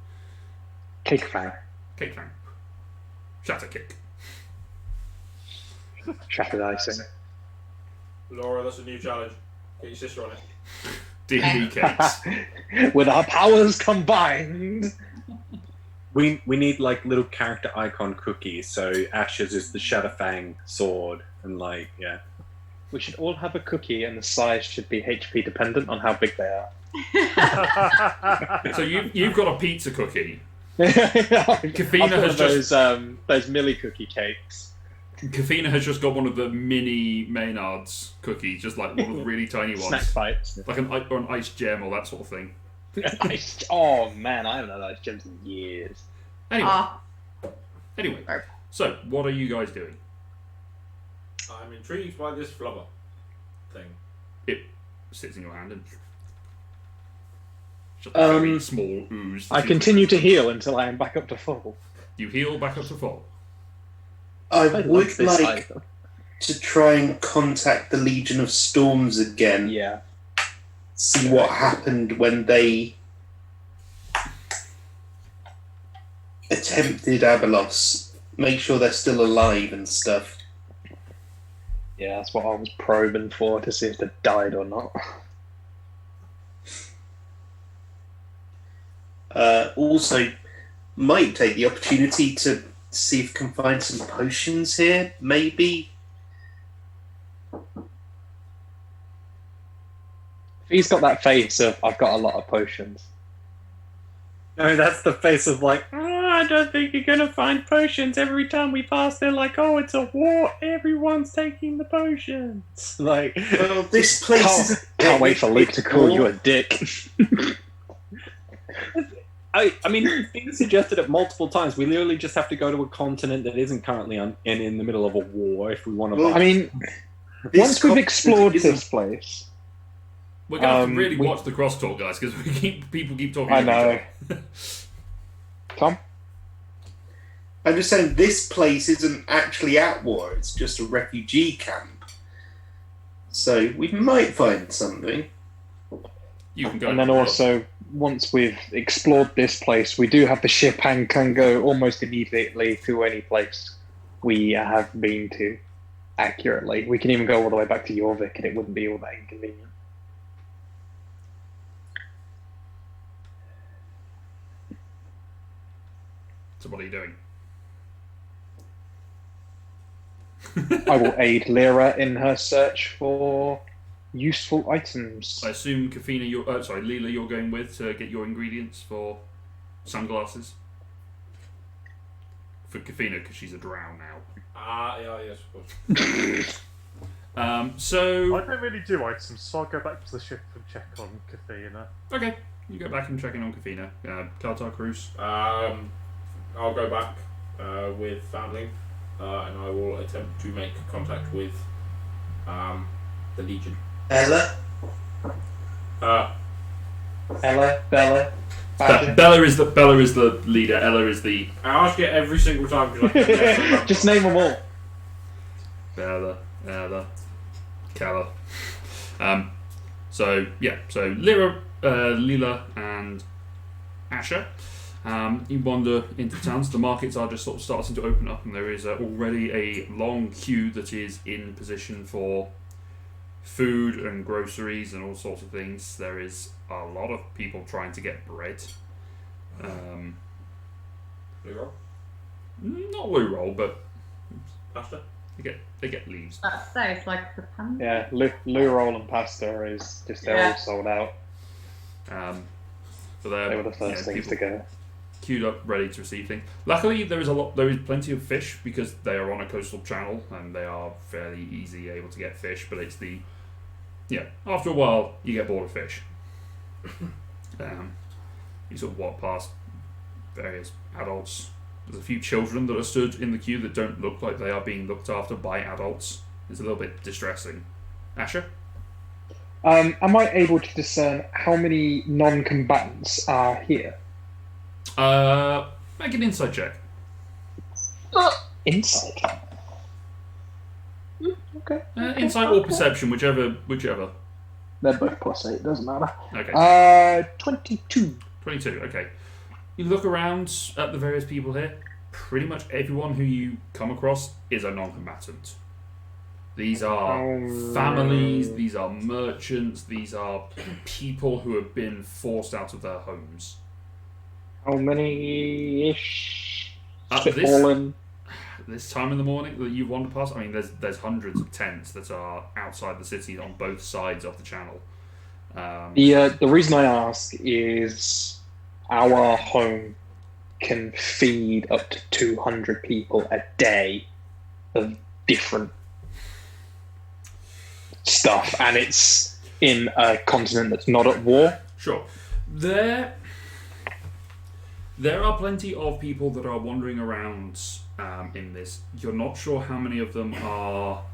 Cake Fang. Cake Fang. Shatter cake. Shattered icing. Laura, that's a new challenge. Get your sister on it. D&D cakes. With our powers combined. We need like little character icon cookies. So Asha's is the Shadowfang sword, and like yeah. We should all have a cookie, and the size should be HP dependent on how big they are. So you've got a pizza cookie. Kafina has just- those Millie cookie cakes. Kafina has just got one of the mini Maynard's cookies, just like one of the really tiny ones. Snack bites. Like an ice gem or that sort of thing. Oh man, I haven't had ice gems in years. Anyway, so what are you guys doing? I'm intrigued by this flubber thing. It sits in your hand and just a very small ooze. I continue to heal until I am back up to full. You heal back up to full. I love would this like item. to try and contact the Legion of Storms again. Yeah. See what happened when they attempted Abelos. Make sure they're still alive and stuff. Yeah, that's what I was probing for, to see if they died or not. Also, might take the opportunity to see if I can find some potions here, maybe. He's got that face of, I've got a lot of potions. No, that's the face of like, I don't think you're gonna find potions. Every time we pass, they're like, oh, it's a war. Everyone's taking the potions. Like, Well, this place is. Can't wait for Luke to call you a dick. I mean, being suggested it multiple times. We literally just have to go to a continent that isn't currently in the middle of a war if we want to. Well, I mean, This once we've continent explored isn't- this place, We're gonna have to really we- watch the crosstalk, guys, because people keep talking. I over know. each other. Tom? I'm just saying, this place isn't actually at war. It's just a refugee camp. So we might find something. You can go. And then and look. also, once we've explored this place, we do have the ship and can go almost immediately to any place we have been to accurately. We can even go all the way back to Jorvik and it wouldn't be all that inconvenient. So what are you doing? I will aid Lyra in her search for useful items. I assume Kafina, Leela, you're going with to get your ingredients for sunglasses. For Kafina, because she's a drow now. Yeah, yes, of course. So I don't really do items, so I'll go back to the ship and check on Kafina. okay, you go back and check in on Kafina. Kartar Cruz. I'll go back with Foundling, and I will attempt to make contact with the Legion. Ella? Ella, Bella, Bella is the leader. Ella is the I ask it every single time because I can never remember. Just name them all. Bella, Ella, Kala. So Lyra, Leela, and Asha. You wander into towns. The markets are just sort of starting to open up, and there is already a long queue that is in position for food and groceries and all sorts of things. There is a lot of people trying to get bread. Blue roll? Not loo roll, but Pasta? They get leaves. That's so it's like the pun. Yeah, loo roll and pasta is just they're all sold out. So They were the first things to go. Queued up, ready to receive things. Luckily, there is plenty of fish because they are on a coastal channel and they are fairly easy able to get fish. But it's after a while you get bored of fish. You sort of walk past various adults. There's a few children that are stood in the queue that don't look like they are being looked after by adults. It's a little bit distressing. Asha? Am I able to discern how many non-combatants are here? Make an insight check. Insight. Okay. Insight or perception, whichever. They're both +8, doesn't matter. Okay. 22. 22, okay. You look around at the various people here. Pretty much everyone who you come across is a non-combatant. These are families, these are merchants, these are people who have been forced out of their homes. How many-ish? This time in the morning that you wander past, I mean, there's hundreds of tents that are outside the city on both sides of the channel. The reason I ask is our home can feed up to 200 people a day of different stuff, and it's in a continent that's not at war. Sure. There are plenty of people that are wandering around in this. You're not sure how many of them are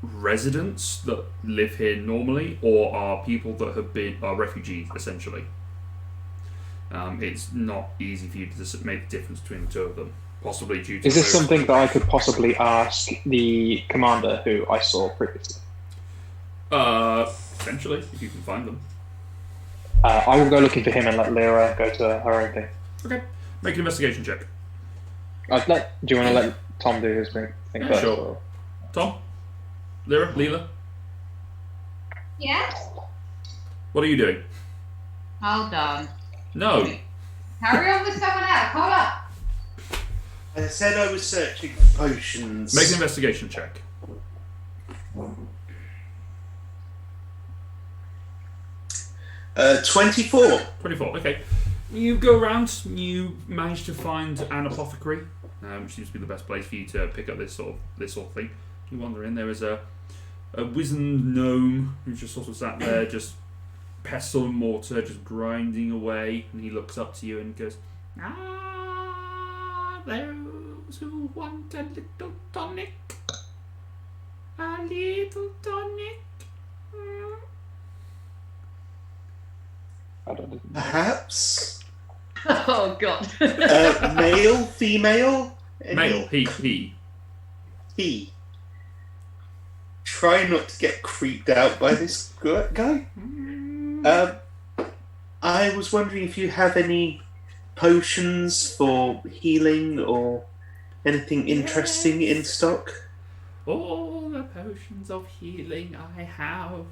residents that live here normally, or are people that are refugees, essentially. It's not easy for you to make the difference between the two of them. Possibly due to... Is this something that I could possibly ask the commander who I saw previously? Potentially, if you can find them. I will go looking for him and let Lyra go to her own thing. Okay. Make an investigation check. Do you want to let Tom do his thing first? Sure. Or? Tom? Lyra? Leela? Yes? What are you doing? Hold on. No. Carry on with someone else. Hold up. I said I was searching for potions. Make an investigation check. 24. 24, okay. You go around, you manage to find an apothecary, which seems to be the best place for you to pick up this sort of thing. You wander in, there is a wizened gnome who's just sort of sat there, just pestle and mortar, just grinding away, and he looks up to you and goes, those who want a little tonic. A little tonic. Perhaps. Oh, God. Male, female? Male, he. He. Try not to get creeped out by this guy. I was wondering if you have any potions for healing or anything interesting in stock. All the potions of healing I have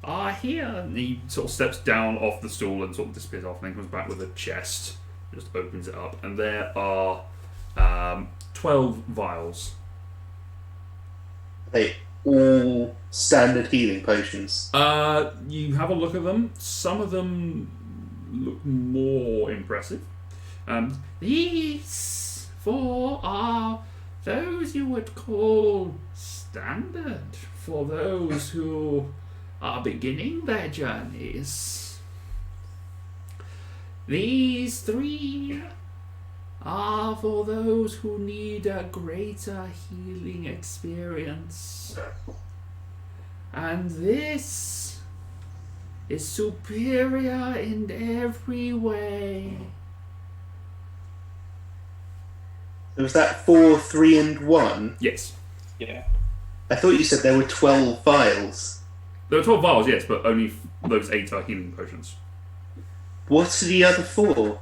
are here. And he sort of steps down off the stool and sort of disappears off, and then comes back with a chest, just opens it up, and there are 12 vials. Are they all standard healing potions? You have a look at them. Some of them look more impressive. These 4 are those you would call standard for those who are beginning their journeys. These 3 are for those who need a greater healing experience. And this is superior in every way. So was that 4, 3, and 1? Yes. Yeah. I thought you said there were 12 vials. There are 12 vials, yes, but only those 8 are healing potions. What are the other 4?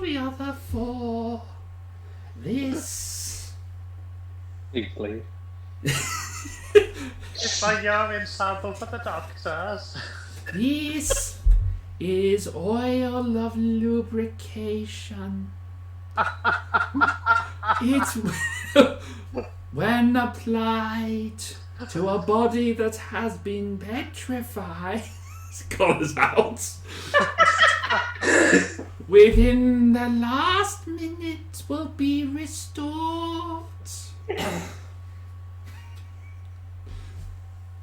The other 4. This. Please. It's a urine sample for the doctors. This is oil of lubrication. It's when applied to a body that has been petrified. Collar's out. Within the last minute will be restored.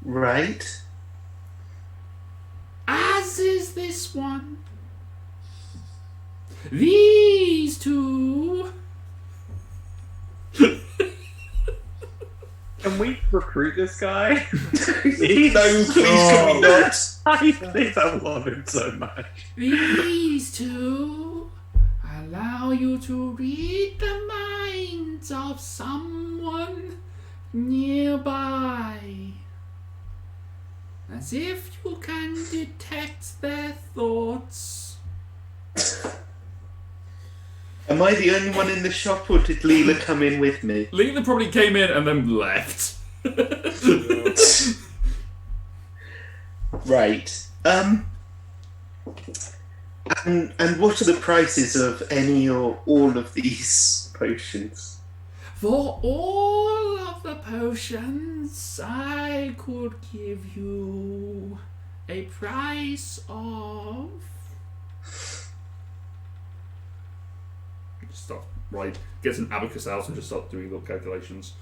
Right. As is this one. These two. Can we recruit this guy? No, please can we not? Please, I love him so much. These two allow you to read the minds of someone nearby. As if you can detect their thoughts. Am I the only one in the shop, or did Leela come in with me? Leela probably came in and then left. Right. And what are the prices of any or all of these potions? For all of the potions, I could give you a price of... Stop. Right. Gets an abacus out and just start doing little calculations.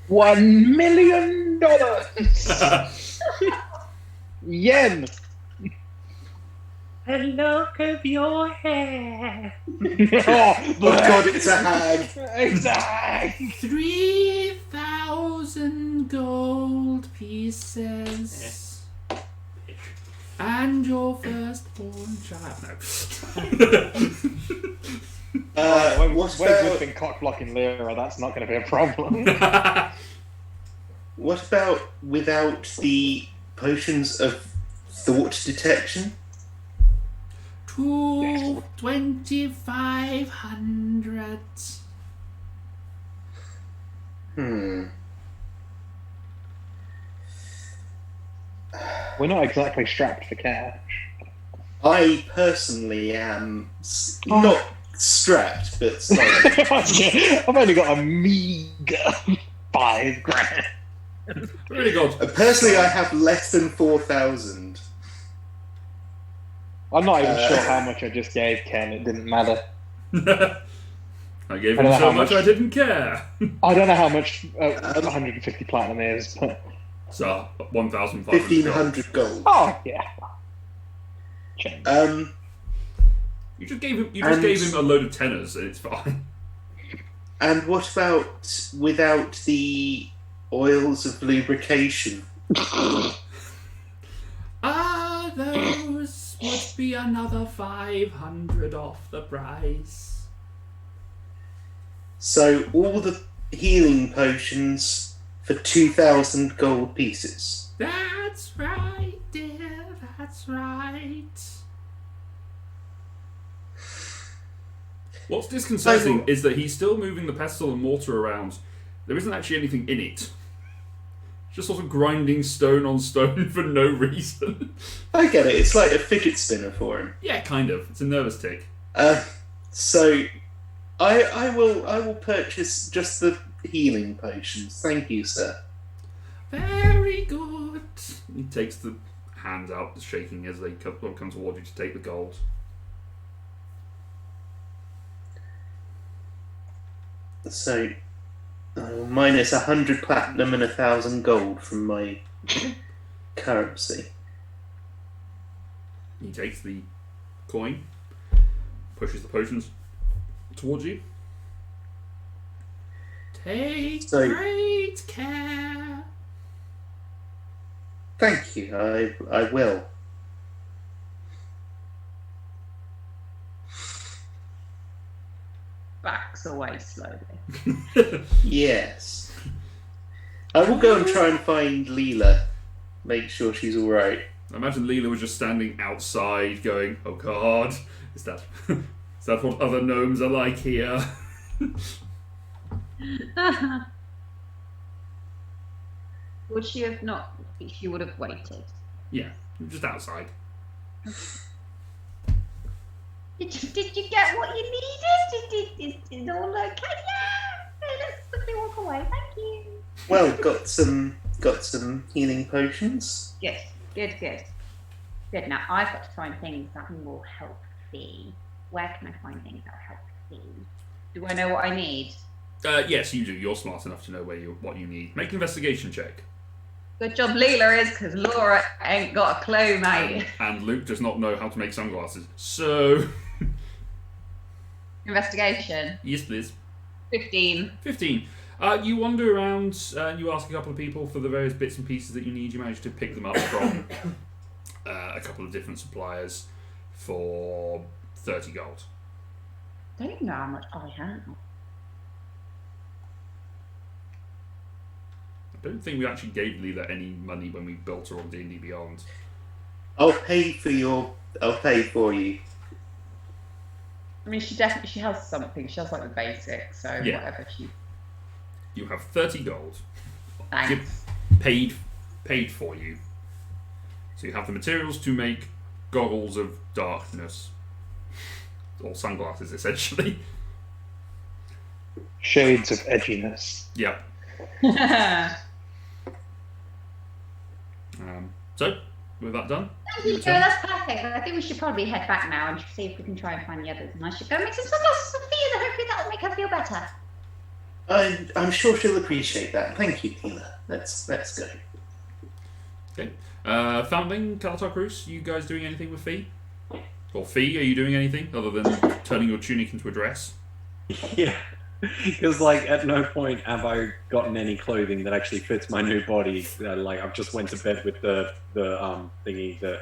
$1 million yen. A lock of your hair. Oh God, it's a hag. Exactly. 3,000 gold pieces. And your firstborn child. No. When What we've about, been cock blocking Lyra, that's not going to be a problem. what about without the potions of thought detection? To 2,500. We're not exactly strapped for cash. I personally am not strapped, but slightly. I've only got a meager $5,000. Really good. Personally, I have less than 4,000. I'm not even sure how much I just gave Ken. It didn't matter. I gave I don't him know so how much much. I didn't care. I don't know how much 150 platinum is, but So, 1,500. 1,500 gold. oh yeah. Change. You just gave him a load of tenors and it's fine. And what about without the oils of lubrication? Those would be another 500 off the price. So all the healing potions for 2,000 gold pieces. That's right, dear. That's right. What's disconcerting is that he's still moving the pestle and mortar around. There isn't actually anything in it. Just sort of grinding stone on stone for no reason. I get it. It's like a fidget spinner for him. Yeah, kind of. It's a nervous tick. So I will purchase just the healing potions. Thank you, sir. Very good. He takes the hands out, shaking as they come toward you to take the gold. So minus 100 platinum and 1,000 gold from my currency. He takes the coin, pushes the potions towards you. Take great care. Thank you. I will. Backs away slowly. Yes. I will go and try and find Leela. Make sure she's all right. I imagine Leela was just standing outside going, oh god, is that what other gnomes are like here? Would she have not? She would have waited. Yeah, just outside. Did you get what you needed? Is all okay? Yeah. Okay, let's quickly walk away. Thank you. Well, got some healing potions. Good. Now I've got to find things that will help Fee. Where can I find things that will help Fee? Do I know what I need? Yes, you do. You're smart enough to know what you need. Make an investigation check. Good job Leela is, because Laura ain't got a clue, mate. And Luke does not know how to make sunglasses. So... Investigation. Yes, please. 15. 15. You wander around, you ask a couple of people for the various bits and pieces that you need. You manage to pick them up from a couple of different suppliers for 30 gold. I don't even know how much I have. I don't think we actually gave Leela any money when we built her on D&D Beyond. I'll pay for you. I mean, she has something. She has like the basics, so Yeah. whatever she. You have 30 gold. Thanks. Paid for you. So you have the materials to make goggles of darkness. Or sunglasses, essentially. Shades of edginess. Yep. So, with that done, Thank you, Joe. That's perfect. I think we should probably head back now and see if we can try and find the others. And I should go make some sunglasses for Fee, and hopefully that will make her feel better. I'm sure she'll appreciate that. Thank you, Tina. Let's go. Okay. Foundling, Calatar Cruz, you guys doing anything with Fee? Or Fee, are you doing anything other than turning your tunic into a dress? Yeah. Because, like, at no point have I gotten any clothing that actually fits my new body. Like, I've just went to bed with the thingy that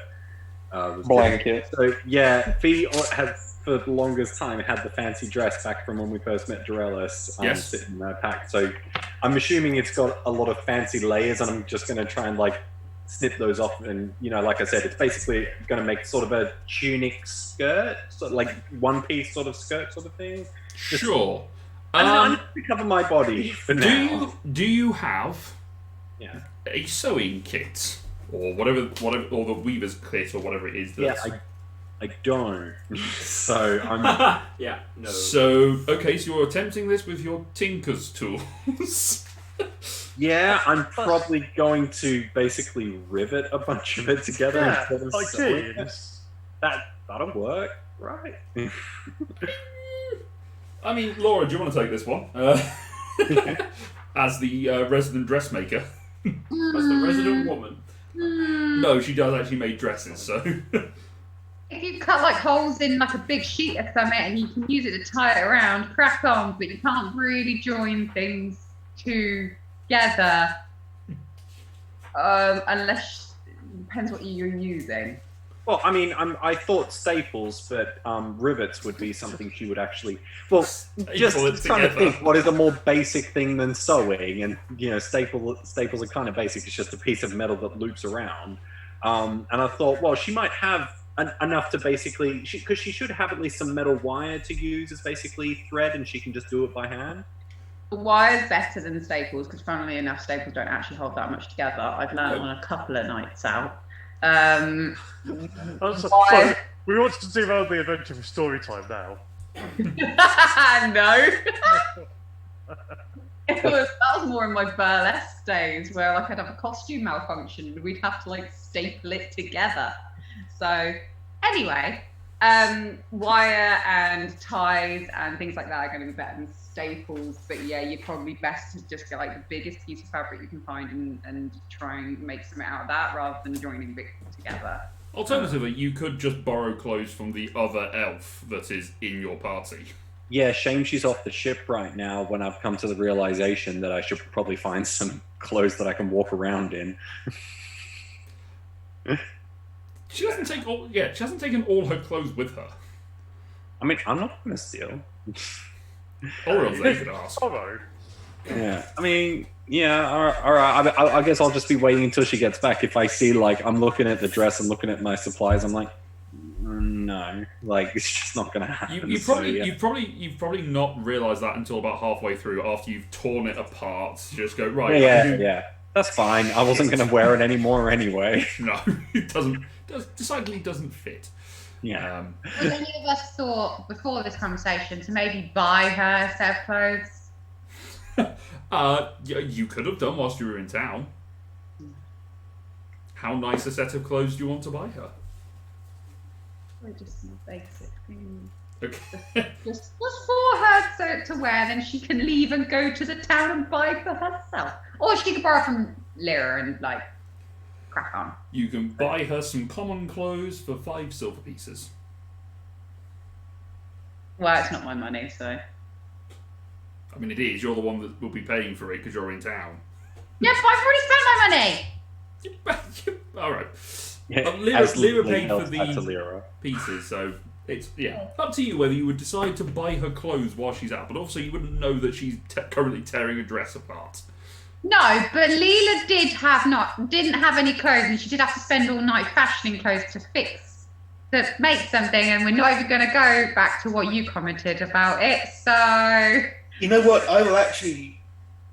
was Blanket. So, yeah, Fee has, for the longest time, had the fancy dress back from when we first met Durelis Yes. sitting in that pack. So, I'm assuming it's got a lot of fancy layers, and I'm just going to try and, like, snip those off. And, you know, like I said, it's basically going to make sort of a tunic skirt, sort of like one-piece sort of skirt sort of thing. Sure. I need to cover my body for now. Do you have Yeah. a sewing kit? Or whatever, or the weaver's kit, or whatever it is Yeah, that's... I don't. So I'm. Yeah, no. So, okay, so you're attempting this with your tinker's tools. Yeah, I'm probably going to basically rivet a bunch of it together Yeah, instead of like sewing it. jeans. That'll work, right? I mean, Laura, do you want to take this one? As the resident dressmaker. That's the resident woman. No, she does actually make dresses, so... If you cut like holes in like a big sheet of something and you can use it to tie it around, crack on, but you can't really join things together unless it depends what you're using. Well, I mean, I thought staples, but rivets would be something she would actually. Well, just Staple it trying to together. think, what is a more basic thing than sewing? And you know, staples are kind of basic. It's just a piece of metal that loops around. And I thought, well, she might have enough to basically, because she should have at least some metal wire to use as basically thread, and she can just do it by hand. The wire's better than staples because, funnily enough, staples don't actually hold that much together. I've learned on a couple of nights out. Sorry, we want to do the adventure for story time now. No. That was more in my burlesque days where like I'd have a costume malfunction and we'd have to like staple it together. So anyway, wire and ties and things like that are going to be better than staples. But yeah, you're probably best to just get like the biggest piece of fabric you can find and try and make something out of that rather than joining bits together. Alternatively, you could just borrow clothes from the other elf that is in your party. Yeah, shame she's off the ship right now when I've come to the realization that I should probably find some clothes that I can walk around in. She doesn't take all. Yeah, she hasn't taken all her clothes with her. I mean, I'm not going to steal. Or else they could ask. Tomorrow. Yeah, I mean, yeah, all right. I guess I'll just be waiting until she gets back. If I see, like, I'm looking at the dress, I'm looking at my supplies, I'm like, no, like, it's just not going to happen. You've probably not realised that until about halfway through, after you've torn it apart. You just go right. Yeah, that's fine. I wasn't going to wear it anymore anyway. No, it doesn't. Decidedly doesn't fit. Yeah. Was any of us thought before this conversation to maybe buy her a set of clothes? You could have done whilst you were in town. How nice a set of clothes do you want to buy her? Or just some basic things. Okay. Just for her to wear, then she can leave and go to the town and buy for herself. Or she could borrow from Lyra and like crack on. You can buy her some common clothes for 5 silver pieces. Well, it's not my money, so. I mean, it is. You're the one that will be paying for it because you're in town. Yeah, but I've already spent my money. All right. Yeah, Lyra paid for to the Lyra. pieces, so it's up to you whether you would decide to buy her clothes while she's out. But also, you wouldn't know that she's currently tearing a dress apart. No, but Leela didn't have any clothes, and she did have to spend all night fashioning clothes to make something. And we're not even going to go back to what you commented about it. So You know what? I will actually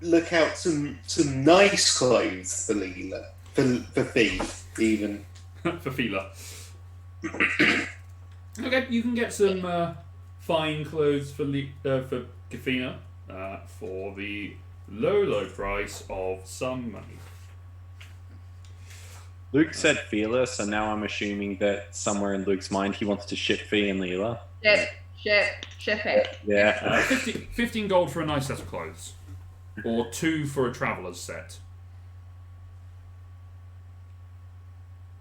look out some nice clothes for Leela, for Fee, even. For Fila. Okay, you can get some fine clothes for Kafina for the low price of some money. Luke said Fila, so now I'm assuming that somewhere in Luke's mind he wants to ship Fee and Leela. ship it. Yeah. 15 gold for a nice set of clothes. Or 2 for a traveller's set.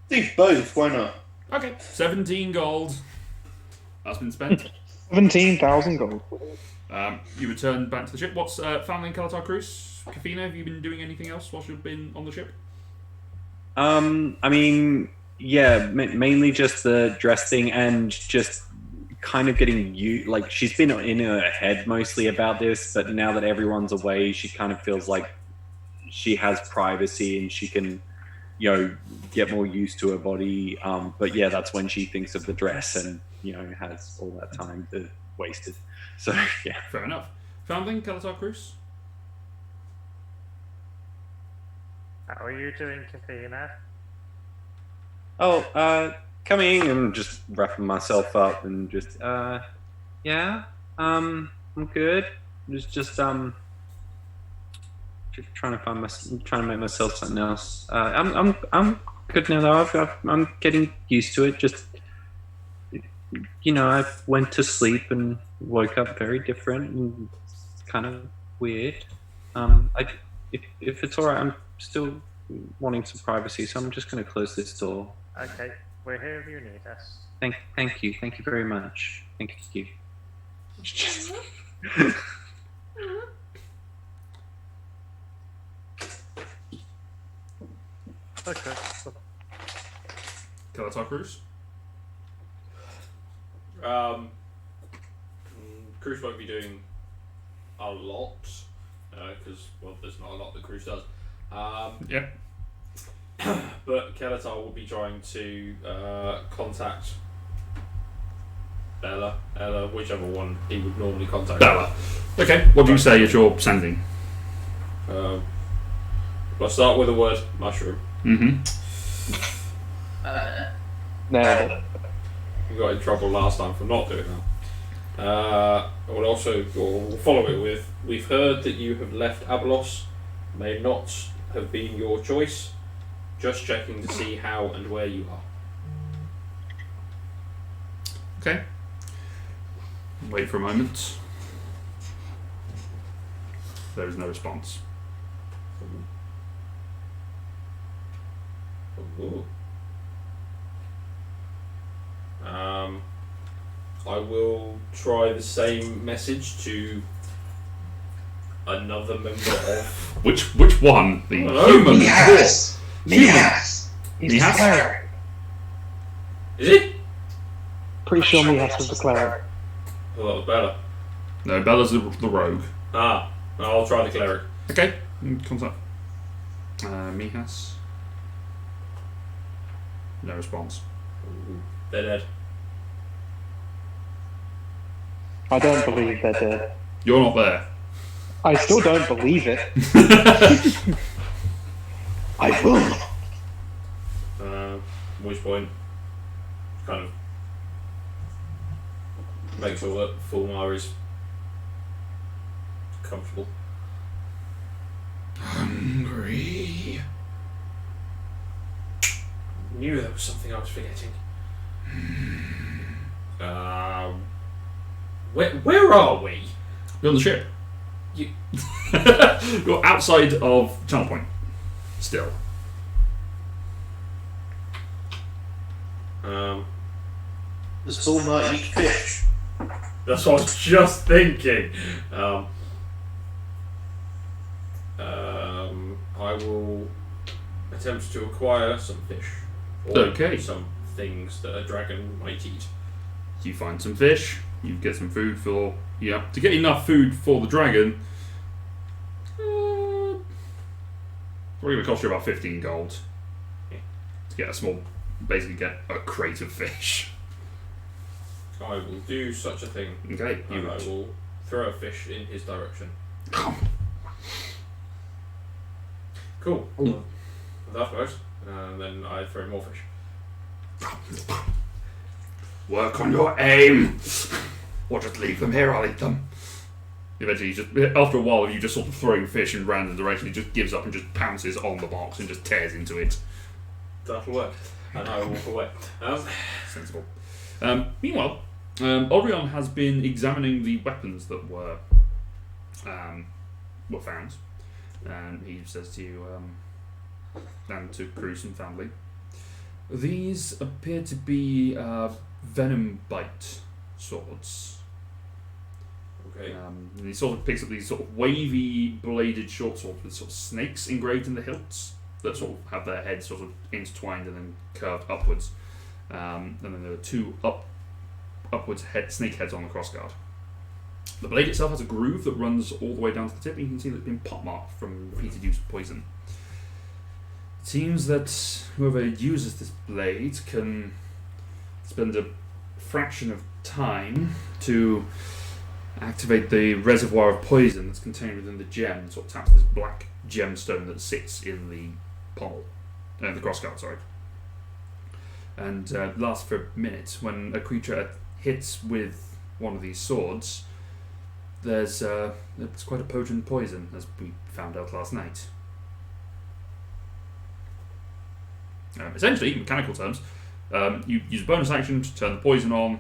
Do both, why not? Okay, 17 gold. That's been spent. 17,000 gold. You return back to the ship. What's family in Kalatar Cruise? Kafina, have you been doing anything else whilst you've been on the ship? I mean, yeah, mainly just the dress thing and just kind of getting like she's been in her head mostly about this, but now that everyone's away, she kind of feels like she has privacy and she can, you know, get more used to her body. But yeah, that's when she thinks of the dress and, you know, has all that time wasted. So yeah. Fair enough. Foundling, Kalatar Cruise? How are you doing, Kafina? Oh, coming and just wrapping myself up and just yeah, I'm good. Just trying to trying to make myself something else. I'm good now though. I'm getting used to it. Just, you know, I went to sleep and woke up very different and it's kind of weird. If it's alright, I'm still wanting some privacy, so I'm just going to close this door. Okay, we're here if you need us. Thank you very much. Thank you. Okay. Kalatar Cruise? Cruise won't be doing a lot because there's not a lot that Cruise does. Yeah. But Kalatar will be trying to contact Bella, Ella, whichever one he would normally contact. Bella. Okay, what do you say as you're sending? I'll start with the word mushroom. Mm-hmm. No. We got in trouble last time for not doing that. We'll follow it with, we've heard that you have left Abelos. May not have been your choice. Just checking to see how and where you are. Okay. Wait for a moment. There is no response. Ooh. I will try the same message to another member of... Which one? The human? Yes! Yes! He's Mihas? the cleric. Is it? Pretty sure Mihas was the cleric. Well, that was better. No, Bella's the rogue. No, I'll try the cleric. Okay, contact. Mihas. No response. They're dead. I don't believe they're dead. You're not there. I still don't believe it. I will. At which point, kind of make sure that Fulmar is comfortable. Hungry. Knew there was something I was forgetting. Where are we? You're on the ship. You- You're outside of Channel Point. Still. Does Fulmar eat fish? That's what I was just thinking. I will attempt to acquire some fish. Or Okay. some things that a dragon might eat. You find some fish. You get some food for. Yeah. To get enough food for the dragon. Probably going to cost you about 15 gold. To get a small. Basically, get a crate of fish. I will do such a thing. Okay. And I will throw a fish in his direction. Cool. That works. And then I throw more fish. Work on your aim. Or just leave them here, I'll eat them. Eventually, after a while of you just sort of throwing fish in random directions, he just gives up and just pounces on the box and just tears into it. That'll work. And I will walk away. Sensible. Meanwhile, Orion has been examining the weapons that were found. And he says to you, and to Cruz and family, these appear to be venom bite swords. Okay. And he sort of picks up these sort of wavy bladed short swords with sort of snakes engraved in the hilts that sort of have their heads sort of intertwined and then curved upwards. And then there are two upwards snake heads on the crossguard. The blade itself has a groove that runs all the way down to the tip, and you can see that it's been pockmarked from repeated use of poison. It seems that whoever uses this blade can spend a fraction of time to activate the reservoir of poison that's contained within the gem, and sort of taps this black gemstone that sits in the pommel, the crossguard, sorry. And lasts for a minute. When a creature hits with one of these swords, it's quite a potent poison, as we found out last night. Essentially, in mechanical terms, you use a bonus action to turn the poison on,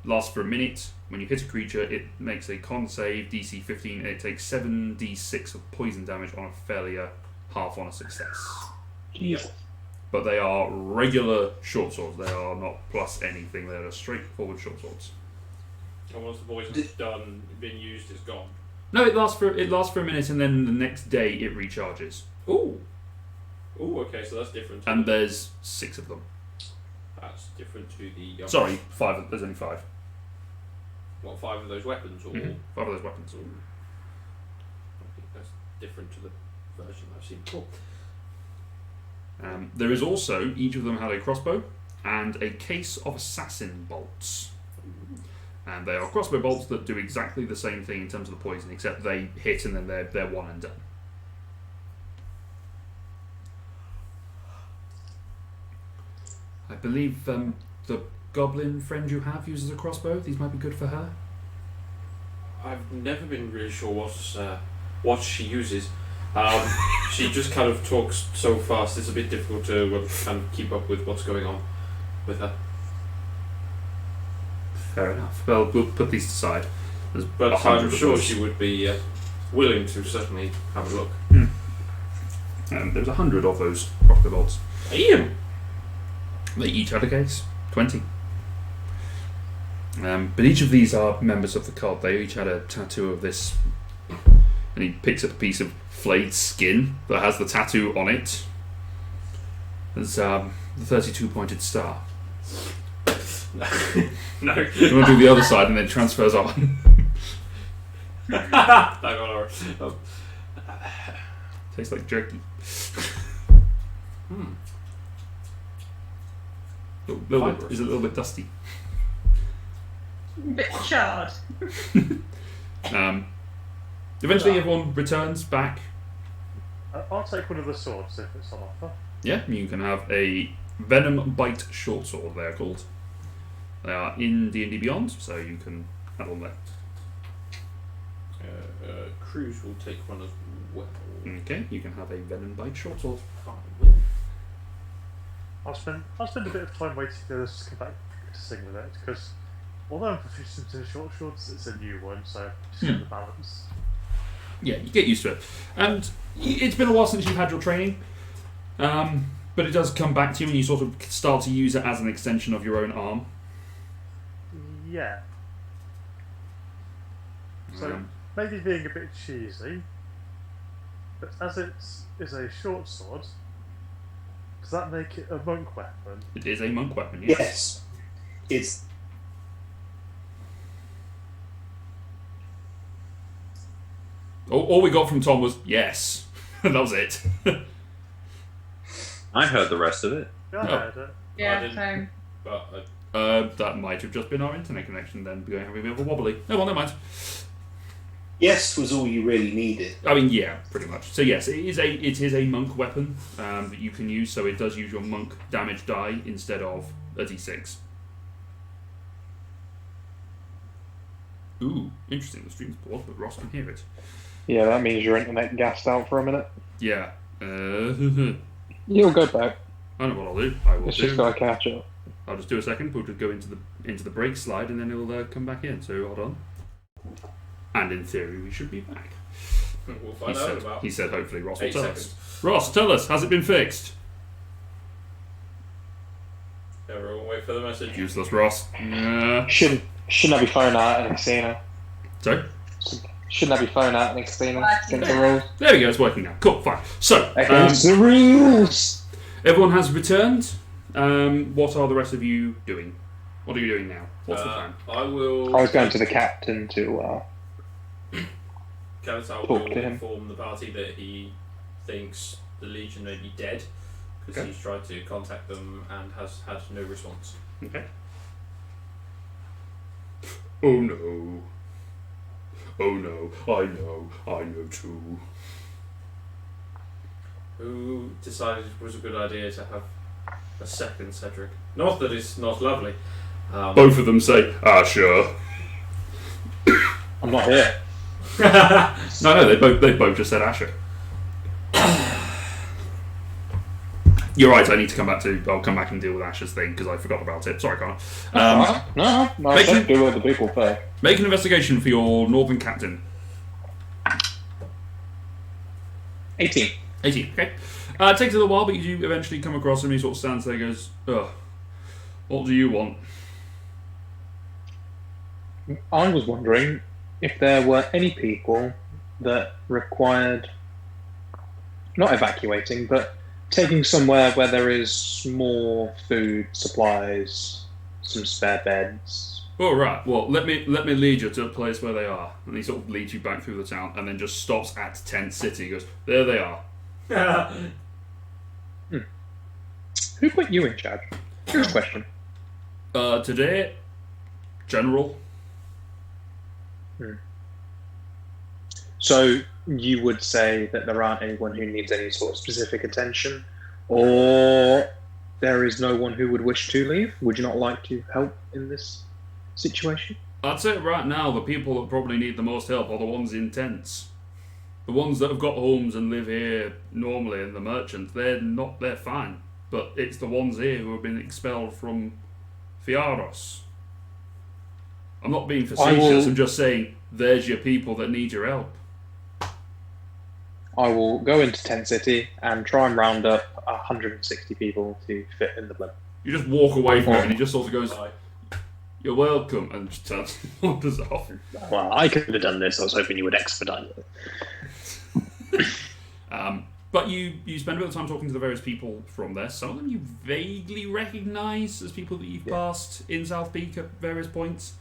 lasts for a minute. When you hit a creature, it makes a con save, DC 15, and it takes 7d6 of poison damage on a failure, half on a success. Jesus. But they are regular short swords. They are not plus anything. They are straightforward short swords. And once the poison's been used, it's gone. No, it lasts for a minute, and then the next day it recharges. Ooh, okay, so that's different. And there's 6 of them. That's different to the... Sorry, 5. There's only 5. What, 5 of those weapons? Or 5 of those weapons. I think that's different to the version I've seen before. There is also, each of them had a crossbow and a case of assassin bolts. And they are crossbow bolts that do exactly the same thing in terms of the poison, except they hit and then they're one and done. I believe the goblin friend you have uses a crossbow. These might be good for her. I've never been really sure what she uses. She just kind of talks so fast, it's a bit difficult to kind of keep up with what's going on with her. Fair enough. Well, we'll put these aside. There's But 100 I'm of sure those. she would be willing to certainly have a look. There's 100 of those crossbow bolts. Damn! They each had a case. 20. But each of these are members of the cult. They each had a tattoo of this. And he picks up a piece of flayed skin that has the tattoo on it. There's the 32-pointed star. No. You want to do the other side and then transfers on. Tastes like jerky. Is it a little bit dusty? Bit charred. Eventually everyone returns back. I'll take one of the swords if it's on offer. Yeah, you can have a Venom Bite short sword, they're called. They are in D&D Beyond, so you can add on there. Cruise will take one as well. Okay, you can have a venom bite short sword. I will. I'll spend a bit of time waiting for this to come back to sing with it, because although I'm proficient in short swords, it's a new one, so just get the balance. Yeah, you get used to it. And it's been a while since you've had your training, but it does come back to you and you sort of start to use it as an extension of your own arm. Yeah. So maybe being a bit cheesy, but as it is a short sword, does that make it a monk weapon? It is a monk weapon, yes. Yes. It's All we got from Tom was yes. That was it. I heard the rest of it. Yeah, I heard it. I Yeah, didn't- same. But That might have just been our internet connection then, going having a bit of a wobbly. No, well, never mind. yes was all you really needed. I mean, yeah, pretty much. So yes, it is a monk weapon that you can use. So it does use your monk damage die instead of a d6. Ooh, interesting. The stream's paused, but Ross can hear it. Yeah, that means your internet gassed out for a minute. Yeah. You'll go back. I know what I'll do. I will It's just do. gotta catch up. I'll just do a second. We'll just go into the break slide, and then it'll come back in. So hold on. And in theory, we should be back. we'll find out about He said hopefully Ross will 8 tell seconds. us. Ross, tell us, has it been fixed? Everyone wait for the message. Useless Ross. Shouldn't have your phone out in a casino. Sorry? Shouldn't have your phone out in a casino. Working. Against the rules. There we go, it's working now. Cool, fine. So, Against the rules. everyone has returned. What are the rest of you doing? What are you doing now? What's the plan? I will. I was going to the captain to Kavatar talk will to him. inform the party that he thinks the Legion may be dead because Okay. he's tried to contact them and has had no response. Okay. Oh no. Oh no. I know too. Who decided it was a good idea to have a second Cedric? Not that it's not lovely. Both of them say, Asha. I'm not here. No, they both just said Asha. You're right, I need to come back to. I'll come back and deal with Asha's thing because I forgot about it. Sorry, Connor. No, I Make said do other people first. Make an investigation for your northern captain. 18. 18, okay. It takes a little while, but you do eventually come across him. He sort of stands there and goes, ugh, what do you want? I was wondering if there were any people that required not evacuating, but taking somewhere where there is more food, supplies, some spare beds. All right. Well, let me lead you to a place where they are, and he sort of leads you back through the town, and then just stops at Tent City. He goes, there they are. Who put you in charge? Here's a question. Today, General. So you would say that there aren't anyone who needs any sort of specific attention, or there is no one who would wish to leave? Would you not like to help in this situation? I'd say right now the people that probably need the most help are the ones in tents. The ones that have got homes and live here normally, and the merchants, they're fine. But it's the ones here who have been expelled from Fiaros. I'm not being facetious, I'm just saying there's your people that need your help. I will go into Tent City and try and round up 160 people to fit in the blimp. You just walk away from him and he just sort of goes, Bye. you're welcome, and just turns and wanders off. Well, I could have done this. I was hoping you would expedite it. But you spend a bit of time talking to the various people from there. Some of them you vaguely recognise as people that you've passed in South Peak at various points.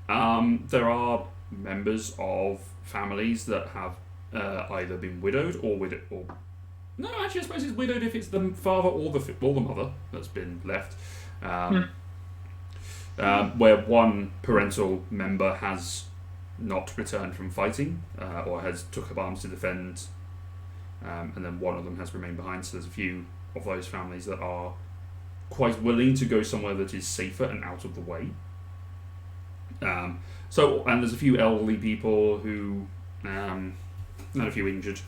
There are members of families that have either been widowed or no, actually, I suppose it's widowed if it's the father or the mother that's been left. Where one parental member has not returned from fighting or has took up arms to defend. And then one of them has remained behind, so there's a few of those families that are quite willing to go somewhere that is safer and out of the way. So, and there's a few elderly people who, and a few injured.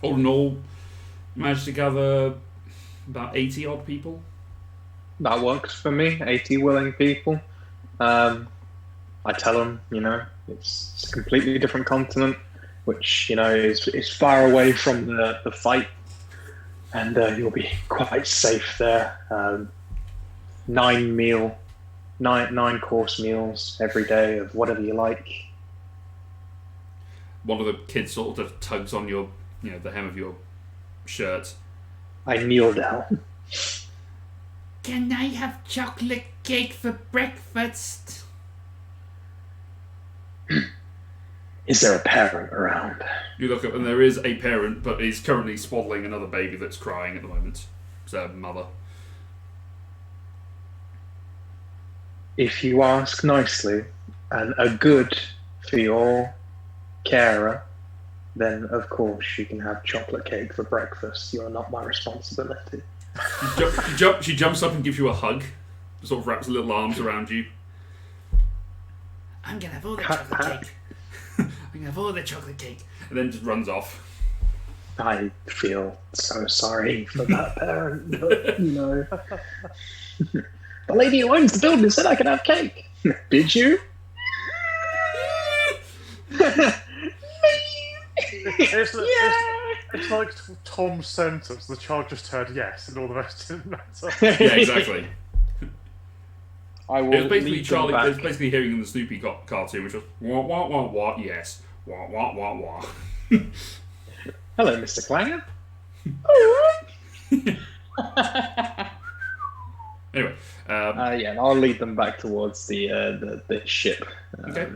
All in all, managed to gather about 80 odd people. That works for me. 80 willing people. I tell them, it's a completely different continent, which is far away from the fight, and you'll be quite safe there. 9 course meals every day of whatever you like. One of the kids sort of tugs on your, the hem of your shirt. I kneel down. Can I have chocolate cake for breakfast? Is there a parent around? You look up and there is a parent, but he's currently swaddling another baby that's crying at the moment. It's a mother. If you ask nicely and are good for your carer, then of course you can have chocolate cake for breakfast. You're not my responsibility. She jumps up and gives you a hug. Sort of wraps her little arms around you. I'm gonna have all the chocolate cake. I'm gonna have all the chocolate cake. And then just runs off. I feel so sorry for that parent, but, the lady who owns the building said I could have cake. Did you? It's like Tom's sentence. The child just heard yes, and all the rest didn't matter. Yeah, exactly. I will. It was basically lead Charlie. them It was back. basically hearing in the Snoopy cartoon, which was wah wah wah wah. Yes, wah wah wah wah. Hello, Mr. Clanger. Anyway, And I'll lead them back towards the ship. Okay.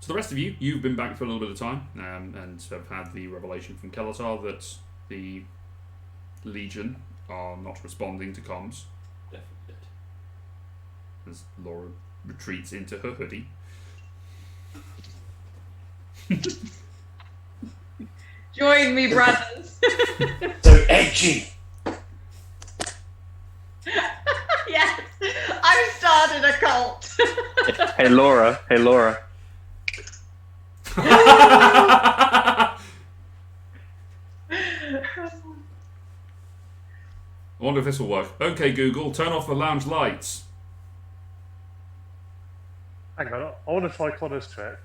So the rest of you've been back for a little bit of time, and have had the revelation from Kelatar that the Legion are not responding to comms. Definitely dead. As Laura retreats into her hoodie. Join me, brothers. So edgy. Yes, I've started a cult. Hey Laura. I wonder if this will work. Okay, Google, turn off the lounge lights. Hang on, I want to try Connor's trick.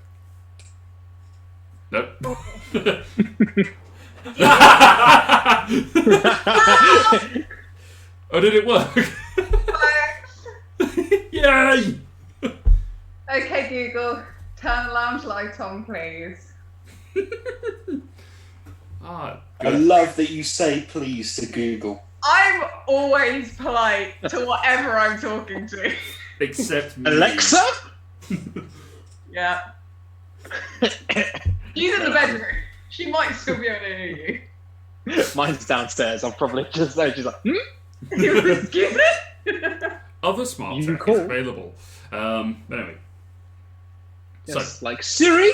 Nope. Oh, did it work? Yay! Okay, Google, turn the lounge light on, please. Ah, I good. love that you say please to Google. I'm always polite to whatever I'm talking to. Except me. Alexa. Yeah. She's in the bedroom. She might still be able to hear you. Mine's downstairs. I'll probably just know. She's like, Excuse me? Other smart You tech call. is available. Anyway. yes, like Siri.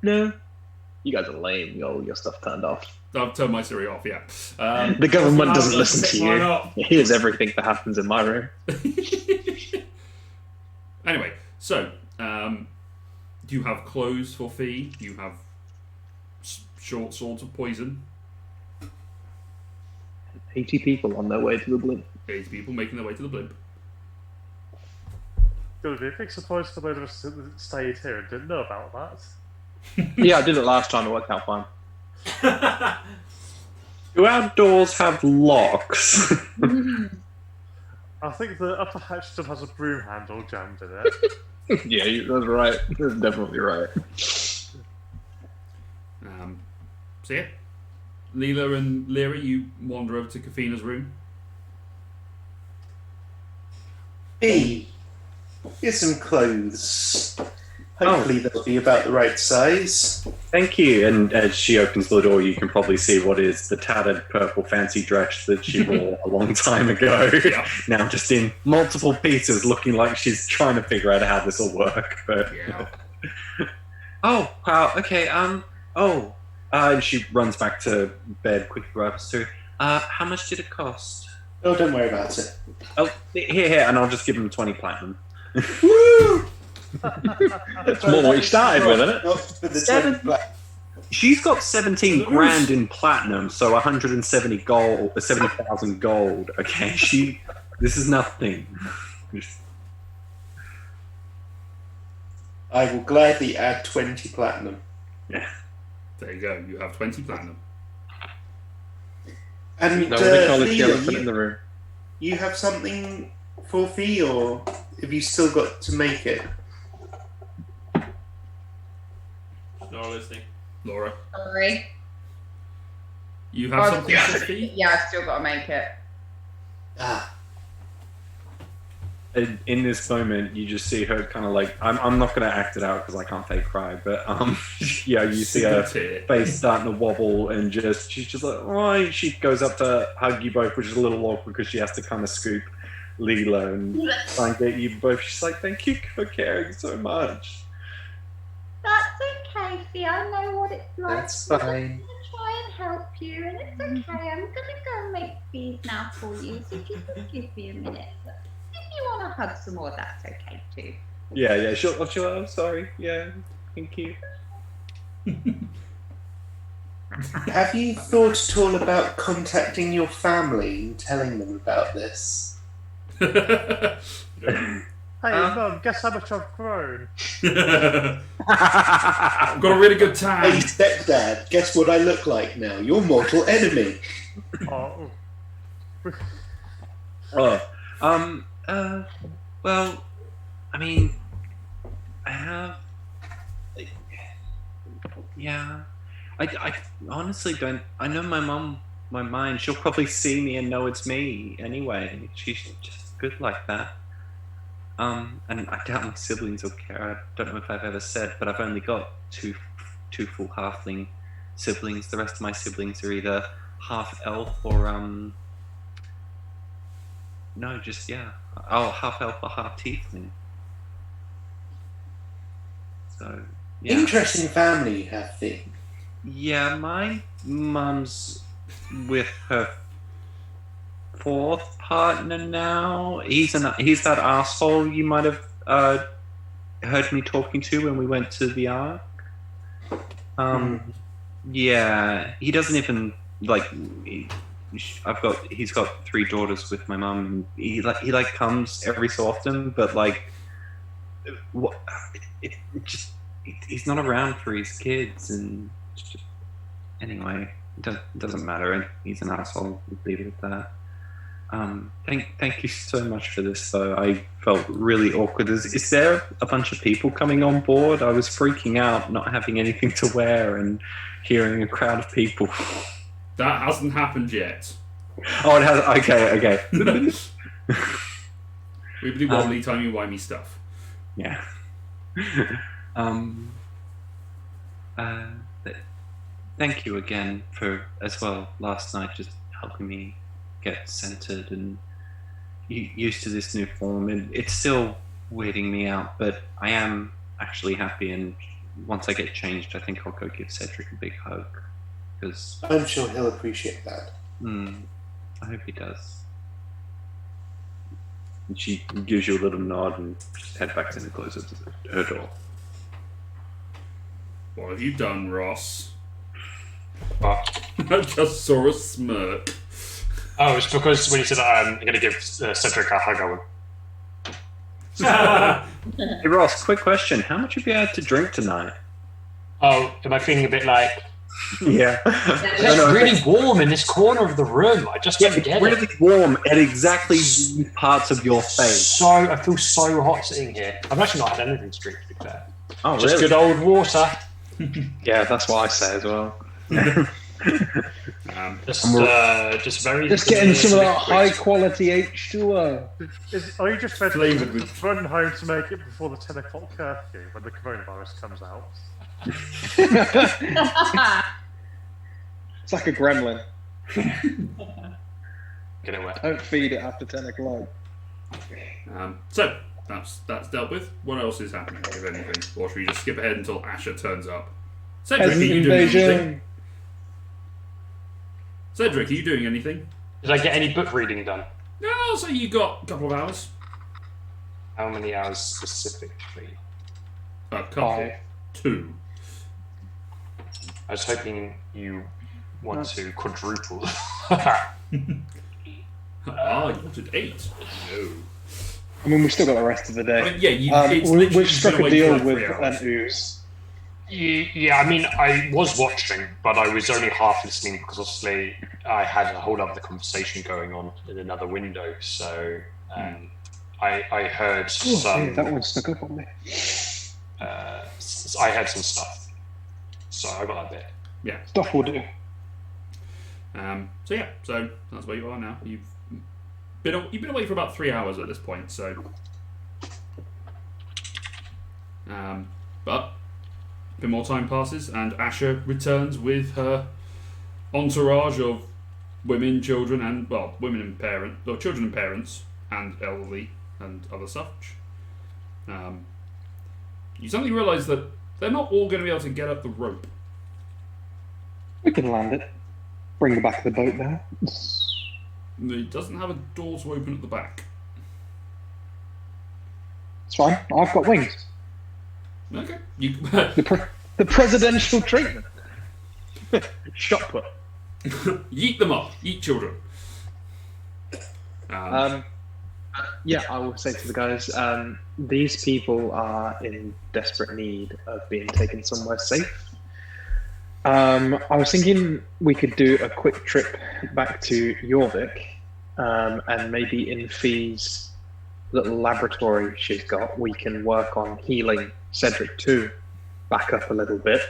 No. You guys are lame. Your stuff turned off. So I've turned my Siri off, yeah. The government doesn't listen to Why you. not? It hears everything that happens in my room. Anyway, so, you have clothes for fee, you have short swords of poison, 80 people on their way to the blimp. 80 people making their way to the blimp. Gonna be a big surprise for those of us that stayed here and didn't know about that. Yeah, I did it last time. It worked out fine. Do our doors have locks? I think the upper hatch still has a broom handle jammed in it. Yeah, that's right. That's definitely right. So yeah, Leela and Lyra, you wander over to Kafina's room. Hey, here's some clothes. Hopefully they'll be about the right size. Thank you. And as she opens the door, you can probably see what is the tattered purple fancy dress that she wore a long time ago. Yeah. Now just in multiple pieces, looking like she's trying to figure out how this will work. But Yeah. oh wow, okay. And she runs back to bed quickly. Grabs to. How much did it cost? Oh, don't worry about it. Oh, here, and I'll just give him 20 platinum. Woo! That's more what you started with, isn't it? Not for the 7 20 platinum. She's got 17 grand in platinum, so 170 gold, 70,000 gold. Okay, this is nothing. I will gladly add 20 platinum. There you go. You have 20 platinum. And No, the college Leah, elephant in the room. you have something for fee, or have you still got to make it? Not listening. Laura, Sorry. you have something for fee? Yeah, I've still got to make it. Ah, In this moment, you just see her kind of like, I'm not going to act it out because I can't fake cry, but yeah, you see her Tear. face starting to wobble and she's just like, oh, she goes up to hug you both, which is a little awkward because she has to kind of scoop Leela and try and get you both. She's like, thank you for caring so much. That's okay, Fee. I know what it's like. that's I'm fine. going to try and help you, and it's okay. I'm going to go and make fees now for you, so if you just give me a minute. But if you want to hug some more, that's okay too. Yeah, sure, I'm sorry. Yeah, thank you. Have you thought at all about contacting your family and telling them about this? Hey, Mum, guess how much I've grown? I've got a really good Hey, tan. stepdad, guess what I look like now? Your mortal enemy. Oh, Well, I mean, I have, yeah, I honestly don't, I know my mind, she'll probably see me and know it's me anyway. She's just good like that. And I doubt my siblings will care. I don't know if I've ever said, but I've only got two full halfling siblings. The rest of my siblings are either half elf or no, just half elf or half tiefling. So yeah. Interesting family you have, Fee. Yeah, my mum's with her fourth partner now. He's that asshole you might have heard me talking to when we went to the Ark. Yeah, he doesn't even like. He's got 3 daughters with my mum. And he comes every so often, but he's not around for his kids, and just, anyway, it doesn't matter. And he's an asshole. We'll leave it at that. Thank you so much for this, though. I felt really awkward. Is there a bunch of people coming on board? I was freaking out, not having anything to wear and hearing a crowd of people. That hasn't happened yet. Oh, it has. Okay. Wibbly wobbly, timey wimey stuff. Yeah. Thank you again for, as well, last night, just helping me get centered and used to this new form. And it's still weirding me out, but I am actually happy. And once I get changed, I think I'll go give Cedric a big hug. Because I'm sure he'll appreciate that. I hope he does. And she gives you a little nod and just head back in and closes her door. What have you done, Ross? But, I just saw a smirk. oh, it's because when you said I'm going to give Cedric a hug, I went, Hey Ross, quick question. How much have you had to drink tonight? oh, am I feeling a bit like, Yeah. it's really warm in this corner of the room. I just don't It's get really it. warm at exactly these parts of your face. I feel so hot sitting here. I've actually not had anything to drink, to be fair. Oh, Just really? good old water. Yeah, that's what I say as well. Just very. Just getting some of that liquid. high quality H2O. are you just ready Flavoured to with- run home to make it before the 10 o'clock curfew when the coronavirus comes out? It's like a gremlin. Get it wet. Don't feed it after 10 o'clock. So that's dealt with. What else is happening, if anything? Or should we just skip ahead until Asha turns up? Cedric, are Peasant you doing anything? invasion. Cedric, are you doing anything? Did I get any book reading done? No, I'll say you got a couple of hours. How many hours specifically? A couple. 2. I was hoping you want to quadruple. You wanted 8. No. I mean, we've still got the rest of the day. I mean, yeah, it's We've literally struck been a away deal for with 3 hours. an ooze. Yeah, I mean, I was watching, but I was only half listening because obviously I had a whole other conversation going on in another window. So I heard some. That one stuck up on me. I heard some stuff, so I got that bit. Yeah. Stuff will do. So that's where you are now. You've been away for about 3 hours at this point. So, but a bit more time passes, and Asha returns with her entourage of women, children, and women and parents, or children and parents, and elderly and other such. You suddenly realise that they're not all going to be able to get up the rope. We can land it. Bring the back of the boat there. It doesn't have a door to open at the back. It's fine. I've got wings. Okay. The presidential treatment. Shot put. Yeet them up. Yeet children. Yeah, I will say to the guys, these people are in desperate need of being taken somewhere safe. I was thinking we could do a quick trip back to Jorvik, and maybe in Fee's little laboratory she's got, we can work on healing Cedric too, back up a little bit,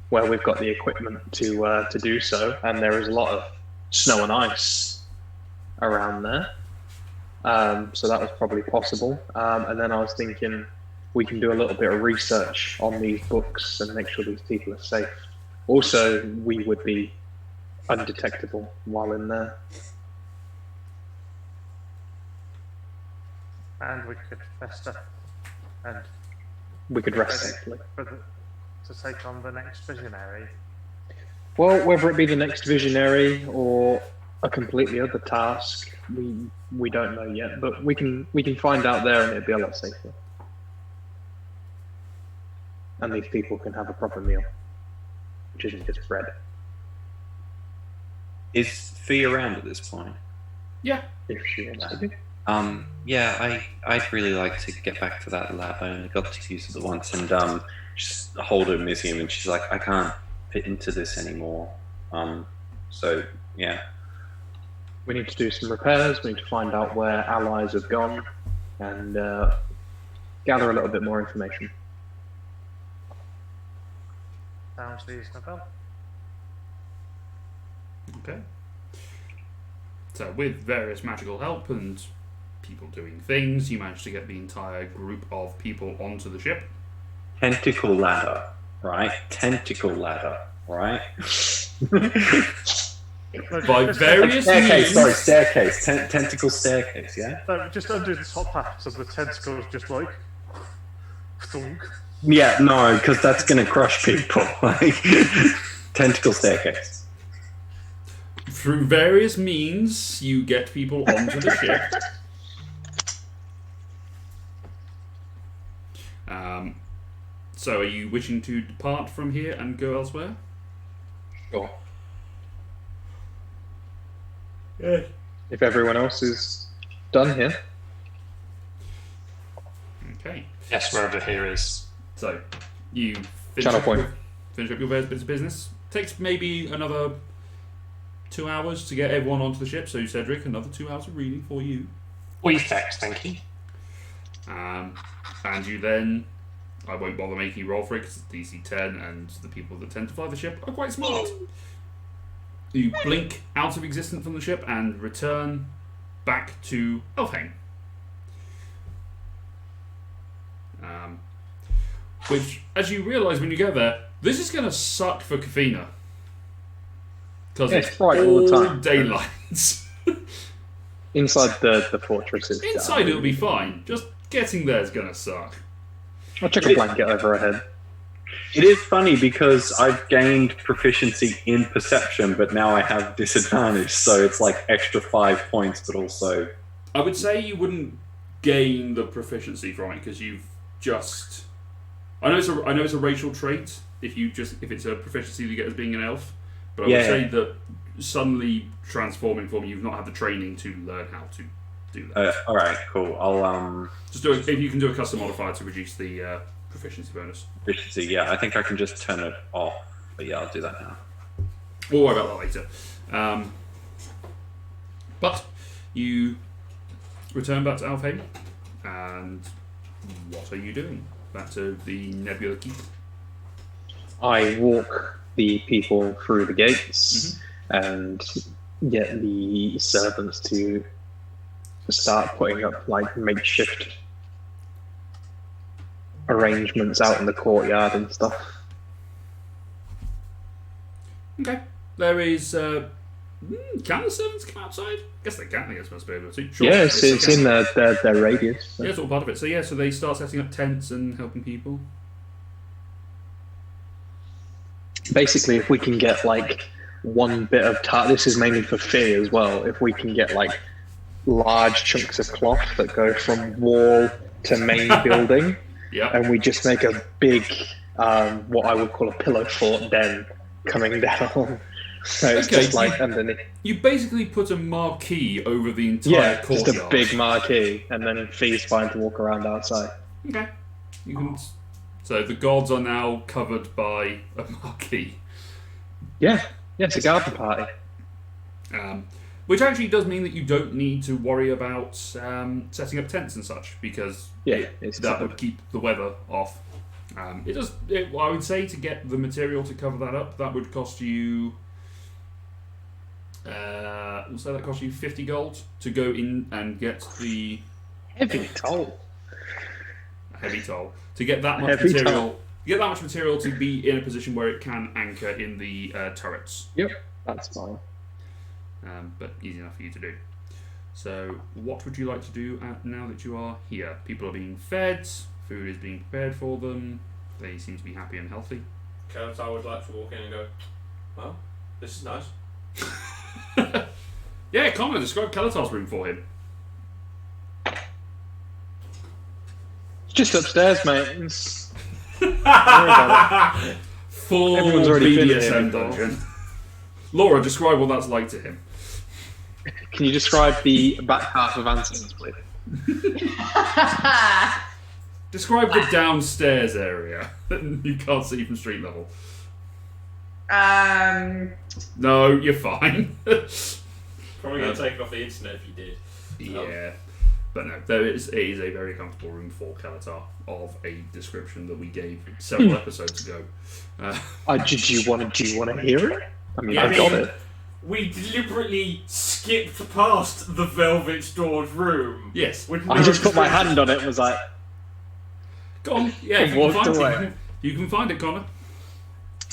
where we've got the equipment to do so, and there is a lot of snow and ice around there. So that was probably possible. And then I was thinking we can do a little bit of research on these books and make sure these people are safe. Also, we would be undetectable while in there. And we could rest up and We could rest safely. to take on the next visionary. Well, whether it be the next visionary or a completely other task, we don't know yet. But we can find out there, and it'll be a lot safer. And these people can have a proper meal, which isn't just bread. Is Fee around at this point? Yeah. If she wants to be. Yeah, I'd really like to get back to that lab. I only got to use it once, and just hold her museum, and she's like, I can't fit into this anymore. So yeah. We need to do some repairs. We need to find out where allies have gone, and gather a little bit more information. Sounds reasonable. Okay. So with various magical help and people doing things, you managed to get the entire group of people onto the ship. Tentacle ladder, right? Tentacle ladder, right? By various Staircase, means. sorry, staircase. Tentacle staircase, yeah? No, just undo the top half so the tentacles just like thunk. Yeah, no, because that's going to crush people. Like, tentacle staircase. Through various means, you get people onto the ship. So are you wishing to depart from here and go elsewhere? Sure. Yeah. If everyone else is done here. Okay. Yes, wherever here is. So you Channel point. finish up your bit of business. Takes maybe another 2 hours to get everyone onto the ship. So Cedric, another 2 hours of reading for you. Effect, thank you. And you then, I won't bother making you roll for it because it's DC 10 and the people that tend to fly the ship are quite smart. You blink out of existence from the ship and return back to Elfheim. Which, as you realise when you get there, this is going to suck for Kafina. Because Yeah, it's it's bright all all the time. daylight. Inside the fortress is Inside it'll be fine. Just getting there is going to suck. I'll chuck a blanket over her head. It is funny because I've gained proficiency in perception, but now I have disadvantage, so it's like extra 5 points, but also... I would say you wouldn't gain the proficiency from it because you've just. I know it's a racial trait if it's a proficiency you get as being an elf, but I would say that suddenly transforming form, you've not had the training to learn how to do that. All right, cool. I'll just do it if you can do a custom modifier to reduce the proficiency bonus. Proficiency, yeah. I think I can just turn it off. But yeah, I'll do that now. We'll worry about that later. But you return back to Alfheim, and what are you doing? Back to the Nebula Keep. I walk the people through the gates and get the servants to start putting up like makeshift arrangements out in the courtyard and stuff. Okay. There is. Can the servants come outside? I guess they can. I guess must be able to. Sure. Yeah, it's in their radius. So. Yeah, it's all part of it. So they start setting up tents and helping people. Basically, if we can get like one bit of this is mainly for Fee as well. If we can get like large chunks of cloth that go from wall to main building, and we just make a big, what I would call a pillow fort den coming down. So it's just like underneath. You basically put a marquee over the entire courtyard. Just a big marquee, and then Fee's fine to walk around outside. Okay. You can. So the gods are now covered by a marquee. Yeah, it's a garden party. Which actually does mean that you don't need to worry about setting up tents and such, because that would keep the weather off. I would say to get the material to cover that up, that would cost you. We'll say that cost you 50 gold to go in and get the heavy toll. Heavy toll to get that much material. Get that much material to be in a position where it can anchor in the turrets. Yep, that's fine. But easy enough for you to do. So, what would you like to do now that you are here? People are being fed. Food is being prepared for them. They seem to be happy and healthy. I would like to walk in and go, well, this is nice. Yeah, Connor, describe Kalatar's room for him. It's just upstairs, mate. Full Everyone's already been BDSM dungeon. Laura, describe what that's like to him. Can you describe the back half of Anson's, please? Describe the downstairs area that you can't see from street level. No, you're fine. Probably going to take it off the internet if you did. Yeah. But no, it is a very comfortable room for Kalatar of a description that we gave several episodes ago. Do you want to hear it? I mean, I've got it. We deliberately skipped past the velvet doored room. Yes. I just put my hand on it and was like... Go on. Yeah, you can find it, Connor.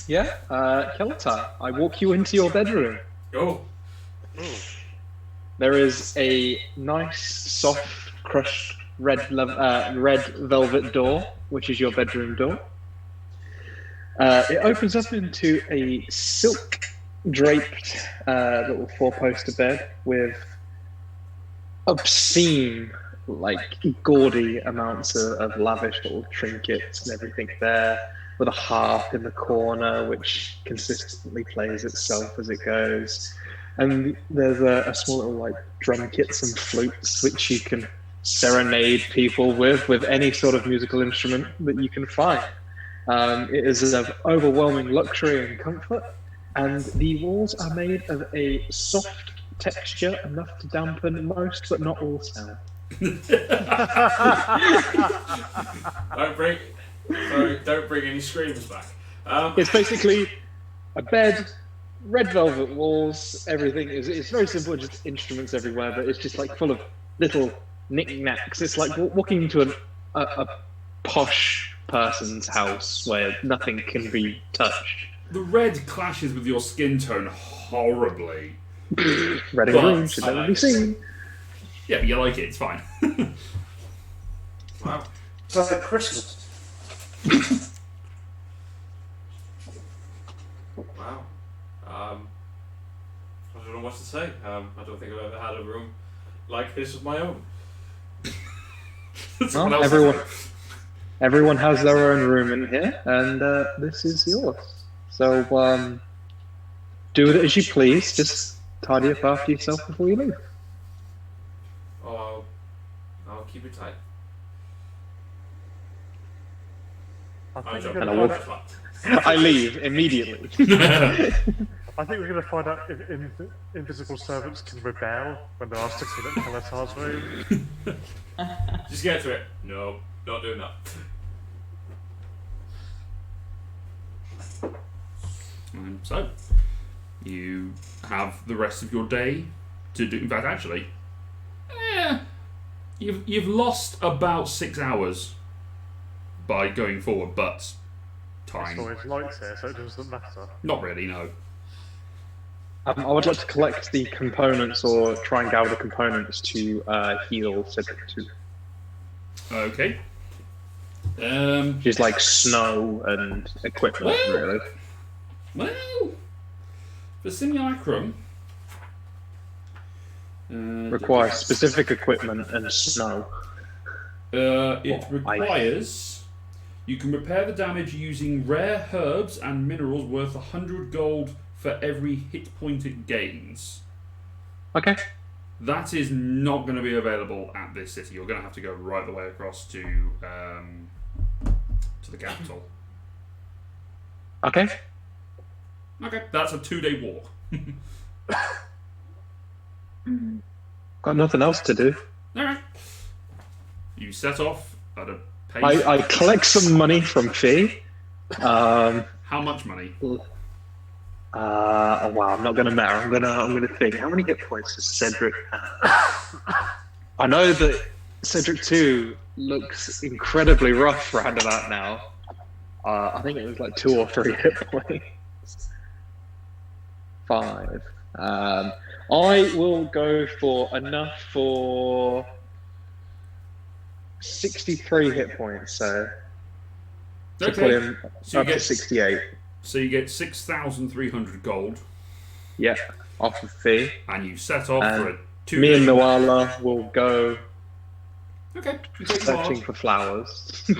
Yeah, Kalatar, I walk you into your bedroom. Oh. There is a nice, soft, crushed red velvet door, which is your bedroom door. It opens up into a silk-draped little four-poster bed with obscene, gaudy amounts of lavish little trinkets and everything there, with a harp in the corner which consistently plays itself as it goes. And there's a small little drum kits and flutes which you can serenade people with any sort of musical instrument that you can find. It is of overwhelming luxury and comfort, and the walls are made of a soft texture enough to dampen most but not all sound. Don't bring any screams back. It's basically a bed, red velvet walls, everything. It's very simple, just instruments everywhere, but it's just full of little knick-knacks. It's like walking into a posh person's house where nothing can be touched. The red clashes with your skin tone horribly. Red and green should never be seen. Yeah, but you like it, it's fine. Wow. It's like Christmas. Wow. I don't know what to say. I don't think I've ever had a room like this of my own. Someone Well, else everyone has their own room in here, and this is yours. So, do with it as you please. Just tidy up after yourself before you leave. Oh, I'll keep it tight. I I think, jump we're And gonna I find walk. out, I leave immediately. I think we're going to find out if invisible servants can rebel when they're asked to clean up Kalatar's room. Just get to it. No, not doing that. So, you have the rest of your day to do. In fact, actually, you've lost about 6 hours by going forward, but It's time. always lights here, so it doesn't matter. Not really, no. I would like to collect the components or try and gather the components to heal Cedric 2. Okay. Which is like snow and equipment, Well- really. Well, for simulacrum, Requires specific equipment and snow. It requires you can repair the damage using rare herbs and minerals worth 100 gold for every hit point it gains. Okay. That is not going to be available at this city. You're going to have to go right the way across to the capital. Okay. Okay, that's a 2-day walk. Got nothing else to do. All right. You set off at a pace. I collect some money from Fee. How much money? Wow, I'm not gonna matter. I'm gonna think. How many hit points does Cedric have? I know that Cedric 2 looks incredibly rough round about now. I think it was like 2 or 3 hit points. 5. I will go for enough for 63 hit points, so to put him So you up to get 68. So you get 6,300 gold, Yeah, off of Fee. and you set off for a 2 Me day. and Noala will go Okay. You take the searching march. for flowers.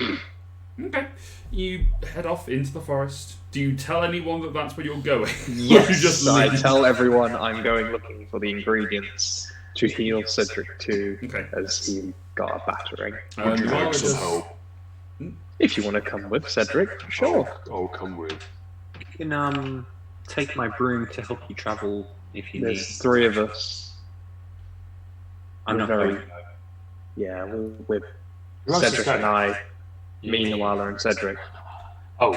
Okay. You head off into the forest. Do you tell anyone that that's where you're going? Or Yes, you just I leave? tell everyone I'm going looking for the ingredients to heal Cedric 2 Okay. as he got a battering. Would you Noala like some does- help? If you want to come with Cedric, sure. I'll come with. You can take my broom to help you travel if you need. There's 3 of us. I'm not very- going. Yeah, we're Who else is Cedric going? and I, me, Noala, and Cedric. Oh,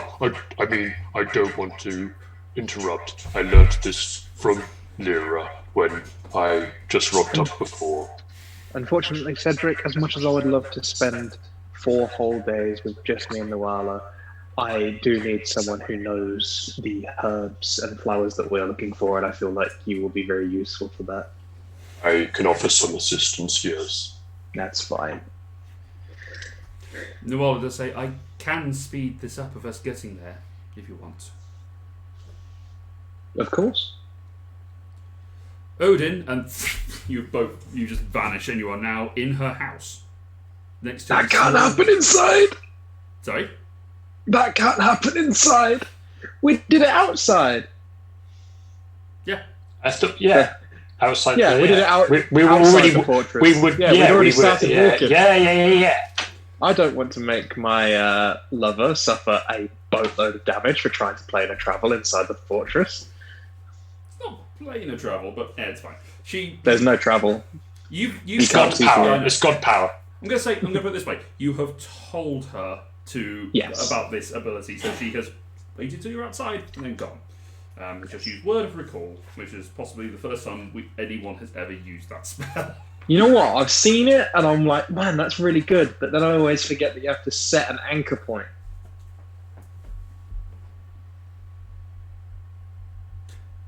I mean, I don't want to interrupt. I learnt this from Lyra when I just rocked up before. Unfortunately, Cedric, as much as I would love to spend 4 whole days with just me and Noala, I do need someone who knows the herbs and flowers that we're looking for, and I feel like you will be very useful for that. I can offer some assistance, yes. That's fine. Noala does say, I can speed this up of us getting there, if you want. Of course. Odin, and you just vanish and you are now in her house. Next to That a can't small- happen inside! Sorry? That can't happen inside! We did it outside! Yeah. Outside. Yeah, we did it out We were outside already. the fortress. We would. Yeah, we'd already we would, started yeah, walking. Yeah. I don't want to make my lover suffer a boatload of damage for trying to play in a travel inside the fortress. It's not playing a travel, but it's fine. There's no travel. You've It's can't God see power. through. It's God power. I'm gonna put it this way: you have told her Yes. about this ability, so she has waited till you're outside and then gone. Just used word of recall, which is possibly the first time anyone has ever used that spell. You know what? I've seen it and I'm like, man, that's really good. But then I always forget that you have to set an anchor point.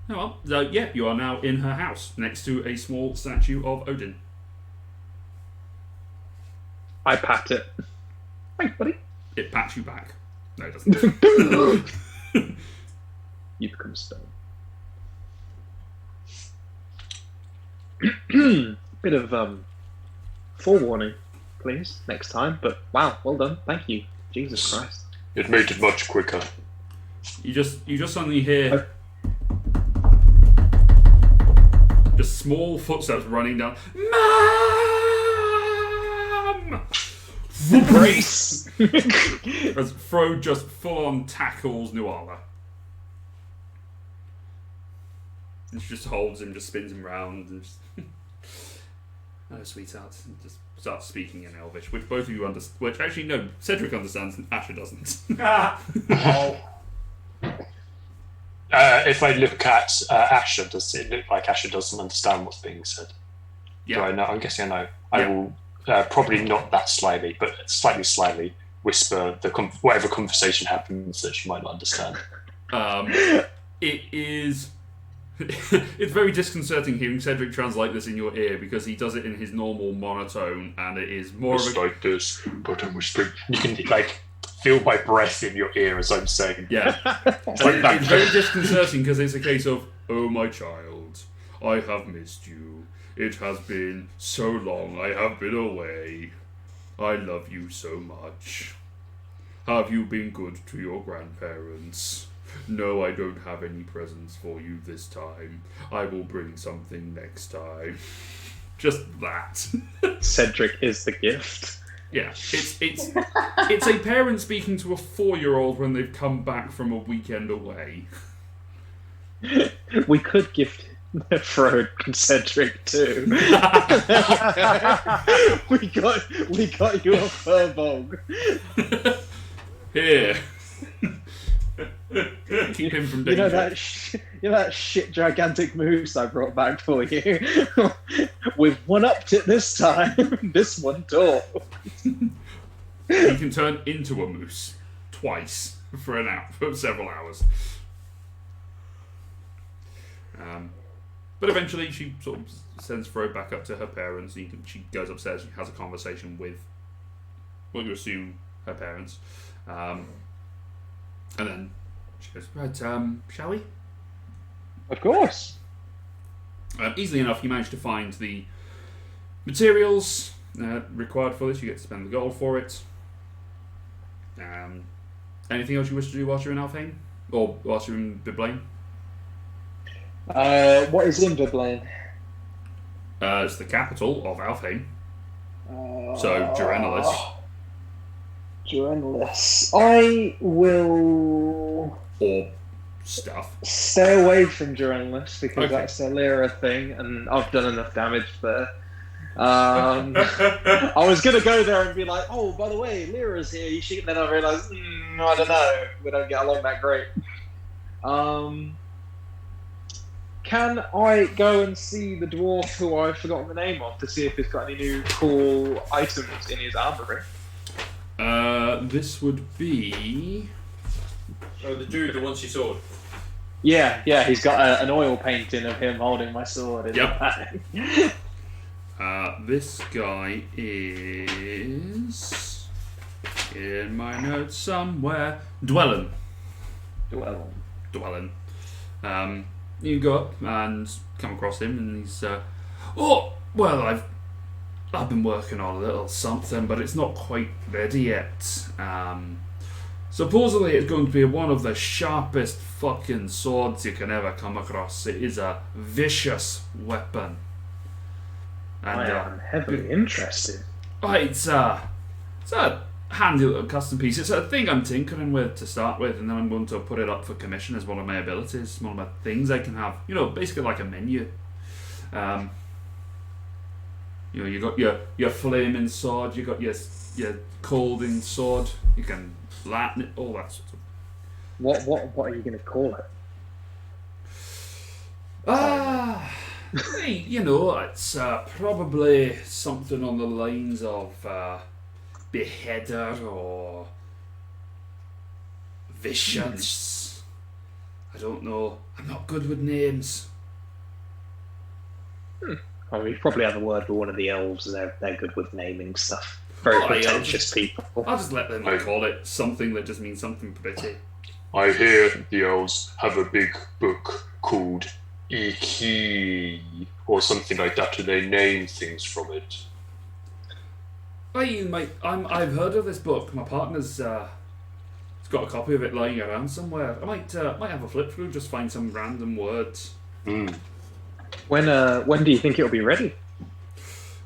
Oh, well, yeah, you are now in her house, next to a small statue of Odin. I pat it. Thanks, buddy. It pats you back. No, it doesn't. You become stone. Bit of forewarning. please, next time. But wow, well done. Thank you. Jesus Christ. It made it much quicker. You just suddenly hear just small footsteps running down. Mom! Brace! As Fro just full on tackles Nuala. And she just holds him, just spins him round, and just oh, sweetheart, and just starts speaking in Elvish, which both of you understand. Which actually, no, Cedric understands and Asha doesn't. If I look at Asha, does it look like Asha doesn't understand what's being said? Yeah. Do I know? I'm guessing I know. Yeah. I will probably not that slyly, but slightly whisper whatever conversation happens that she might not understand. It is. It's very disconcerting hearing Cedric translate this in your ear because he does it in his normal monotone, and it is more It's of a like this, but I'm whispering. You can feel my breath in your ear as I'm saying. yeah. It's like that. It's very disconcerting because it's a case of, oh my child, I have missed you. It has been so long. I have been away. I love you so much. Have you been good to your grandparents? No, I don't have any presents for you this time. I will bring something next time. Just that. Cedric is the gift. Yeah, it's a parent speaking to a 4-year-old when they've come back from a weekend away. We could gift Fro and Cedric too. we got you a furbog. Here. Keep him from danger. You know that shit gigantic moose I brought back for you? We've one-upped it this time. This one tall. He can turn into a moose twice for several hours. But eventually she sort of sends Fro back up to her parents. She goes upstairs and has a conversation with, what you assume, her parents. And then she goes, right, shall we? Of course. Easily enough, you manage to find the materials required for this. You get to spend the gold for it. Anything else you wish to do whilst you're in Alfheim? Or whilst you're in Biblaine? What is in Biblaine? It's the capital of Alfheim. So, Gerenalis. Gerenalis. I will... Or stuff. Stay away from Gerenalis because Okay. that's a Lyra thing, and I've done enough damage there. I was gonna go there and be like, "Oh, by the way, Lyra's here." You should. Then I realised, I don't know. We don't get along that great. Can I go and see the dwarf who I've forgotten the name of to see if he's got any new cool items in his armory? This would be... Oh, the dude that wants your sword. Yeah, he's got an oil painting of him holding my sword in the bag. This guy is... in my notes somewhere. Dwellin. You go up and come across him, and he's I've been working on a little something, but it's not quite ready yet. Supposedly it's going to be one of the sharpest fucking swords you can ever come across. It is a vicious weapon. And, I am heavily interested. It's a handy little custom piece. It's a thing I'm tinkering with to start with, and then I'm going to put it up for commission as one of my abilities, one of my things I can have. Basically like a menu. You got your flaming sword, you got your colding sword. You can lighten it, all that sort of. What are you going to call it? It's probably something on the lines of beheader or vicious. I don't know. I'm not good with names. I mean, you probably have a word for one of the elves, and they're good with naming stuff. Very pretentious people. I'll just let them call it something that just means something pretty. I hear the elves have a big book called Iki or something like that, and they name things from it. Hey, mate, I've heard of this book. My partner's has got a copy of it lying around somewhere. I might have a flip through, just find some random words. Mm. When do you think it'll be ready?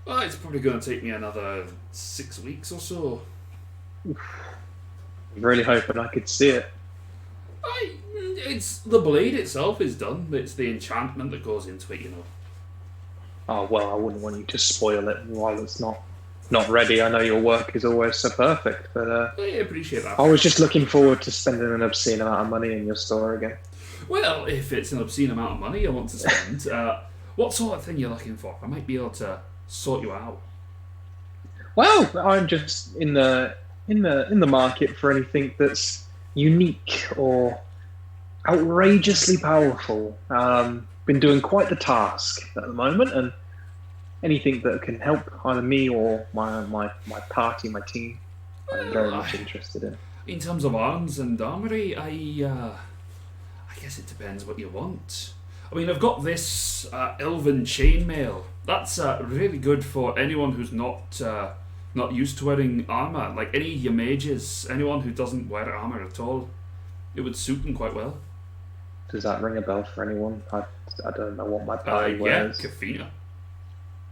Well, it's probably going to take me another 6 weeks or so. I'm really hoping I could see it. It's the blade itself is done. It's the enchantment that goes into it, you know. Oh well, I wouldn't want you to spoil it while it's not ready. I know your work is always so perfect, but I appreciate that. I was just looking forward to spending an obscene amount of money in your store again. Well, if it's an obscene amount of money I want to spend, what sort of thing you're looking for? I might be able to sort you out. Well, I'm just in the market for anything that's unique or outrageously powerful. Been doing quite the task at the moment, and anything that can help either me or my party, my team, I'm very much interested in. In terms of arms and armory, I guess it depends what you want. I mean, I've got this elven chainmail. That's really good for anyone who's not used to wearing armor. Like any of your mages, anyone who doesn't wear armor at all, it would suit them quite well. Does that ring a bell for anyone? I don't know what my party wears. Yeah, Kafina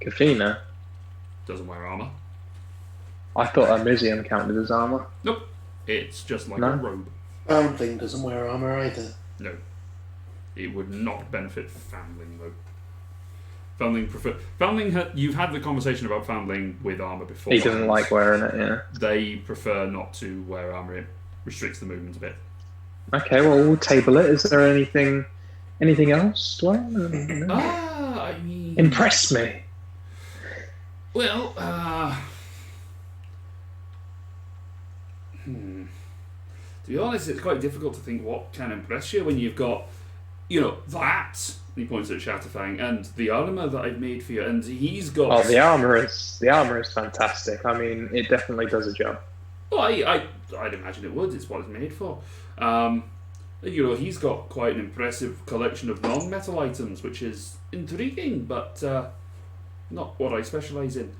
Kafina? doesn't wear armor. I thought Amizium counted as armor. Nope, it's just like No? a robe. Foundling doesn't wear armour either. No, it would not benefit Foundling though. Foundling. You've had the conversation about Foundling with armor before. He doesn't like wearing it, yeah. They prefer not to wear armor. It restricts the movement a bit. Okay, well, we'll table it. Is there anything else, Dwayne? I mean, Impress me. well, to be honest, it's quite difficult to think what can impress you when you've got, that. And he points at Shatterfang and the armor that I've made for you, and he's got. Oh, the armor is fantastic. I mean, it definitely does a job. Well, I'd imagine it would. It's what it's made for. He's got quite an impressive collection of non-metal items, which is intriguing, but not what I specialise in.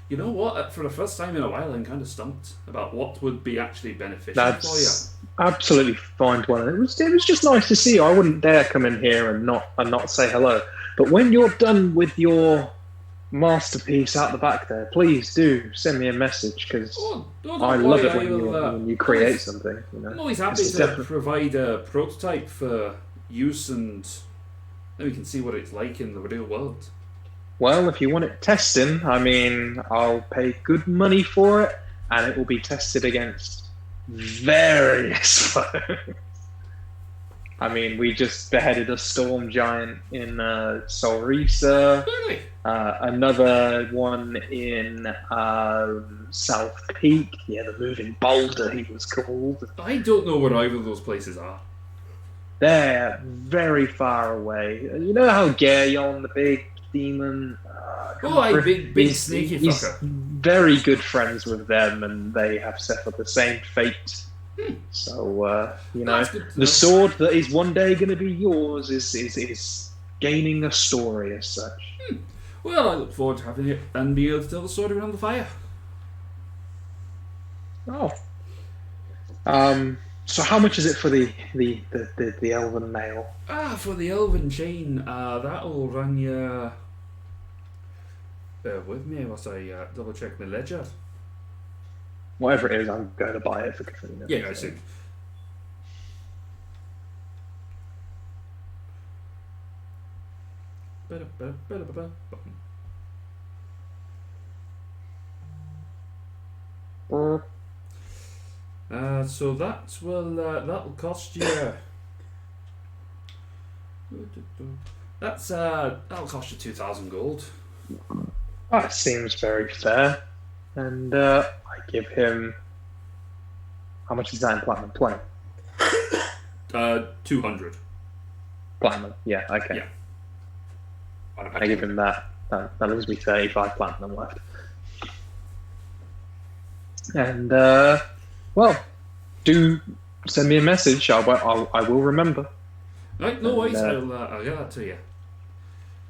You know what? For the first time in a while, I'm kind of stumped about what would be actually beneficial for you. That's absolutely fine, Dwayne. It was just nice to see you. I wouldn't dare come in here and not say hello. But when you're done with your masterpiece out the back there, please do send me a message, because I love it when you create something. I'm always happy to provide a prototype for use, and then we can see what it's like in the real world. Well, if you want it testing, I mean, I'll pay good money for it, and it will be tested against various foes. I mean, we just beheaded a storm giant in Solrisa. Really? Another one in South Peak. Yeah, the moving boulder, he was called. I don't know where either of those places are. They're very far away. You know how Garyon, the big demon... big sneaky he's fucker. Very good friends with them, and they have suffered the same fate. So, the sword that is one day going to be yours is gaining a story as such. Well, I look forward to having it and being able to tell the story around the fire. Oh. So how much is it for the elven mail? For the elven chain, that'll run you... Bear with me whilst I double check my ledger. Whatever it is, I'm going to buy it for Katrina. Yeah, I see. So that'll cost you. That'll cost you 2,000 gold. That seems very fair. And I give him... How much is that in platinum? 20? 200. Platinum, yeah, okay. Yeah. I give him that. That leaves me 35 platinum left. And, well, do send me a message. I will remember. Right, no worries. I'll get that to you.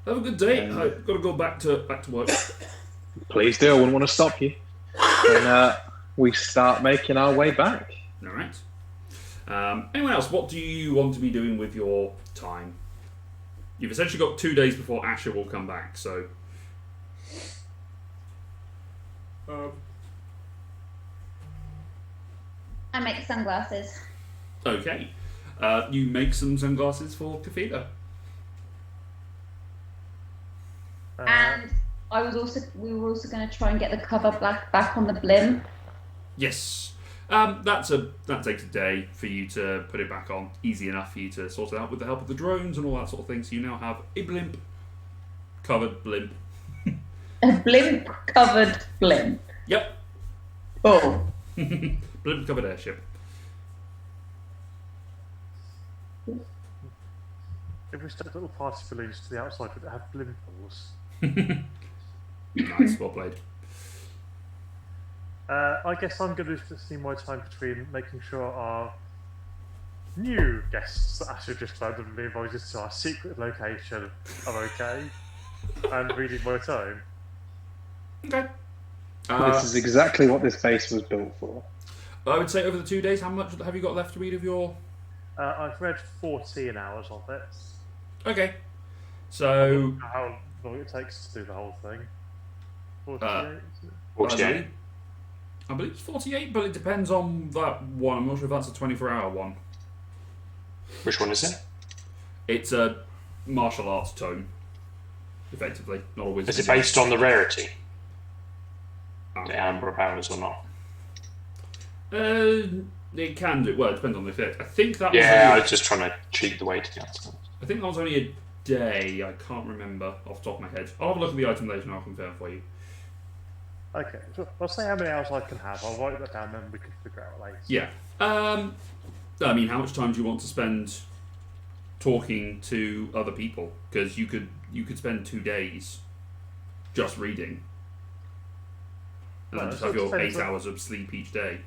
Have a good day. I've got to go back to work. Please do. I wouldn't want to stop you. And we start making our way back. All right. Anyone else? What do you want to be doing with your time? You've essentially got 2 days before Asha will come back, so. I make sunglasses. Okay. You make some sunglasses for Kafida. And we were also going to try and get the cover back on the blimp. Yes. That takes a day for you to put it back on. Easy enough for you to sort it out with the help of the drones and all that sort of thing. So you now have a blimp. Covered blimp. A blimp covered blimp. Yep. Oh. Blimp covered airship. If we stuck little party balloons to the outside, would it have blimples? Nice, well played. I guess I'm going to spend my time between making sure our new guests that Asha just randomly invited to our secret location are okay, and reading my time. Okay. This is exactly what this base was built for. I would say over the 2 days, how much have you got left to read of your... I've read 14 hours of it. Okay. So... How long it takes to do the whole thing. 48? I believe it's 48, but it depends on that one. I'm not sure if that's a 24-hour one. Which one is it? It's a martial arts tome, effectively. Not always. Is it based on the rarity? The number of hours or not? It can do. Well, it depends on the effect. I think that. Yeah, I was just trying to cheat the way to the outside. I think that was only a day. I can't remember off the top of my head. I'll have a look at the item later and I'll confirm for you. Okay, so I'll say how many hours I can have. I'll write that down, then we can figure out later. Yeah. I mean, how much time do you want to spend talking to other people? Because you could spend 2 days just reading, and then just have your 8 hours of sleep each day.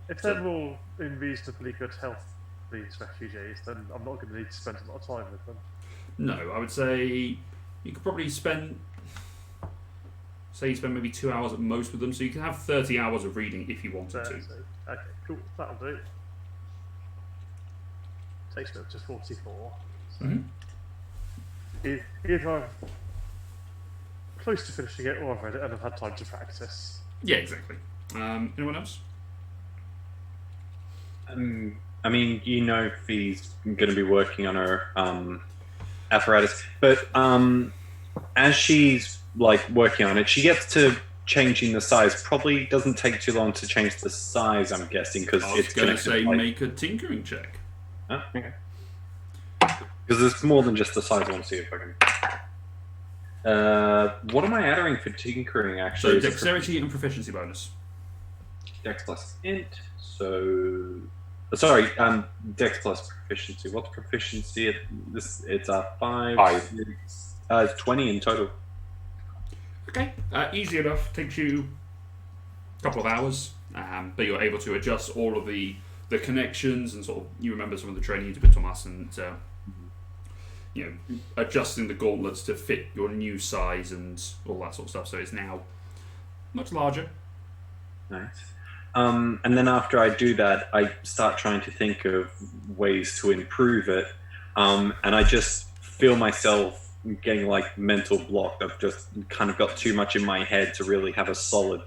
If they're all in reasonably good health, these refugees, then I'm not going to need to spend a lot of time with them. No, I would say you could probably spend. Say you spend maybe 2 hours at most with them, so you can have 30 hours of reading if you wanted to. Okay, cool. That'll do. Takes me up to 44. So either I'm close to finishing it, or I've read it and I've had time to practice. Yeah, exactly. Anyone else? I mean, you know, Fee's going to be working on her apparatus, but as she's like working on it, she gets to changing the size. Probably doesn't take too long to change the size, I'm guessing, because it's going to say like... make a tinkering check. Oh, okay. Because it's more than just the size. I want to see if I can. What am I adding for tinkering? Actually, so dexterity and proficiency bonus. Dex plus int. So, sorry, Dex plus proficiency. What's proficiency? It's a 5. It's 20 in total. Okay, easy enough. Takes you a couple of hours, but you're able to adjust all of the connections and sort of you remember some of the training you did with Thomas and adjusting the gauntlets to fit your new size and all that sort of stuff. So it's now much larger. Nice. And then after I do that, I start trying to think of ways to improve it, and I just feel myself getting like mental blocked. I've just kind of got too much in my head to really have a solid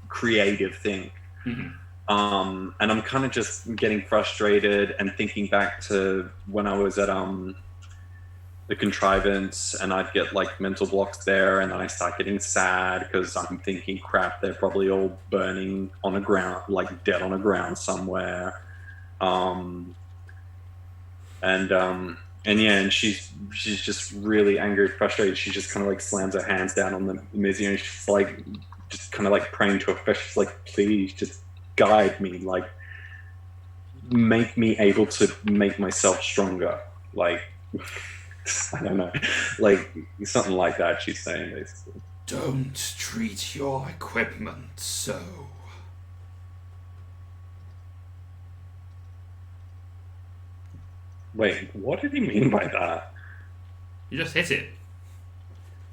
creative thing. And I'm kind of just getting frustrated and thinking back to when I was at the contrivance, and I'd get like mental blocks there, and then I start getting sad because I'm thinking, crap, they're probably all burning on a ground, like dead on a ground somewhere. And she's just really angry, frustrated. She just kind of like slams her hands down on the mizzy, and she's like, just kind of like praying to her fish. She's like, please, just guide me, like, make me able to make myself stronger. Like, I don't know, like something like that. She's saying basically. Don't treat your equipment so. Wait, what did he mean by that? You just hit it.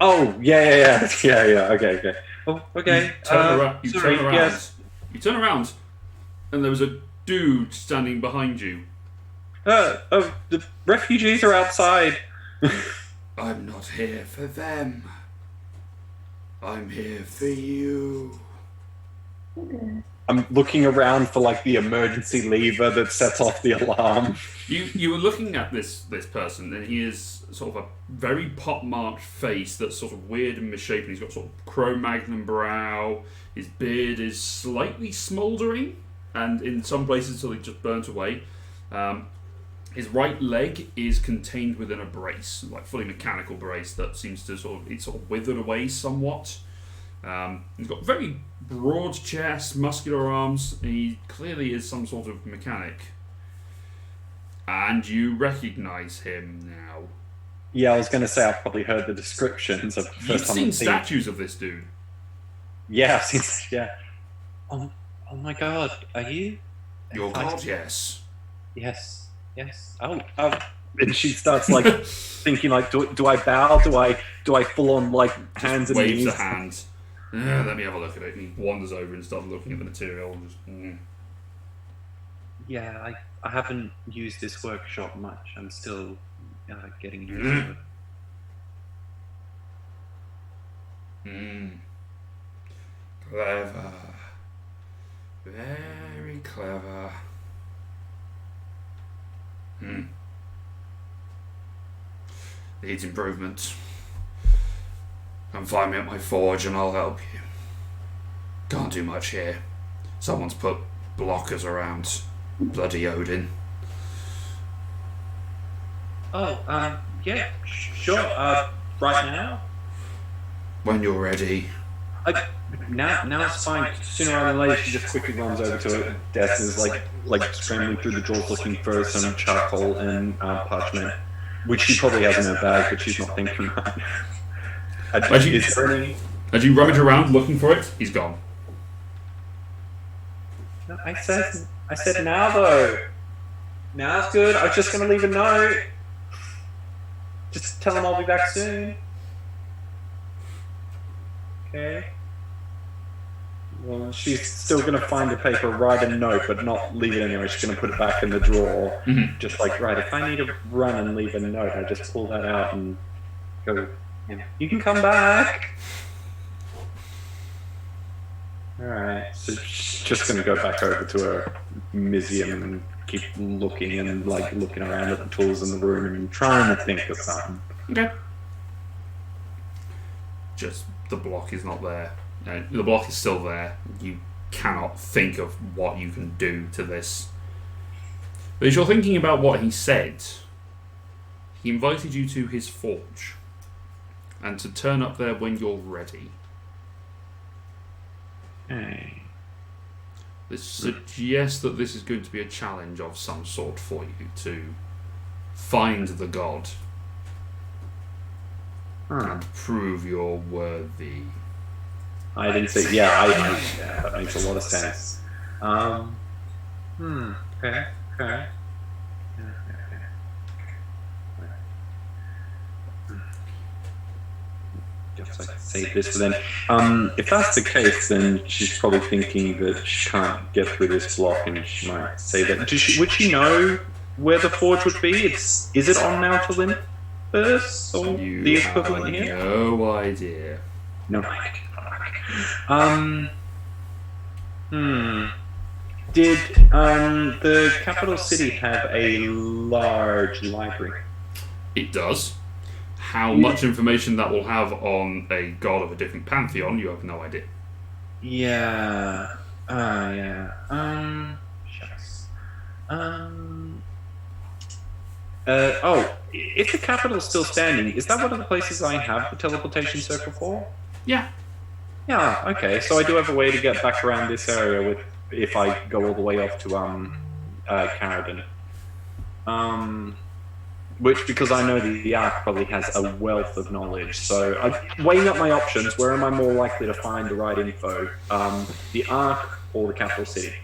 Oh, yeah. Okay. Oh, okay. Turn around. You sorry, turn around. yes. You turn around, and there was a dude standing behind you. The refugees are outside. I'm not here for them. I'm here for you. I'm looking around for like the emergency lever that sets off the alarm. You were looking at this person, and he is sort of a very pock-marked face that's sort of weird and misshapen. He's got sort of Cro-Magnon brow. His beard is slightly smouldering, and in some places till it just burnt away. His right leg is contained within a brace, like fully mechanical brace that seems to sort of withered away somewhat. He's got very broad chest, muscular arms. He clearly is some sort of mechanic. And you recognise him now. Yeah, I was going to say I've probably heard the descriptions of the You've first time seen I've seen. statues of this dude. Yeah, I've seen. Yeah. Oh my God, are you? Your god, yes. Yes. Oh. And she starts like thinking like, do I bow? Do I full on like hands and Waves knees? a hand. Let me have a look at it. And he wanders over and starts looking at the material. And just, Yeah, I haven't used this workshop much. I'm still getting used to it. Clever. Very clever. Needs improvement. Come find me at my forge and I'll help you. Can't do much here. Someone's put blockers around. Bloody Odin. Oh, yeah, sure. Right now? When you're ready. Now it's fine. Sooner rather than later, she just quickly runs over to her desk and is like scrambling through the drawers looking for some charcoal and parchment, which she probably has in her bag, but she's not thinking about it. As you rummage around looking for it, he's gone. No, I said now though. Now's good. I was just gonna leave a note. Just tell him I'll be back soon. Okay. Well, she's still going to find the paper, write a note, but not leave it anywhere. She's going to put it back in the drawer. Just like, right, if I need to run and leave a note, I just pull that out and go, you can come back. Alright, so she's just going to go back over to her museum and keep looking and like looking around at the tools in the room and trying to think of something. Okay. Just the block is not there. No, the block is still there. You cannot think of what you can do to this. But as you're thinking about what he said, he invited you to his forge and to turn up there when you're ready. Hey. This suggests that this is going to be a challenge of some sort for you to find the god and prove you're worthy. I didn't say. Yeah, that makes a lot of sense. Okay. Just like save this for then. If that's the case, then she's probably thinking that she can't get through this block, and she might say that. Would she know where the forge would be? Is it on Mount Olympus or You the have equivalent here? no idea. No idea. Did the capital city have a large library? It does. How much information that will have on a god of a different pantheon, you have no idea. Yeah. Shucks. If the capital's still standing, is that one of the places I have the teleportation circle for? Yeah. Yeah, okay. So I do have a way to get back around this area if I go all the way off to Carradine. Which, because I know the Ark probably has a wealth of knowledge, so weighing up my options, where am I more likely to find the right info? The Ark or the capital city?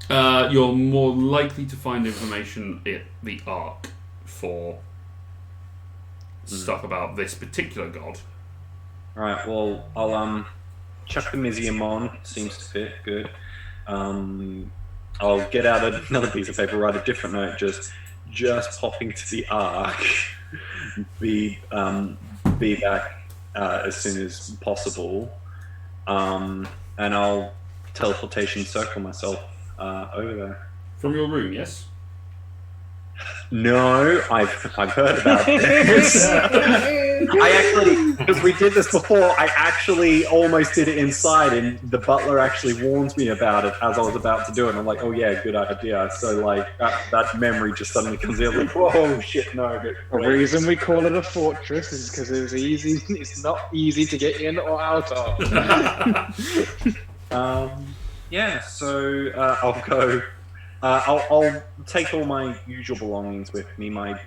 You're more likely to find information at the Ark for stuff about this particular god. Right. Well, I'll chuck the Mizium on. Seems to fit good. I'll get out another piece of paper, write a different note. Just popping to the Ark. Be back as soon as possible. And I'll teleportation circle myself over there. From your room, yes? No, I've heard about this. I actually, because we did this before, I actually almost did it inside, and the butler actually warned me about it as I was about to do it. And I'm like, oh yeah, good idea. So like that memory just suddenly comes in, like, whoa, shit, no. The reason we call it a fortress is because it was easy. It's not easy to get in or out of. Yeah. So I'll go. I'll take all my usual belongings with me, my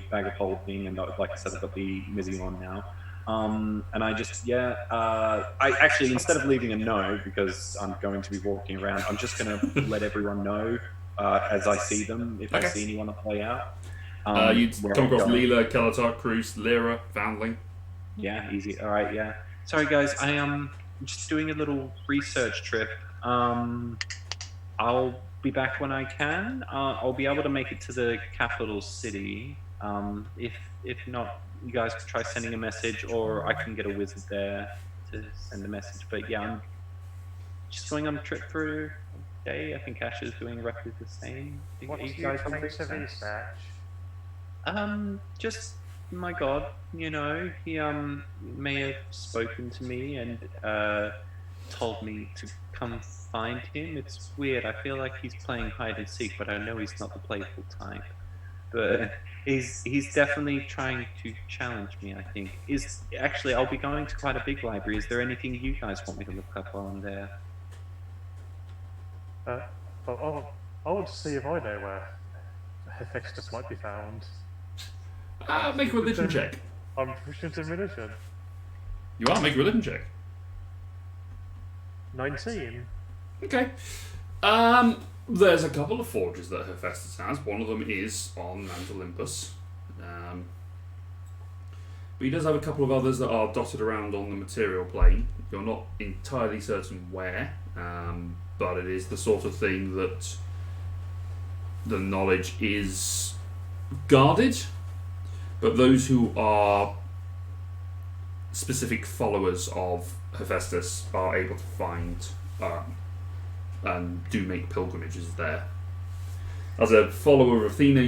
bag of holding, and like I said, I've got the Mizzy on now. And I just, I actually, instead of leaving a note, because I'm going to be walking around, I'm just going to let everyone know as I see them, if I see anyone to play out. You'd come across Leela, Kalatar, Cruz, Lyra, Foundling. Yeah, easy. All right, yeah. Sorry, guys, I am just doing a little research trip. I'll be back when I can. I'll be able to make it to the capital city. If not, you guys could try sending a message, or I can get a wizard there to send a message. But yeah, I'm just going on a trip for a day. I think Asha's doing roughly the same. What are you guys coming to research? Just my god, you know, he may have spoken to me and told me to come find him. It's weird. I feel like he's playing hide and seek, but I know he's not the playful type. But he's definitely trying to challenge me, I think. Actually, I'll be going to quite a big library. Is there anything you guys want me to look up while I'm there? I want to see if I know where Hephaestus might be found. Make a religion check. I'm proficient in religion. You are, make a religion check. 19. Okay. There's a couple of forges that Hephaestus has. One of them is on Mount Olympus. But he does have a couple of others that are dotted around on the material plane. You're not entirely certain where, but it is the sort of thing that the knowledge is guarded. But those who are specific followers of Hephaestus are able to find and do make pilgrimages there. As a follower of Athena,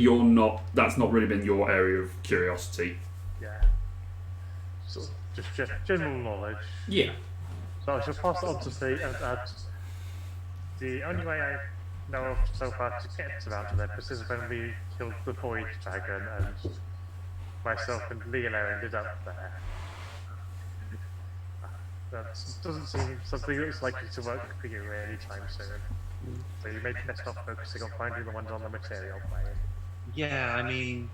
that's not really been your area of curiosity. Yeah. So just general knowledge. Yeah. So I shall pass it on to Fee and add the only way I know of so far to get to Mount Olympus is when we killed the void dragon and myself and Leela ended up there. That doesn't seem something that's likely to work for you anytime soon. So you may be best off focusing on finding the ones on the material plane. Yeah, I mean,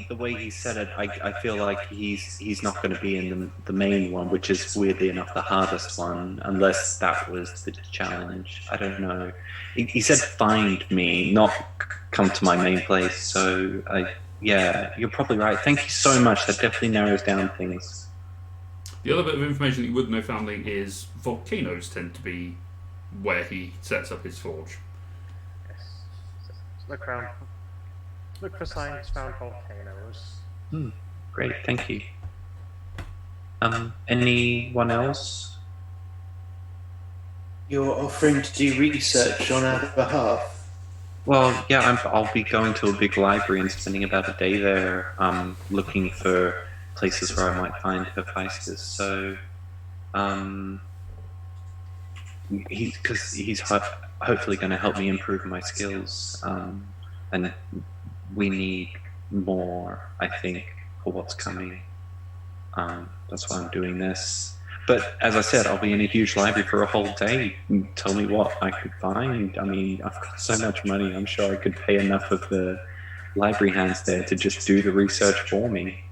the way he said it, I feel like he's not going to be in the main one, which is weirdly enough the hardest one, unless that was the challenge. I don't know. He said find me, not come to my main place. So yeah, you're probably right. Thank you so much. That definitely narrows down things. The other bit of information that you would know, Foundling, is volcanoes tend to be where he sets up his forge. Yes. So look for signs found volcanoes. Great, thank you. Anyone else? You're offering to do research on our behalf? Well, yeah, I'll be going to a big library and spending about a day there, looking for places where I might find Hephaestus. So, he's hopefully going to help me improve my skills, and we need more, I think, for what's coming. That's why I'm doing this. But as I said, I'll be in a huge library for a whole day. Tell me what I could find. I mean, I've got so much money, I'm sure I could pay enough of the library hands there to just do the research for me.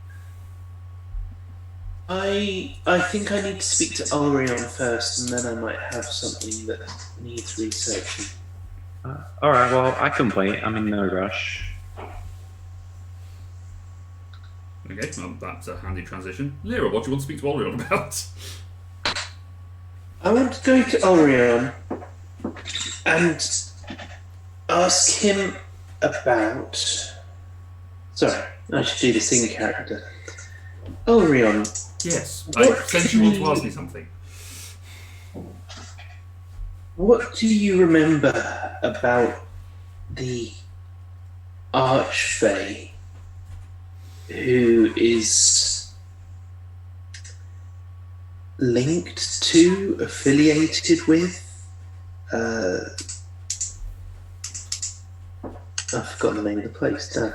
I think I need to speak to Ulrion first, and then I might have something that needs researching. Alright, well, I can wait. I'm in no rush. Okay, well, that's a handy transition. Lyra, what do you want to speak to Orion about? I want to go to Orion and ask him about. Sorry, I should do this in character. Orion, Yes, I sense you want to ask me something. what do you remember about the Archfey who is linked to, affiliated with? I've forgotten the name of the place now.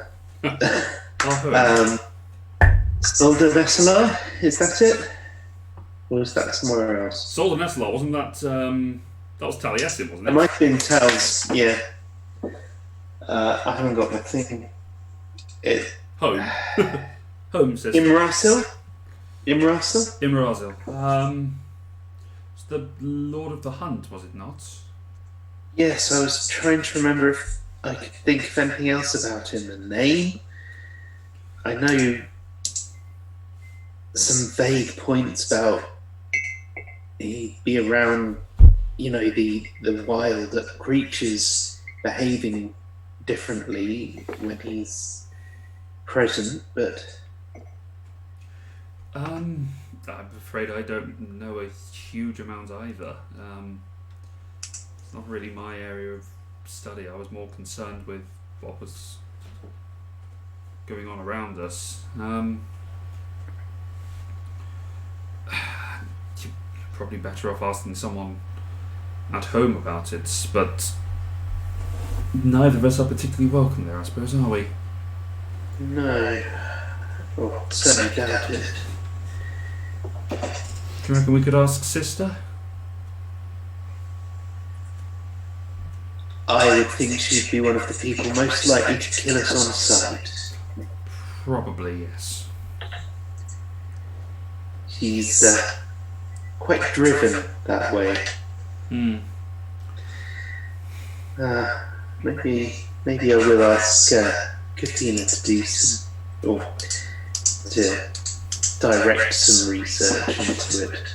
Solda Vesselar, is that it? Or is that somewhere else? Solda Neslar, wasn't that, that was Taliesin, wasn't It it? might have been Tals, yeah. I haven't got my thing. Home. Home says... Imrasil? Imrasil? Imrazil. It's the Lord of the Hunt, was it not? Yes, I was trying to remember if I could think of anything else about him. A name? I know some vague points about he'd be around, the wild creatures behaving differently when he's present, but I'm afraid I don't know a huge amount either. It's not really my area of study. I was more concerned with what was going on around us. You're probably better off asking someone at home about it, but neither of us are particularly welcome there, I suppose, are we? no. Well, certainly doubt it. Do you reckon we could ask Sister? I would think she'd be one of the people most likely to kill us on sight. Probably, yes. She's quite driven that way. Maybe I will ask Katina to do some, or to direct some research into it.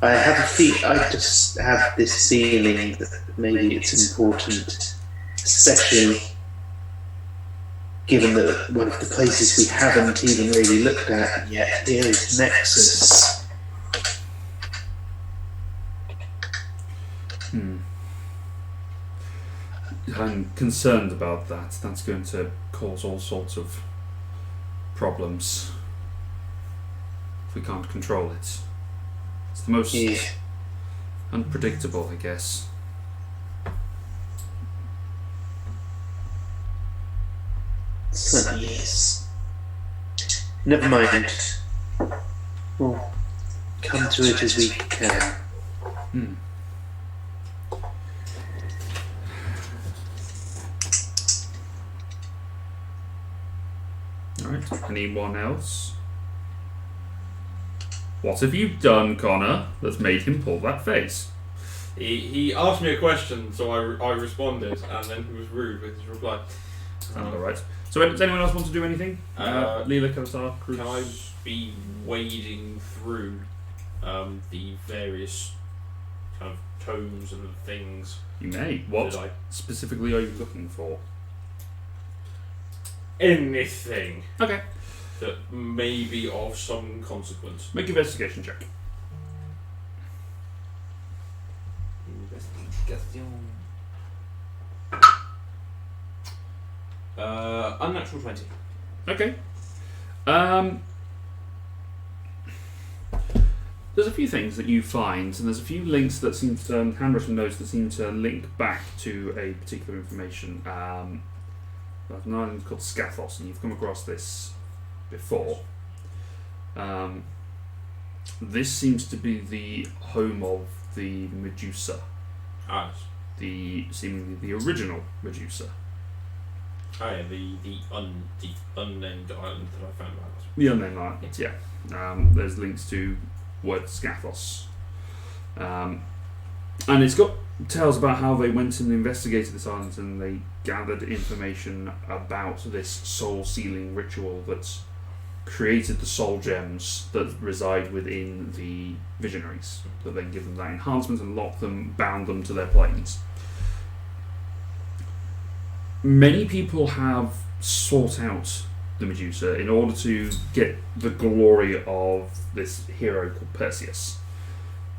I just have this feeling that maybe it's important, especially given that one of the places we haven't even really looked at yet here is Nexus. I'm concerned about that. That's going to cause all sorts of problems if we can't control it. It's the most unpredictable, I guess. Certainly is. Never mind. We'll come to it as we can. Alright, anyone else? What have you done, Connor, that's made him pull that face? He asked me a question, so I responded, and then he was rude with his reply. Alright. So does anyone else want to do anything? Leela, Katar, Cruz? Can I be wading through the various kind of tomes and things? You may. What Did I- specifically are you looking for? Anything Okay. that may be of some consequence. Make an investigation check. Investigation. Unnatural 20. Okay. There's a few things that you find, and there's a few links that seem to, handwritten notes that seem to link back to a particular information. There's an island called Scathos, and you've come across this before. This seems to be the home of the Medusa, seemingly the original Medusa. Oh yeah, the unnamed island that I found out. The unnamed island, yeah. There's links to word Scathos. And it's got tales about how they went and investigated this island and they gathered information about this soul-sealing ritual that's created the soul gems that reside within the visionaries, that then give them that enhancement and lock them, bound them to their planes. Many people have sought out the Medusa in order to get the glory of this hero called Perseus.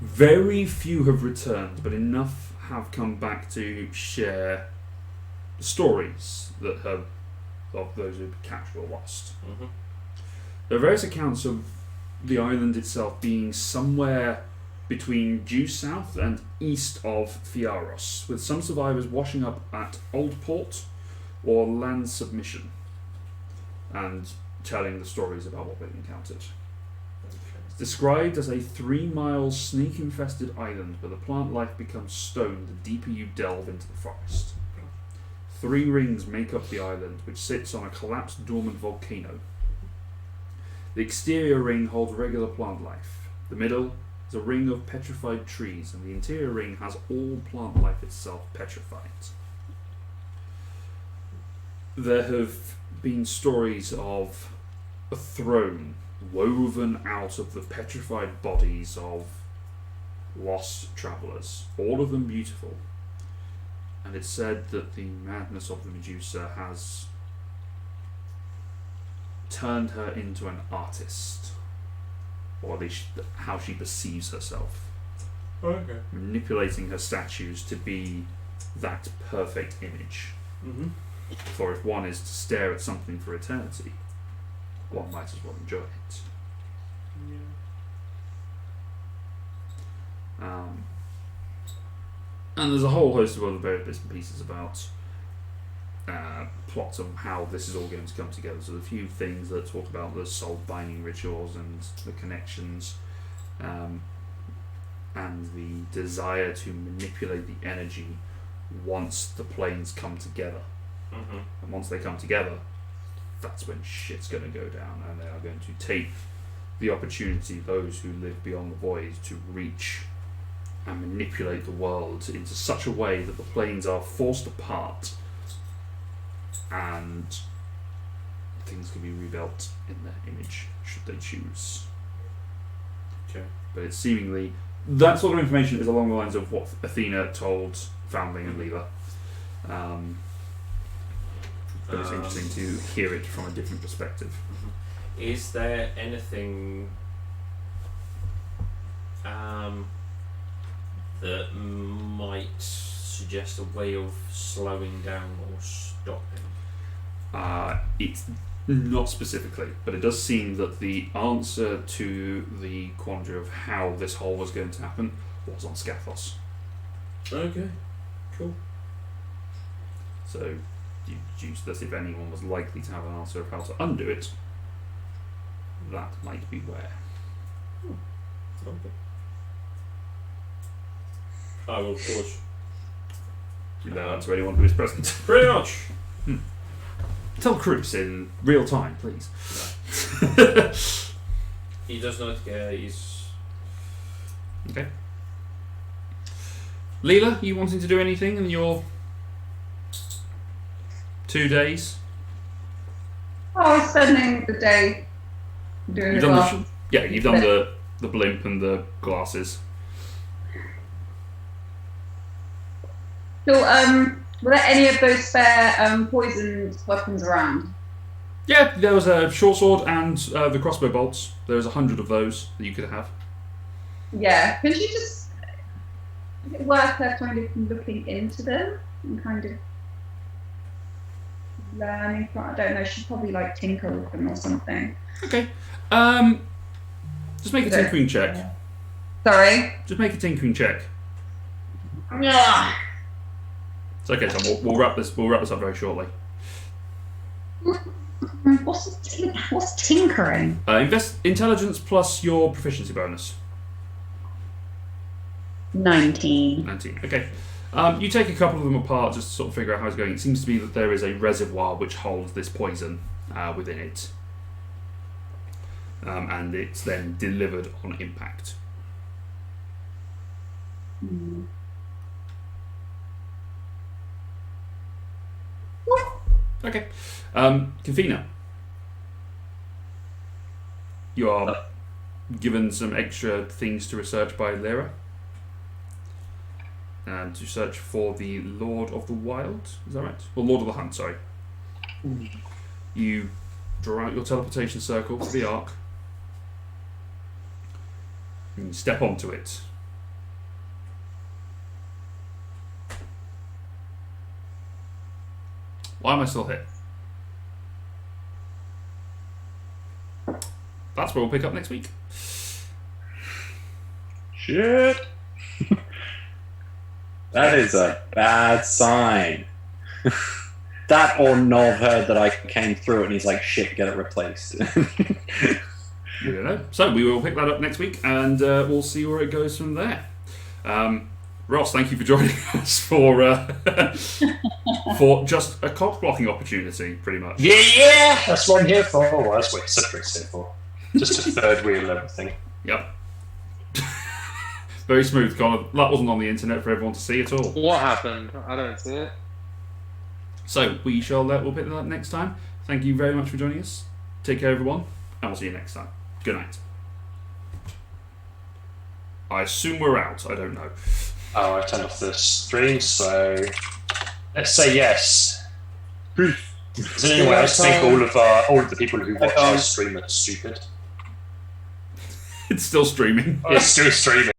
Very few have returned, but enough have come back to share stories that have of those who captured or lost. Mm-hmm. There are various accounts of the island itself being somewhere between due south and east of Fiaros, with some survivors washing up at Old Port or Land Submission and telling the stories about what they've encountered. It's described as a 3-mile snake-infested island where the plant life becomes stone the deeper you delve into the forest. 3 rings make up the island, which sits on a collapsed dormant volcano. The exterior ring holds regular plant life. The middle is a ring of petrified trees, and the interior ring has all plant life itself petrified. There have been stories of a throne woven out of the petrified bodies of lost travellers, all of them beautiful. And it's said that the madness of the Medusa has turned her into an artist, or at least how she perceives herself. Okay. Manipulating her statues to be that perfect image. Mm-hmm. For if one is to stare at something for eternity, one might as well enjoy it. And there's a whole host of other various bits and pieces about plots of how this is all going to come together. So a few things that talk about the soul binding rituals and the connections, and the desire to manipulate the energy once the planes come together. Mm-hmm. And once they come together, that's when shit's going to go down, and they are going to take the opportunity, those who live beyond the void, to reach and manipulate the world into such a way that the planes are forced apart and things can be rebuilt in their image should they choose. Okay. But it's seemingly that sort of information is along the lines of what Athena told Foundling and Leela. But it's interesting to hear it from a different perspective. Is there anything that might suggest a way of slowing down or stopping? It's not specifically, but it does seem that the answer to the quandary of how this whole was going to happen was on Scathos. Okay, cool. So you deduce that if anyone was likely to have an answer of how to undo it, that might be where. Okay. I will, of course. You know that to anyone who is present. Pretty much. Tell Cruz in real time, please. He does not care. He's Okay. Leela, you wanting to do anything in your 2 days? Oh, I was spending the day doing You've the done glasses. you've done the blimp and the glasses. So, were there any of those spare poisoned weapons around? Yeah, there was a short sword and the crossbow bolts. There was 100 of those that you could have. Yeah. Could you just... Is it worth her kind of looking into them and kind of learning from... I don't know, she'd probably like tinker with them or something. Okay. Just make a Okay. tinkering check. Sorry? Just make a tinkering check. Yeah. It's okay, Tom. We'll wrap this up very shortly. What's tinkering? Invest intelligence plus your proficiency bonus. 19. 19. Okay. You take a couple of them apart just to sort of figure out how it's going. It seems to be that there is a reservoir which holds this poison within it. And it's then delivered on impact. Okay. Confina. You are given some extra things to research by Lyra. And to search for the Lord of the Wild. Is that right? Or Lord of the Hunt, sorry. You draw out your teleportation circle for the arc. And you step onto it. Why am I still here? That's where we'll pick up next week. Shit. That is a bad sign. That or Nov heard that I came through it and he's like, shit, get it replaced. We don't know. So we will pick that up next week and we'll see where it goes from there. Ross, thank you for joining us for just a cock blocking opportunity, pretty much. Yeah, that's what I'm here for. Well, that's what Cedric's here for. Just a third wheel everything. Yep. Very smooth, Connor. That wasn't on the internet for everyone to see at all. What happened? I don't see it. So we'll pick that up next time. Thank you very much for joining us. Take care, everyone, and we'll see you next time. Good night. I assume we're out. I don't know. Oh, I turned off the stream, so let's say yes. Does anyone else think all of the people who watch our stream are stupid? It's still streaming. It's still streaming.